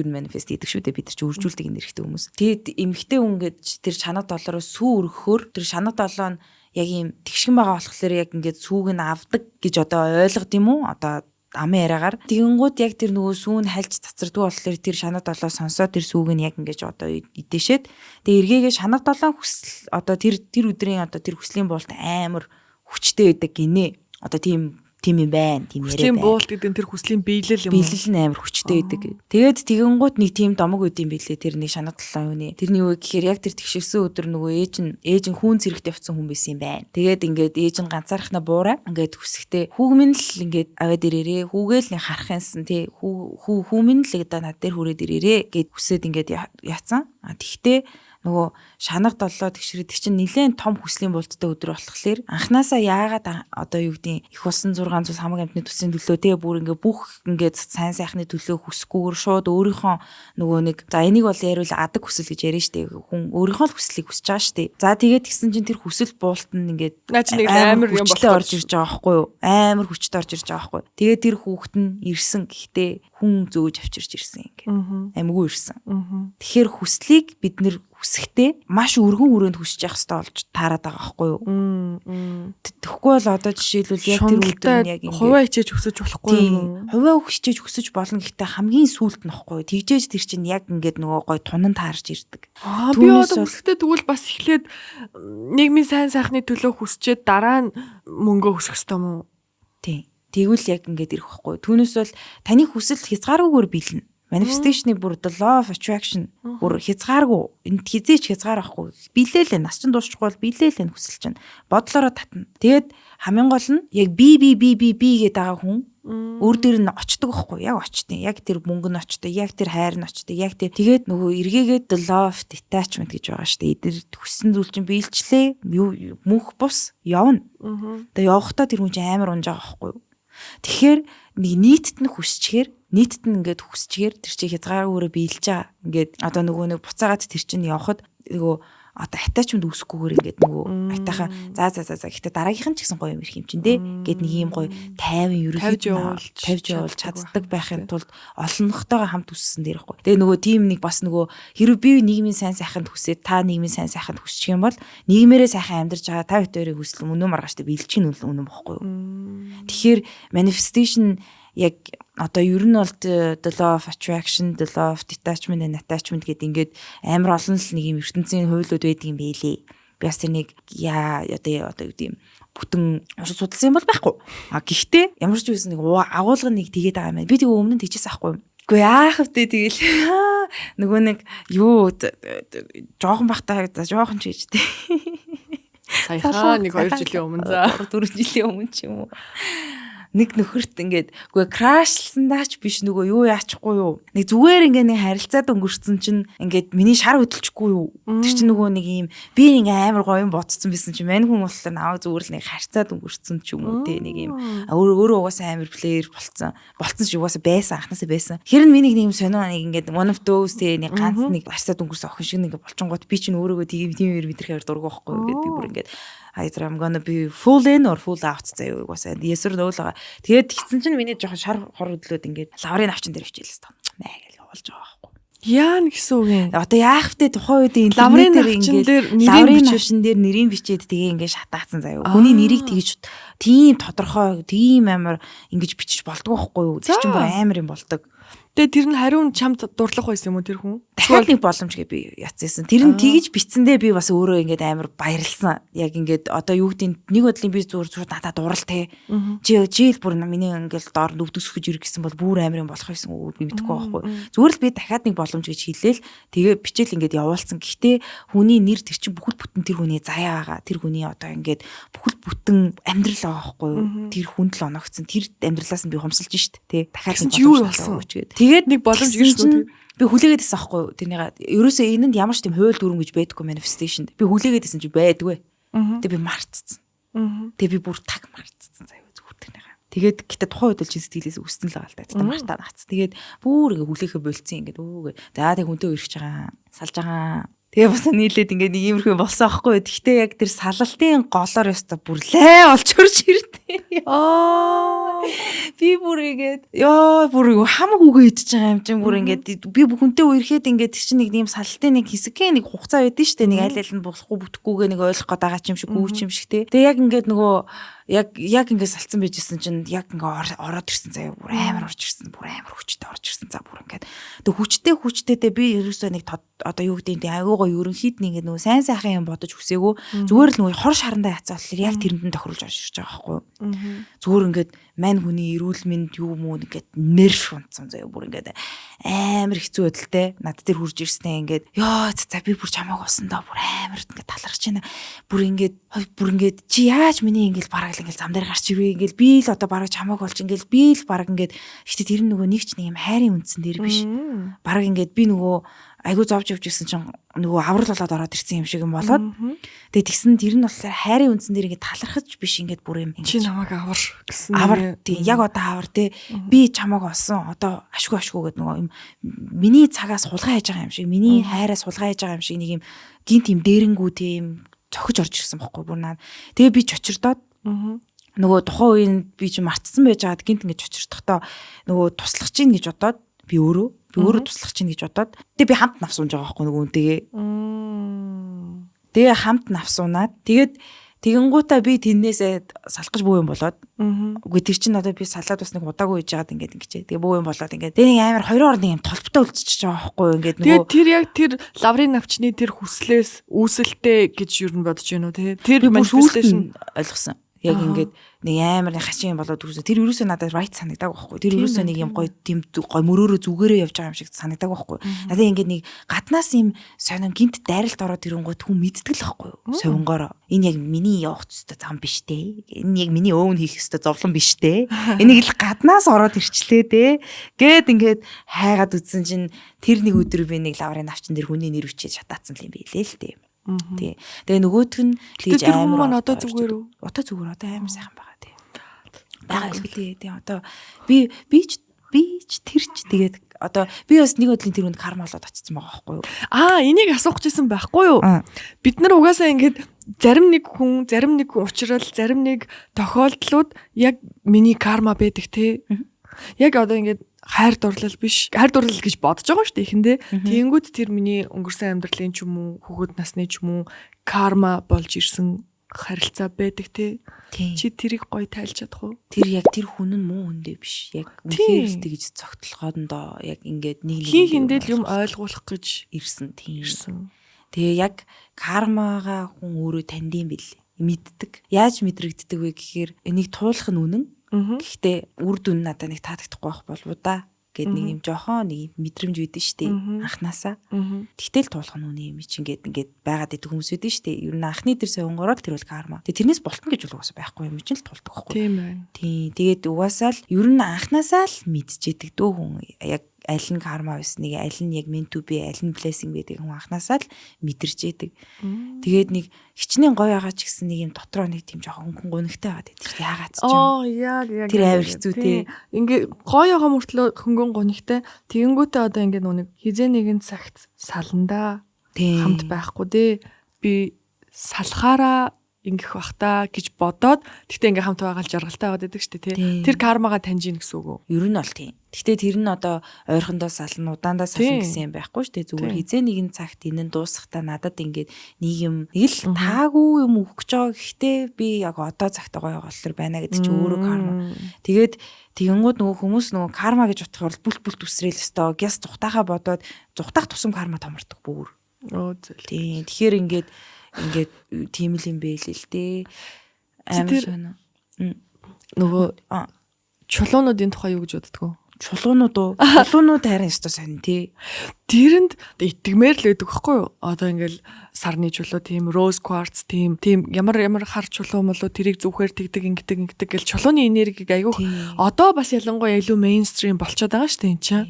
юу манифест хийдэг шүү дээ бид нар ч үржүүлдэг энэ эрэгтэй хүмүүс. Тэгээд эмэгтэй хүн гэж тэр шанаг долоороо сүү өргөхөөр тэр шанаг долоо нь яг ийм тэгшгэн байгаа болохоор яг ингээд сүүг нь авдаг гэж одоо ойлгод юм уу? Одоо амын яриагаар тэгэнгүүт яг тэр нөгөө сүүн хальж цацрдгүй болохоор тэр шанаг долоо сонсоод тэр сүүг нь яг ингэж одоо идээшээд тэгээ эргээгээ шанаг долоо хүсэл одоо тэр өдрийн одоо тэр хүслийн буулт амар хүчтэй байдаг гинэ. Одоо тийм юм байна. Тийм яриа байна. Хүслийн буулт гэдэг нь тэр хүслийн биелэл юм уу? Биелэл нь амар хүчтэй байдаг. Тэгээд тэгэнгүүт нэг тийм домог үд юм билээ. Тэр нэг шанаг долоо юуны. Тэрний юу гэхээр яг тэр тэгшэрсэн өдөр нөгөө ээж нь хүүн зэрэгт явцсан хүн байсан юм байна. Тэгээд ингээд ээж нь ганцаархнаа буураа ингээд хүсэхтэй хүүгмэн л ингээд аваад ирээрээ. Хүүгээл нэг харах юмсан тий. Хүүмэн л одоо над дээр хүрээд ирээрээ гэд хүсээд ингээд яцсан. Тэгтээ нөгөө шанаг долоо тэгшрээд чинь нэлээд том хүслийн булттай өдөр болохоор анханасаа яагаад одоо юу гэдэг их болсон 600 хамаг амтны төслийн төлөө тэгээ бүр ингээ бүх ингээд сайн сайхны төлөө хүсгүүгээр шууд өөрийнхөө нөгөө нэг за энийг бол яриул адаг хүсэл гэж яриа штэ хүн өөрийнхөө л хүслийг хүсэж байгаа штэ. За тэгээд тэгсэн чинь тэр хүсэл буулт нь ингээд амар юм болтой орж ирж байгаа байхгүй юу? Амар хүчтэй орж ирж байгаа байхгүй. Тэгээд тэр хүүхэд нь ирсэн гэхдээ хүн зөөж авчирч ирсэн ингээ. Амгүй ирсэн. Тэгэхээр хүслийг бид нэр хүсэхдээ маш өргөн хүрээнд хүсэж явах хэрэгтэй болж таарад байгаа байхгүй юу? Тэгэхгүй бол одоо жишээлбэл яг тэр өдөр нь яг ингээ хуваа хичээж хүсэж болохгүй юу? Хуваа хичээж хүсэж болно гэхдээ хамгийн сүүлд нь байхгүй юу? Тэгжээж тэр чинь яг ингээд нөгөө гой тунан таарж ирдэг. Би одоо хүсэхдээ тэгвэл бас эхлээд нийгмийн сайн сайхны төлөө хүсчээд дараа нь мөнгө хүсэх хэрэгтэй юм уу? Тийм. Тэгвэл яг ингээд ирэх байхгүй юу? Түүнээс бол таны хүсэл хязгааргүйгээр биелнэ. Manifestation-ы бүр the law of attraction бүр хязгааргүй энд хизээч хязгаар авахгүй биелээл нас чинь дуусчихгүй бол биелээл хүсэл чинь бодлороо татна. Тэгээд хамгийн гол нь яг би гэдэг байгаа хүн өөр дээр нь очдөг байхгүй яг очтیں۔ Яг тэр мөнгө нь очдог, яг тэр хайр нь очдог, яг тэр тэгээд нөгөө эргээгээд the law of detachment гэж байгаа шүү дээ. Эдгээр хүссэн зүйл чинь биелжлээ мөнх бус явна. Тэгээд явахдаа тэр хүн чинь амар унж байгаа байхгүй юу? Тэгэхээр нэг нийтэд нь хүсчихээр нийтэд нь ингээд хүсчихээр тэр чинь хязгааргүйгээр биелж байгаа. Ингээд одоо нөгөө нэг буцаагаад тэр чинь явхад нөгөө одоо attachment үүсэхгүйгээр ингээд нөгөө айтайхан за гэхдээ дараагийнх нь ч гэсэн гоё юм ирэх юм чинь дээ гэд нэг юм гоё тайван ерөөхдөө тавьж явуулж чаддаг байхын тулд олонхтойгоо хамт үссэн дээр ихгүй. Тэгээ нөгөө тим нэг бас нөгөө хэрэг би нийгмийн сайн сайханд хүсээд та нийгмийн сайн сайханд хүсчих юм бол нийгмээрээ сайхан амьдарч байгаа та бүхэн хүсэл өнөө маргааштай биелчих нь үнэн бохгүй юу. Тэгэхээр manifestation яг одоо ер нь бол the law of attraction, the law of detachment and attachment гэдэг ингээд амар олон л нэг юм ертөнцийн хуйлууд байдаг юм байлээ. Би бас тэрнийг одоо юу гэдэм бүтэн судалсан юм бол байхгүй. Гэхдээ ямар ч үсэн нэг агуулга нэг тэгээд байгаа юм байна. Би тэгээ өмнө нь тэгчихсэн аахгүй. Үгүй яах вэ тэгэл нөгөө нэг юу жоохон бахтаа жоохон ч гэж тээ. Саяхан нэг 2 жилийн өмнө за 4 жилийн өмнө ч юм уу. Нэг нөхөрт ингээд үгүй крашлсандаач биш нөгөө юу яачихгүй юу. Нэг зүгээр ингээд нэг харилцаад өнгөрцөн чинь ингээд миний шар хөдөлчихгүй юу. Тэр чинь нөгөө нэг юм би нэг амар гоё юм бодсон байсан чинь мань хүн болохоор наваа зүгээр л нэг харилцаад өнгөрцөн ч юм уу те нэг юм өөрөө угаасаа амар плеер болцсон ч угаасаа байсан анханасаа байсан. Хэрэн миний нэг юм сонио нэг ингээд one of those те нэг ганц нэг харилцаад өнгөрсөн охин шиг нэг болчингууд би чинь өөрөөгөө тийм мэдрэхээр дургу байхгүй юу гэдэг би бүр ингээд either I'm gonna be full in or full out заяа угаасаа yes or no л байгаа. Тэгээд тэгсэн чинь миний жоохон шар хор хөдлөөд ингээд лаврын авчин дээр хичээлээс тоо. Маа гэж явуулж байгаа байхгүй. Яа нэгсэн үг юм. Одоо яах вэ тухайн үед энэ лаврын авчин дээр лаврын авчин дээр нэрийг бичээд тэгээ ингээд шатаацсан заяа. Хүний нэрийг тэгж тийм тодорхой тийм амар ингэж бичиж болдгоо байхгүй юу. Тэр чинь бүр амар юм болдог. Тэгээ тэр нь хариун чамд дурлах байсан юм уу тэр хүн? Дахиад нэг боломж гэ би яцсан. Тэр нь тэгж битсэндээ би бас өөрөө ингээд амар баярлсан. Яг ингээд одоо юу гэдэг нэг бодлын би зүгээр надад дурал те. Жийл бүр миний ингээд доор өвдөсгөж ирэх гэсэн бол бүр амар юм болох байсан үү би мэдэхгүй байхгүй. Зүгээр л би дахиад нэг боломж гэж хэлээл тэгээ бичээл ингээд явуулсан. Гэхдээ хүний нэр тэр чинь бүхэл бүтэн тэр хүний заяа байгаа. Тэр хүний одоо ингээд бүхэл бүтэн амьдрал байгаа байхгүй юу. Тэр хүнд л оногцсон. Тэр амьдралаас нь би хумсалж шít те. Дахиад нэг юу болсон гэж. Тэгээд нэг боломж ирсэн. Би хүлээгээдсэн аахгүй юу. Тэрнийг ерөөсөө энэнд ямар ч тийм хууль дүрм гэж байдаггүй manifestation. Би хүлээгээдсэн чи байдгүй. Тэгээ би мартцсан. Тэгээ би бүр таг мартцсан заяа зүгээр тэрнийг. Тэгээд гэтээ тухайн үед л чи сэтгэлээс өссөн л байгаа л та. Тэгээд мартаа наац. Тэгээд бүр ингээ хүлээхэ болцсон ингээд өөгээ. За тэг хүнтэй өргөж байгаа. Салж байгаа. Тэгээ бас нийлээд ингээд нэг иймэрхүү болсон аахгүй. Гэхдээ яг тэр салалтын голоор ёстой бүр лай олж хөрж ирдээ. Би бүр ингээд бүр хамаг үгээ идэж байгаа юм чинь бүр ингээд би бүхэнтэй үерхэд ингээд чинь нэг ийм салалтын нэг хэсэг нэг хугацаа байдсан шүү дээ. Нэг аль аль нь болохгүй бүтэхгүйгээ нэг ойлгох гээд байгаа юм шиг гүүч юм шиг те. Тэгээ яг ингээд нөгөө яг ингээд салцсан байжсэн чинь яг ингээд ороод ирсэн заяа бүр амар орж ирсэн. Бүр амар хүчтэй орж ирсэн. За бүр ингээд тэг хүчтэйдээ би ерөөсөө нэг одоо юу гэдэг нь аюугаа ерөнхийд нэг нөгөө сайн сайхан юм бодож хүсээгүй зүгээр л нөгөө хор шарандаа яцаа болохоор яг тэрэнд нь тохируулж орж ирж байгаа байхгүй юу. Зүгээр ингээд мань хүний эрүүл мэнд юу муу ингээд нерв унтсан заяа бүр ингээд амар хэцүү байдалтай над дээр хурж ирснээ ингээд ёо за би бүр чамааг олсон доо бүр амар ингээд талархаж байна. Бүр ингээд чи яаж миний ингээд бараг л ингээд зам дээр гарч ирвэ ингээд би л одоо бараг чамааг олж ингээд би л бараг ингээд ихтэй тэр нөгөө нэг ч нэг юм хайрын үндсэн дээр биш. Бараг ингээд би нөгөө айгу зовж явж ирсэн чинь нөгөө аврал болоод ороод ирсэн юм шиг юм болоод тэгээ тэгсэн тэр нь болохоор хайрын үндсэн дээр ингээд талархаж биш ингээд бүр юм чи намайг авар гэсэн авар тийм яг одоо авар те би чамааг олсон одоо ашгүй гэд нөгөө юм миний цагаас хулгай хийж байгаа юм шиг миний хайраас хулгай хийж байгаа юм шиг нэг юм гинт юм дээрэнгүү тийм цохиж орж ирсэн байхгүй бүр наа тэгээ би чочирдоод нөгөө тухайн үеийн би чи мартсан байж байгаад гинт ингээд чочирдохдоо нөгөө туслах чинь гэж бодоод би өөрөө туслах чинь гэж бодоод тэгээ би хамт навсуунж байгаа байхгүй нөгөө үнтэйгээ. Тэгээ хамт навсуунаад тэгэнгуутаа би тэрнээсээ салах гэж буу юм болоод үгүй тэр чинь одоо би салаад бас нэг удаагүй хийж яагаад ингээд ингэчээ. Тэгээ буу юм болоод ингээд тэгээ нэг амар хоёр орны юм толботой үлдчихэж байгаа байхгүй ингээд нөгөө тэгээ тэр яг тэр лаврын навчны тэр хүслээс үүсэлтэй гэж юу н бодож байна уу те тэр манифесташн ойлгосон. Яг ингээд нэг амар нэг хачин болоод үзсэн. Тэр юусоо надад right санагдаг байхгүй. Тэр юусоо нэг юм гоё тийм гоё мөрөөрөө зүгээрээ явж байгаа юм шиг санагдаг байхгүй. Надад ингээд нэг гаднаас юм сонин гинт дайралт ороод ирэнгүүт хүн мэддэг л байхгүй. Совингороо. Энэ яг миний явах ёстой зам биш те. Энэ яг миний өвн хийх ёстой зовлон биш те. Энийг л гаднаас ороод ирчлээ те. Гээд ингээд хайгаад үзсэн чинь тэр нэг өдөр би нэг лаврын навчин дээр хүний нэр хүчээ шатаацсан юм билээ л те. Тий. Тэгээ нөгөөх нь тэгж амар одоо зүгээр үү? Одоо зүгээр одоо амар сайхан байгаа тий. Бага л тий. Одоо би ч тэрч тэгээд одоо би бас нэг өдрийн тэр үнд карма болоод очсон байгаа байхгүй юу? Энийг асуух гэсэн байхгүй юу? Бид нар угаасаа ингэж зарим нэг хүн уучрал, зарим нэг тохиолдлууд яг миний карма байдаг тий. Яг одоо ингэж хайр дурлал биш. Хайр дурлал гэж бодож байгаа шүү дээ ихэндээ. Тэгэнгүүт тэр миний өнгөрсөн амьдралын ч юм уу, хүүхэд насны ч юм уу карма болж ирсэн харилцаа байдаг те. Чи тэрийг гоё тайлж чадах уу? Тэр яг тэр хүн нь муу хүндээ биш. Яг үнхээр тэгж цогтлохоодоо яг ингээд нэг хиндэл юм ойлгуулах гэж ирсэн тийм. Тэгээ яг кармагаа хүн өөрөө тандсан бил. Мэддэг. Яаж мэдрэгддэг вэ гэхээр энийг туулах нь үнэн. Гэхдээ үр дүн надад нэг таадагдахгүй байх болов уу да гэд нэг юм жоохон нэг мэдрэмж үүдэн штэ анханасаа. Тэгтэл туулах нь үнэ юм чи ингээд байгаад идэх хүмүүс үүдэн штэ. Ер нь анхны тэр совингороо тэр бол карма. Тэгээ тэрнээс болтон гэж угаасаа байхгүй юм чи л тулдаг байхгүй. Тийм байна. Тийм. Тэгээд угаасаа л ер нь анханасаа л мэдчихэдэг дөө хүн яг аль нь карма байсныг аль нь яг meant to be аль нь blessing байдаг хүн анханасаа л мэдэрч яадаг. Тэгээд нэг хичнээн гоё байгаа ч гэсэн нэг юм дотроо нэг тийм жоохон хөнгөн гонигтай байгаад байдаг. Яагаад ч юм. Яг тэр авир хэцүү те. Ингээ гоё байгаа мөртлөө хөнгөн гонигтай. Тэгэнгүүтээ одоо ингээ нүг хизээ нэгэн цагт саландаа хамт байхгүй дээ. Би салахаараа ингэх бах та гэж бодоод тэгтээ ингээ хамт байгаа л жаргалтай байгаад байдаг шүү дээ тий. Тэр кармагаа таньж ийн гэсэн үг үү? Ер нь бол тийм. Тэгтээ тэр нь одоо ойрхондоо сална, удаандаа сална гэсэн юм байхгүй шүү дээ. Зүгээр хизээ нэгэн цагт энэ нь дуусахтаа надад ингээд нэг юм нэг л таагүй юм өгч байгаа. Гэхдээ би яг одоо цагтаа гоё болохоор байна гэдэг чи өөрөө карма. Тэгээд тэгэнгүүт нөгөө хүмүүс нөгөө карма гэж утгах бол бүлт үсрээл өстой гяс зүхтаахаа бодоод зүхтаах тусам карма томордог бүр. Тийм. Тэгэхээр ингээд тийм л юм бэ л дээ. Амар сонио. Нөгөө чулуунуудын тухай юу гэж боддгоо? Чулуунууд харин өстой сонь тий. Тэрэнд итгэмээр л байдаг байхгүй юу? Одоо ингээл сарны чулуу тийм, rose quartz тийм ямар хар чулуу молоо тэрийг зүвхээр тэгдэг гэл чулууны энергийг айгүй одоо бас ялангуяа илүү мейнстрим болчиход байгаа шүү дээ энэ чинь.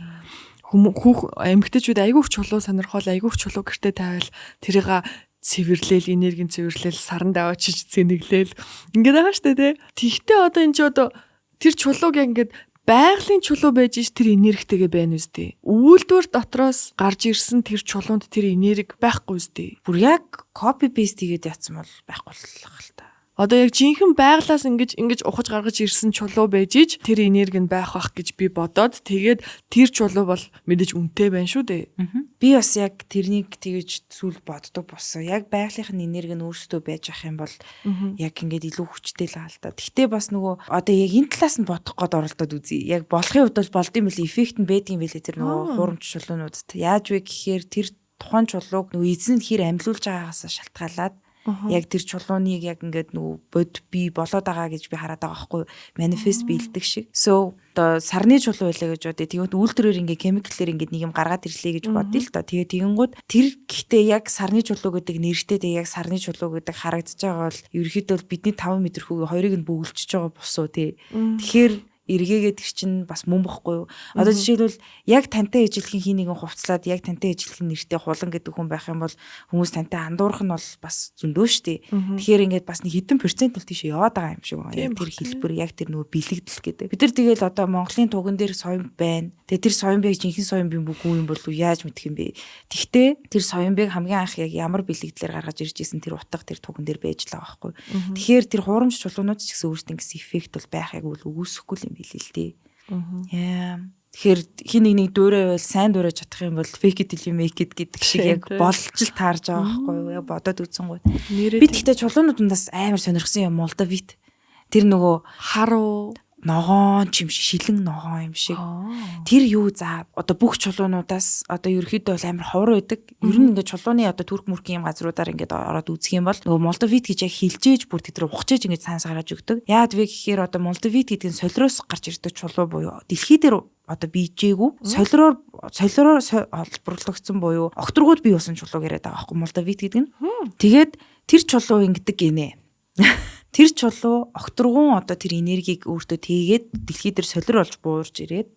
Эмэгтэйчүүд айгүйх чулуу сонирхол айгүйх чулуу гэртээ тавиал тэрийг цэвэрлээл энергийн цэвэрлээл саранд аваачиж зэниглээл ингээд байгаа штэ тий. Тэгтээ одоо энэ ч одоо тэр чулууг яг ингээд байгалийн чулуу байж ш тэр энергитэйгээ байна үстэй. Үйлдвэр дотроос гарч ирсэн тэр чулуунд тэр энерги байхгүй үстэй. Бүр яг copy paste хийгээд ятсан бол байхгүй л та. Одоо яг жинхэнэ байглаас ингэж ухаж гаргаж ирсэн чулуу байж ич тэр энерги нь байх гэж би бодоод тэгээд тэр чулуу бол мэдээж үнэтэй байна шүү дээ. Би бас яг тэрнийг тэгэж сүүл боддог болсон. Яг байгалийнхын энерги нь өөрсдөө байж ах юм бол яг ингээд илүү хүчтэй л хаалта. Гэхдээ бас нөгөө одоо яг энэ талаас нь бодох гээд оролдоод үзье. Яг болохын хувьд бол болд юм бэл эффект нь байдаг юм бэлээ тэр нөгөө хуурамч чулуунуудад. Яаж вэ гэхээр тэр тухайн чулууг нөгөө эзэн хэр амьлуулж байгаагаас шалтгаалаад яг тэр чулууныг яг ингээд нөгөө бод би болоод байгаа гэж би хараад байгаа байхгүй манифест биелдэг шиг. So одоо сарны чулуу байлаа гэж бодъё. Тэгээд үйлдвэрээр ингээд химикэлээр ингээд нэг юм гаргаад ирлээ гэж бодъё л доо. Тэгээд тэгэнгүүт тэр гэхдээ яг сарны чулуу гэдэг нэртэй яг сарны чулуу гэдэг харагдаж байгаа бол ерөөхдөө бидний 5 мэдрэхүүг хоёрыг нь бөглөж байгаа босоо тий. Тэгэхээр эргээгээд тэр чинь бас мөн бохгүй юу. Одоо жишээлбэл яг тантай ижилхэн хий нэгэн хувцлаад яг тантай ижилхэн нэртэй хулан гэдэг хүн байх юм бол хүмүүс тантай андуурах нь бол бас зөндөө штий. Тэгэхээр ингээд бас нэг хэдэн процент л тийш яваад байгаа юм шиг байна. Тэр хэлбэр яг тэр нөгөө бэлэгдэл гэдэг. Бид нар тэгэл одоо Монголын туган дээр соён байна. Тэгээ тэр соён бийг жинхэнэ соён бий бүгүй юм бол яаж мэдэх юм бэ? Тэгтээ тэр соён бийг хамгийн анх яг ямар бэлэгдлэр гаргаж ирж исэн тэр утга тэр туган дээр байж л байгаа байхгүй. Тэгэхээр тэр хуурамч чулуунууд ч гэсэн өөрсдөө ингэсэн эффект бол байх яг үл үүсэхгүй юм билээ л дээ. Тэгэхээр хин нэг дуурай байвал сайн дуурайж чадах юм бол fake it till you make it гэдэг шиг яг болж л таарж байгаа байхгүй юу? Яг бодоод үзсэнгуй. Би тэгтээ чулуунуудаас амар сонирхсан юм Молдовит. Тэр нөгөө харуу ногоон ч юм шиг шилэн ногоон юм шиг. Тэр юу за одоо бүх чулуунуудаас одоо ерөөхдөө бол амар ховор байдаг. Ер нь ингээд чулууны одоо түрк мөркийн юм газруудаар ингээд ороод үзэх юм бол нөгөө Молдовит гэж яг хилжээж бүр тэд нар ухчээж ингээд цаанаас гараад өгдөг. Яад вэ гэхээр одоо Молдовит гэдэг нь солироос гарч ирдэг чулуу буюу дэлхий дээр одоо бийжээгүй солироор олборлогдсон буюу окторгууд бий болсон чулуу яриад байгаа байхгүй Молдовит гэдэг нь. Тэгээд тэр чулуу ингэдэг гинэ. Тэр чулуу окторгун одоо тэр энергийг өөртөө тээгээд дэлхий дээр солир болж буурж ирээд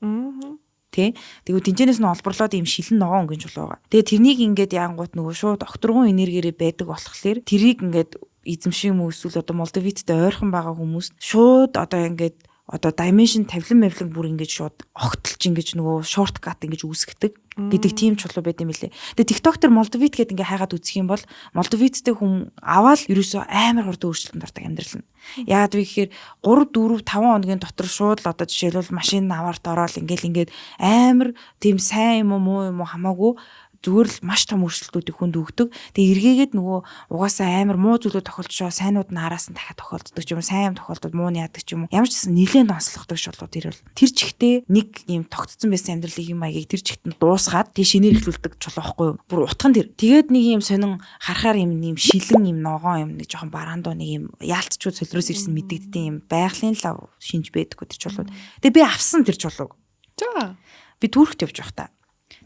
тий. Тэгвэл тэнцэнээс нь олборлоод ийм шилэн ногоон өнгөн чулуу байгаа. Тэгээ тэрнийг ингээд яангууд нөгөө шууд окторгун энергиэрээ байдаг болохоор тэрийг ингээд эзэмших юм эсвэл одоо Молдовиттэй ойрхон байгаа хүмүүс шууд одоо ингээд одоо dimension тавилан бүр ингэж шууд огтлж ингэж нөгөө shortcut ингэж үүсгдэг гэдэг тийм чулуу байт юм лээ. Тэгээ TikTok дээр Молдовит гэдэг ингээ хайгаад үзэх юм бол Молдовиттэй хүн аваад ерөөсөө амар хурд өөрчлөлтөнд ордог амьдрал нь. Яагаад вэ гэхээр 3 4 5 хоногийн дотор шууд л одоо жишээлбэл машин наваарт ороод ингээд амар тийм сайн юм уу муу юм уу хамаагүй зүгээр л маш том өөрчлөлтүүдийг хүнд өгдөг. Тэгээ эргээгээд нөгөө угаасаа амар муу зүйлүүд тохиолдож байгаа сайнууд нь араас нь дахиад тохиолддог ч юм уу, сайн юм тохиолдод муу нь яадаг ч юм уу. Ямар ч гэсэн нэлээд онцлогддог шулуу тэр бол. Тэр чигтээ нэг юм тогтцсон байсан амьдралын юм маягийг тэр чигт нь дуусгаад тий шинээр эхлүүлдэг чулуу байхгүй юу. Бүр утхан тэр. Тэгээд нэг юм сонин харахаар юм шилэн юм ногоон юм нэг жоохон бараандуу нэг юм яалтчууд солироос ирсэн мэдэгддэг юм байгалийн лав шинж байдаггүй тэр чулууд. Тэгээ би авсан тэр чулууг. За. Би Түркт явж байх та.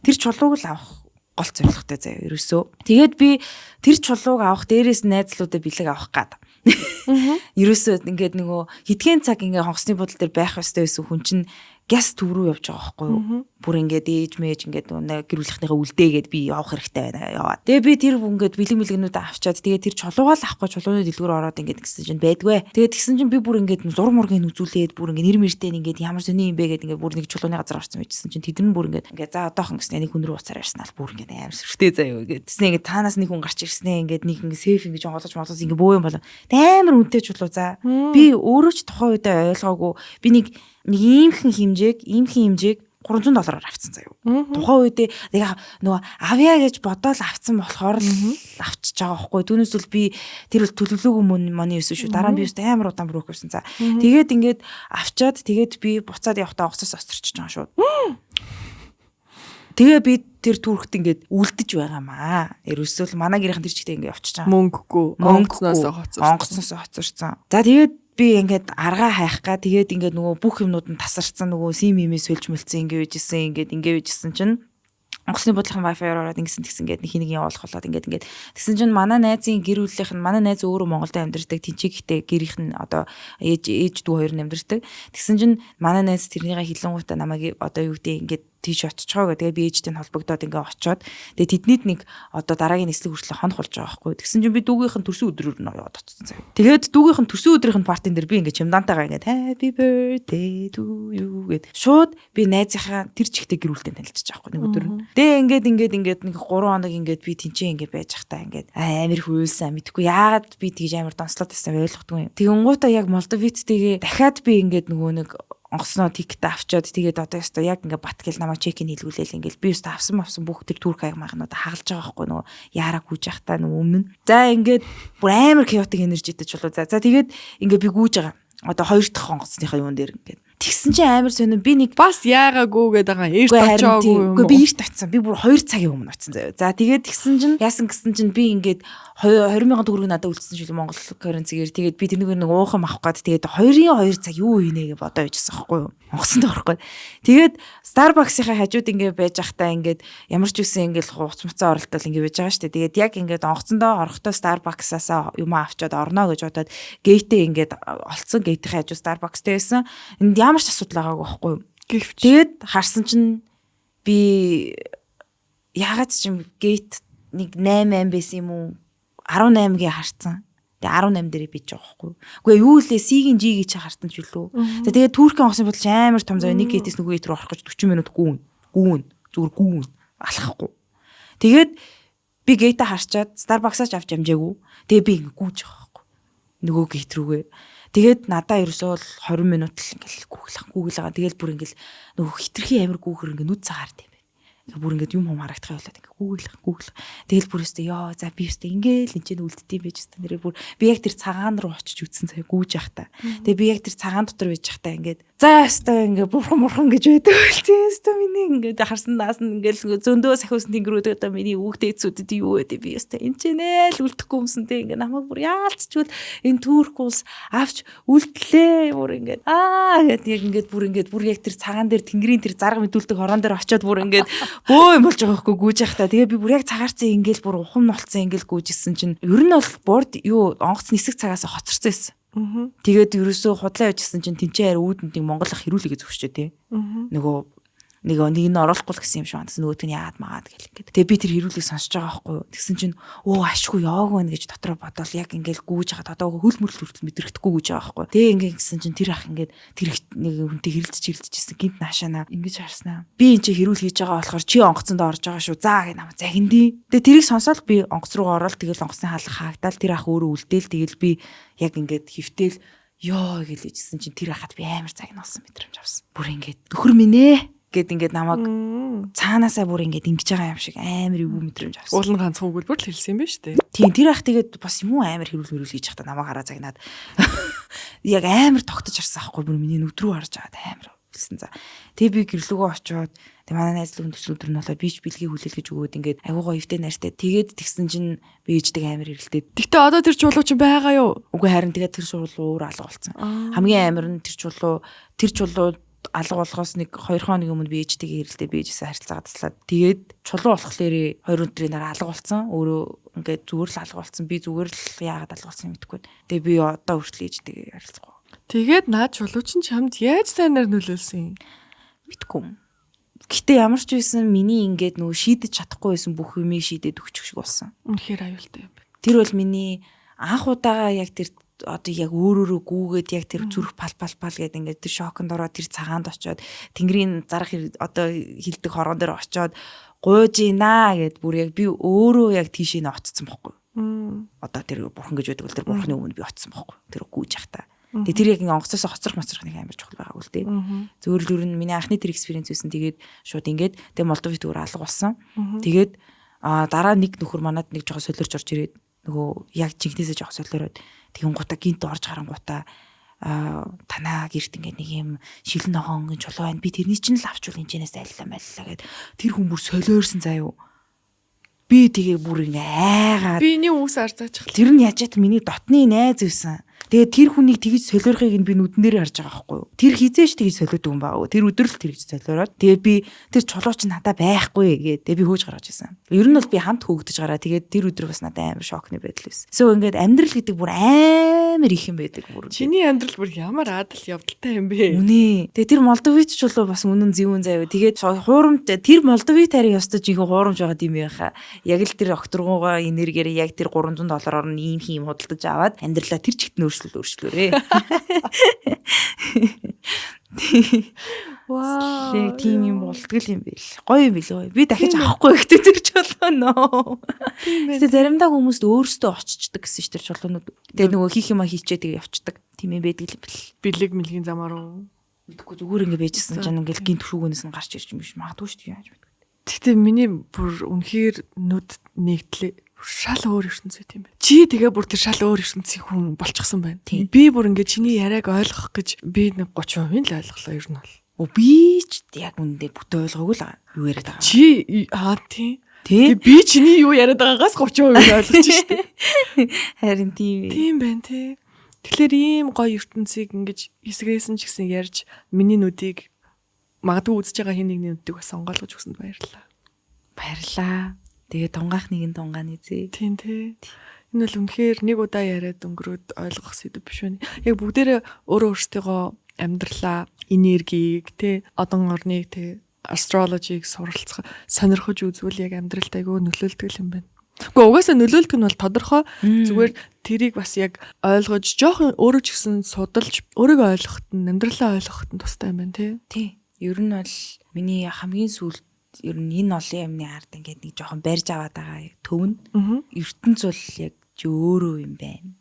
Тэр чулууг л авах гол зорилготой заяа ерөөсөө. Тэгээд би тэр чулууг авах дээрээс найзлуудаа бэлэг авах гад. Ерөөсөө ингээд нөгөө хитгэн цаг ингээд хонгосны бодол дээр байх ёстой байсан хүн чинь газ төв рүү явж байгаа байхгүй юу? Бүр ингээд ээж мэж ингээд гэр бүлийнхнийхээ үлдээгээд би явах хэрэгтэй байна яваа. Тэгээ би тэр ингээд бэлэг мэлгнүүдээ авчаад тэгээ тэр чулуугаа л авахгүй чулууны дэлгүүр ороод ингээд гисэн чинь байдгүй. Тэгээ тэгсэн чинь би бүр ингээд зур мургийн үзүүлээд бүр ингээд нэр мэртэй ингээд ямар сони юм бэ гэдэг ингээд бүр нэг чулууны газар орсон байжсэн чинь тэд нь бүр ингээд за одоохон гэснээр нэг хүн рүү уцаар ярьснаа л бүр ингээд амар сүртэй заяа ингээд тэснэ ингээд танаас нэг хүн гарч ирснэ ингээд нэг ингээд сейф ингээд жонголож молгоос ингээд бөө юм болоо. Амар үнэтэй чулуу за. Би өөрөө ч тухайн үедээ ойлгоогүй. Би нэг иймхэн хэмжээг $300 авцсан заяа. Тухайн үедээ нөгөө авьяа гэж бодоод авцсан болохоор л авчиж байгаа байхгүй. Түүнээс л би тэр бол төлөвлөөгүй money байсан шүү. Дараа нь би өстэй амар удаан брок байсан. За. Тэгээд ингээд авчаад тэгээд би буцаад явахдаа оцоос осторч байгаа шууд. Тэгээ би тэр Түркт ингээд үлдэж байгаамаа. Ерөөсөө л манай гэрийнхэн тэр чигтээ ингээд явчихж байгаа. Онгоцноос хоцорсон. За тэгээд би ингээд аргаа хайх га тэгээд ингээд нөгөө бүх юмнууд нь тасарсан нөгөө сим имээс сөлж мөлцсөн ингээд байжсэн чинь онгоцны бодлогын wifi-аар ороод ингэсэн тэгсэн ингээд нэг явуулах болоод ингээд тэгсэн чинь манай найзын гэр бүлийнх нь манай найз өөрөө Монголд амьдардаг тэнцэгтэй гэрийнх нь одоо ээж дүү хоёр нь амьдардаг тэгсэн чинь манай найз тэрнийгээ хилэнгуйтаа намайг одоо юу гэдэг ингээд тийш очичоо гэдэг. Би ээжтэй нь холбогдоод ингээ очиод тэгээ тэднийд нэг одоо дараагийн нислэг хүртэл хонох болж байгаа байхгүй. Тэгсэн чинь би дүүгийнх нь төрсөн өдрөөр нь яваад очсон заяа. Тэгээд дүүгийнх нь төрсөн өдрийнх нь партин дээр би ингээ чемдантайгаа ингээ happy birthday to you гэд шууд би найзынхаа тэр чигтээ гэрүүлтэн танилцчих байхгүй нэг өдөр. Тэгээ ингээд нэг 3 хоног ингээд би тэнцээ ингээд байж захтаа ингээд амир хөөсөн мэдхгүй яагаад би тэгж амир донслоод байсан ойлгохгүй юм. Тэгэнгуутаа яг Молдовиттэйгээ дахиад би ингээд нөгөө нэг онгоцноо тиктэй авчаад тэгээд одоо ёстой яг ингээ бат гэл намайг чекин хийлгүүлээл ингээл би ёстой авсан бүх тэр турк аймагнууд хагалж байгаа байхгүй нөгөө яараа гүйж явахтаа нөгөө өмнө. За ингээд бүр амар chaotic energyтэй ч болоо. За тэгээд ингээ би гүйж байгаа. Одоо 2 дахь онгоцныхаа юун дээр ингээд тэгсэн чинь амар сонир би нэг бас яагаагүй гэдэг байгаа эрт очоогүй юм. Үгүй би эрт очсон. Би бүр 2 цагийн өмнө очсон заяа. За тэгээд тэгсэн чинь яасан гэсэн чинь би ингээд 20,000 төгрөг надад үлдсэн шил Монгол currency-гээр тэгээд би тэрнийг нэг уух юм авах гээд тэгээд 2 цаг юу хийнэ гэж бодоо яжсан байхгүй юу. Онгоцонд орохгүй. Тэгээд Starbucks-ийн хажууд ингээд байж ахтаа ингээд ямар ч үсэн ингээд хуц муцаа оролтол ингээд байж байгаа шүү дээ. Тэгээд яг ингээд онгоцондоо орохдоо Starbucks-аас юм авчаад орно гэж бодоод гейтээ ингээд олцсон гейтийн хажууд Starbucks-тэй байсан. Энд ямар ч асуудал байгаагүй байхгүй юу. Тэгээд харсан чинь би ягаад ч юм гейт нэг 8 байсан юм уу 18-гийн харцсан. Тэгээ 18 дээрээ бич байгаа байхгүй. Үгүй юу лээ C-ийн G-ийг чи хартан ч үлээ. За тэгээ Туркийн онгоцны бодлоо амар том зав нэг гейтээс нөгөө гейт рүү орох гэж 40 минут гүүн. Зүгээр гүүн алхахгүй. Тэгээд би гейтээ харчаад Starbucks-аас авч амжаагүй. Тэгээ би ингэ гүүж байгаа байхгүй. Нөгөө гейт рүүгээ. Тэгээд надаа ерөөсөө 20 минут л ингээл гүүглээ. Тэгэл бүр ингээл нөгөө хитрхи амир гүүхэр ингээ нүд цагаард юм. Бүр ингээд юм харагдах байлаа ингээ гүүглэх. Тэгэл бүр өстө ёо за би өстө ингээл энэ ч үлддэм байж өстө нэрээ бүр би яг тэр цагаан руу очиж үтсэн цаа гүүж явахта. Тэгээ би яг тэр цагаан дотор байж явахта ингээд за өстө ингээ бурхан гэж байдаг л тийм өстө миний ингээд харсан наас нь ингээл зөндөө сахиусан тэнгэрүүд одоо миний үгтэй эцүүдэд юу вэ би өстө энэ ч нэ л үлдэхгүй юмсантэй ингээ намайг бүр яалцчвал энэ Турк улс авч үлдлээ бүр ингээд гэд яг ингээд бүр яг тэр цагаан дээр тэнгэрийн тэр зарга мэдүүлдэг хорон дээр очиод бүр ингээд бөө юм болж байгаа хгүй гүйж явахта. Тэгээ би бүр яг цагаарцсан ингээл бүр ухам нолцсон ингээл гүйжсэн чинь ер нь бол борд юу онгоц нисэх цагаас хоцорсон байсан. Тэгээд ерөөсөө худлаа яжсэн чинь тэнцээр үүдэнд нэг монголох хэрүүлэгээ зөвшчээ тий. Нөгөө нэг нь оруулахгүй гэсэн юм шиг байна. Нөгөөт нь яагаад магаад гэл ингээд. Тэгээ би тэр хэрүүлгийг сонсож байгаа байхгүй юу. Тэгсэн чинь ашгүй яваагүй нэ гэж дотроо бодоол яг ингээд гүүж хаад одоо хөл мөрлөл хүртэл мэдрэхдэггүй гүйж байгаа байхгүй. Тэгээ ингээд гисэн чинь тэр ах ингээд тэр нэг хүнтэй хэрэлдчихсэн гинт наашаана ингэж харснаа. Би энэ чи хэрүүл хийж байгаа болохоор чи онгоцонд орж байгаа шүү. Заа гэ намайг загиндий. Тэгээ тэрийг сонсоод би онгоц руу ороод тэгэл онгоцны хаалга хаагдал тэр ах өөрөө үлдээл тэгэл би яг ингээд хөвтөл ёо гэлээжсэн чинь тэр ахад би амар загнуулсан мэдрэмж авсан. Бүр ингээд нөхөр минь ээ гэд ингээд намайг цаанаасаа бүр ингээд ингэж байгаа юм шиг амар юу мэдрэмж авсан. Уул нь ганцхан өгүүлбэр л хэлсэн юм байна шүү дээ. Тийм тэр ах тэгээд бас юм уу амар хэрүүл хийж явахдаа намайг хараа загнаад яг амар тогтож харсан ахгүй бүр миний нүд рүү харж аваад амар хэлсэн за. Тэгээ би гэрлүүгөө очиод тэгээ манай найзлын төсөл өдөр нь болоо бич бэлгийг хүлээл гэж өгөөд ингээд агуугаа эвтэй нартай тэгээд тэгсэн чинь би ээждэг амар хэрэлдээд. Гэтэ одоо тэр чулуу чинь байгаа юу? Үгүй харин тэгээд тэр чулуу өөр алга болсон. Хамгийн амар нь тэр чулуу алга болохоос нэг 2 хоног өмнө би ээжтэйгээ хэрэлдээ би ээжээсээ харилцаагаа таслаад тэгээд чулуу болохоор 2 өдрийн дараа алга болсон. Өөрөө ингээд зүгээр л алга болсон. Би зүгээр л яагаад алга болсон юм мэдэхгүй. Тэгээ би одоо хүртэл ээжтэйгээ харилцахгүй. Тэгээд наад чулуу чинь чамд яаж сайнаар нөлөөлсөн юм? Мэдгүй. Гэтэ ямар ч байсан миний ингээд нөгөө шийдэж чадахгүй байсан бүх юмыг шийдээд өгчих шиг болсон. Үнэхээр аюултай юм байна. Тэр бол миний анх удаага яг тэр одоо яг өөрөөрөө гүүгээд яг тэр зүрх пал гэдэг ингээд тэр шоконд ороод тэр цагаанд очиод тэнгэрийн зарах одоо хилдэг хоргон дээр очиод гуйж ийна гэд бүр яг би өөрөө яг тийшээ нэ очсон байхгүй. Одоо тэр бурхан гэж байдаг л тэр бурханы өмнө би очсон байхгүй. Тэр гүйж явахта. Тэгээ тэр яг ингээд онгоцоос хоцрох нэг амар чухал байгаагүй л дээ. Зөвөр л ер нь миний анхны тэр экспириенс байсан. Тэгээд шууд ингээд тэгээ Молдовит өөр алга болсон. Тэгээд дараа нэг нөхөр манад нэг жоо солиорч орж ирээд нөгөө яг жинхнээсээ жоо солиороод тэгэн гутаа гинт орж харангуудаа танаа гэрт ингээд нэг юм шилэн ногоон чулуу байна. Би тэрний чинь л авчвал энэчнээс айллаа майллаа гэд тэр хүн бүр солиорсон заяа. Би тэгээ бүр ингээ айгаад биний үс арзаачих. Тэр нь яаж ч миний дотны найз байсан. Тэгээд тэр хүнийг тэгж солиорхыг нь би нүднээр харж байгаа байхгүй юу. Тэр хизээш тэгж солиодог юм байгаа. Тэр өдөр л тэр гэж солиороод. Тэгээд би тэр чулууч надаа байхгүй гэдэг. Тэгээд би хөөж гаргаж ирсэн. Ер нь бол би хамт хөөгдөж гараа. Тэгээд тэр өдөр бас надад амар шокны байдал байсан. So ингээд амьдрал гэдэг бүр амар их юм байдаг бүр. Чиний амьдрал бүр ямар адал явдалтай юм бэ? Үнэ. Тэгээд тэр Молдович чулуу бас үнэн зэвүүн заяа. Тэгээд хуурамч тэр Молдовит тарийн ёстой жинхэнэ хуурамч байгаа юм яха. Яг л тэр окторгуугаа энергиэр яг тэр $300 нь ийм худалдаж аваад амьдралаа тэр чигт өөрчлөөрэй. Вау. Яг тийм юм болтгол юм бэл. Гоё юм бэл. Би дахиж авахгүй гэхдээ тэр чулууноо. Тэгээ заримдаа хүмүүст өөрсдөө очичдаг гэсэн ш тэр чулуунууд. Тэгээ нөгөө хийх юма хийчээ тэгээ явцдаг. Тийм юм байдаг юм бэл. Бэлэг мэлгийн замаар уу? Мэдгүй зүгээр ингэ байжсэн чинь ингээл гинт шүүгнээс нь гарч ирж юм биш магадгүй шүү дээ яаж мэдгүй. Тэгтээ миний бүр үнэхээр нүд нэгтлээ. Шал өөр ертөнцийн юм байна. Чи тэгээ бүр тэр шал өөр ертөнцийн хүн болчихсон байна. Би бүр ингээ чиний яриаг ойлгох гэж би нэг 30% л ойлголоо ер нь бол. Би ч яг үндэ бүтэн ойлгоогүй л юу яриад байгаа. Чи тийм. Би чиний юу яриад байгаагаас 30% ойлгож штэ. Харин тийм. Тийм байна тий. Тэгэхээр ийм гоё ертөнцийг ингэж хэсгээс нь ч гэсэн ярьж миний нүдийг магадгүй үзэж байгаа хин нэгний нүдийг бас сонгоолгож өгсөнд баярлалаа. Баярлалаа. Тэгээ тунгаах нэгэн тунгааны зээ. Тийм тий. Энэ бол үнэхээр нэг удаа яриад өнгөрөөд ойлгох сэдв биш байна. Яг бүгдээрээ өөрөө өөрсдийнхөө амьдралаа, энергийг, тий, одон орныг, тий, астрологиг суралцах, сонирхож үзвэл яг амьдралд айгүй нөлөөлдөг юм байна. Гэхдээ угаасаа нөлөөлдөг нь бол тодорхой. Зүгээр тэрийг бас яг ойлгож, жоохон өөрөө ч гэсэн судалж, өөрийгөө ойлгоход нь, амьдралаа ойлгоход нь тустай юм байна, тий. Тий. Ер нь бол миний хамгийн сүүлд ер нь энэ олон юмны ард ингээд нэг жоохон барьж аваад байгаа төв нь ертөнц бол яг өөрөө юм байна.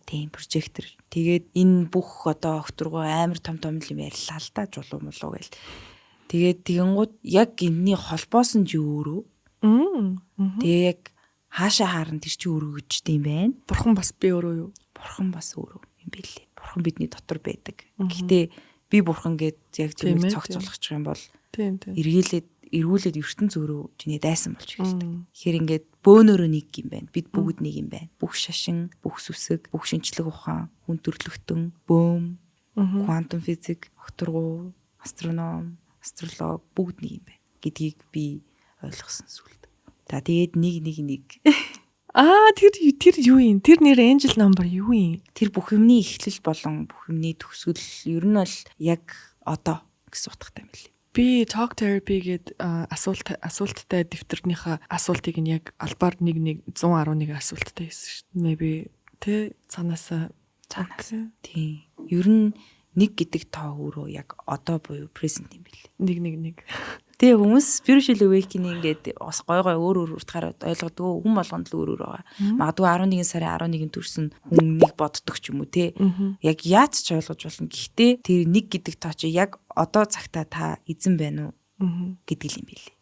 Тийм прожектор. Тэгээд энэ бүх одоо окторгоо амар том юм ярьлаа л да жулуу мулуу гэл. Тэгээд тэгэнгუთ яг энэний холбоос нь ч өөрөө. Тэгээ яг хаашаа харан тэр чи өөрөө гэжтэй юм байна. Бурхан бас би өөрөө юу? Бурхан бас өөрөө юм билээ. Бурхан бидний дотор байдаг. Гэхдээ би бурхан гэд яг зөвхөн цогцолгочих юм бол эргүүлээд ертөнц өөрөө чиний дайсан болж ирдэг. Тэгэхээр ингээд бөөнөрөө нэг юм байна. Бид бүгд нэг юм байна. Бүх шашин, бүх сүсэг, бүх шинжлэх ухаан, хүн төрөлхтөн, бөөм, квантум физик, окторгуу, астроном, астролог бүгд нэг юм байна гэдгийг би ойлгосон сүлд. За тэгээд нэг. Тэр юу юм? Тэр нэр Angel number юу юм? Тэр бүх юмний эхлэл болон бүх юмний төгсгөл ер нь бол яг одоо гэсэн утгатай юм билээ. Би talk therapy гээд асуулттай дэвтэрнийхээ асуултыг нь яг албаар 111 асуулттай хийсэн шүү дээ. Maybe тэ цаанаас. Тийм. Ер нь нэг гэдэг тоо өөрөө яг одоо буюу present юм билээ. 111. Тэгээ хүмүүс spiritual awakening гэдэг бас гой өөр утгаараа ойлгодог. Хүн болгонд л өөр байгаа. Магадгүй 11 сарын 11-нд төрсэн хүн нэг боддог ч юм уу те. Яг яаж ч ойлгож болно. Гэхдээ тэр нэг гэдэг тоо чи яг одоо цагтаа та эзэн байна уу гэдэг юм билээ.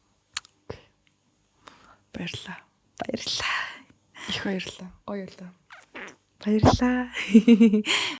Баярлаа. Их баярлаа. Баярлаа. Баярлаа.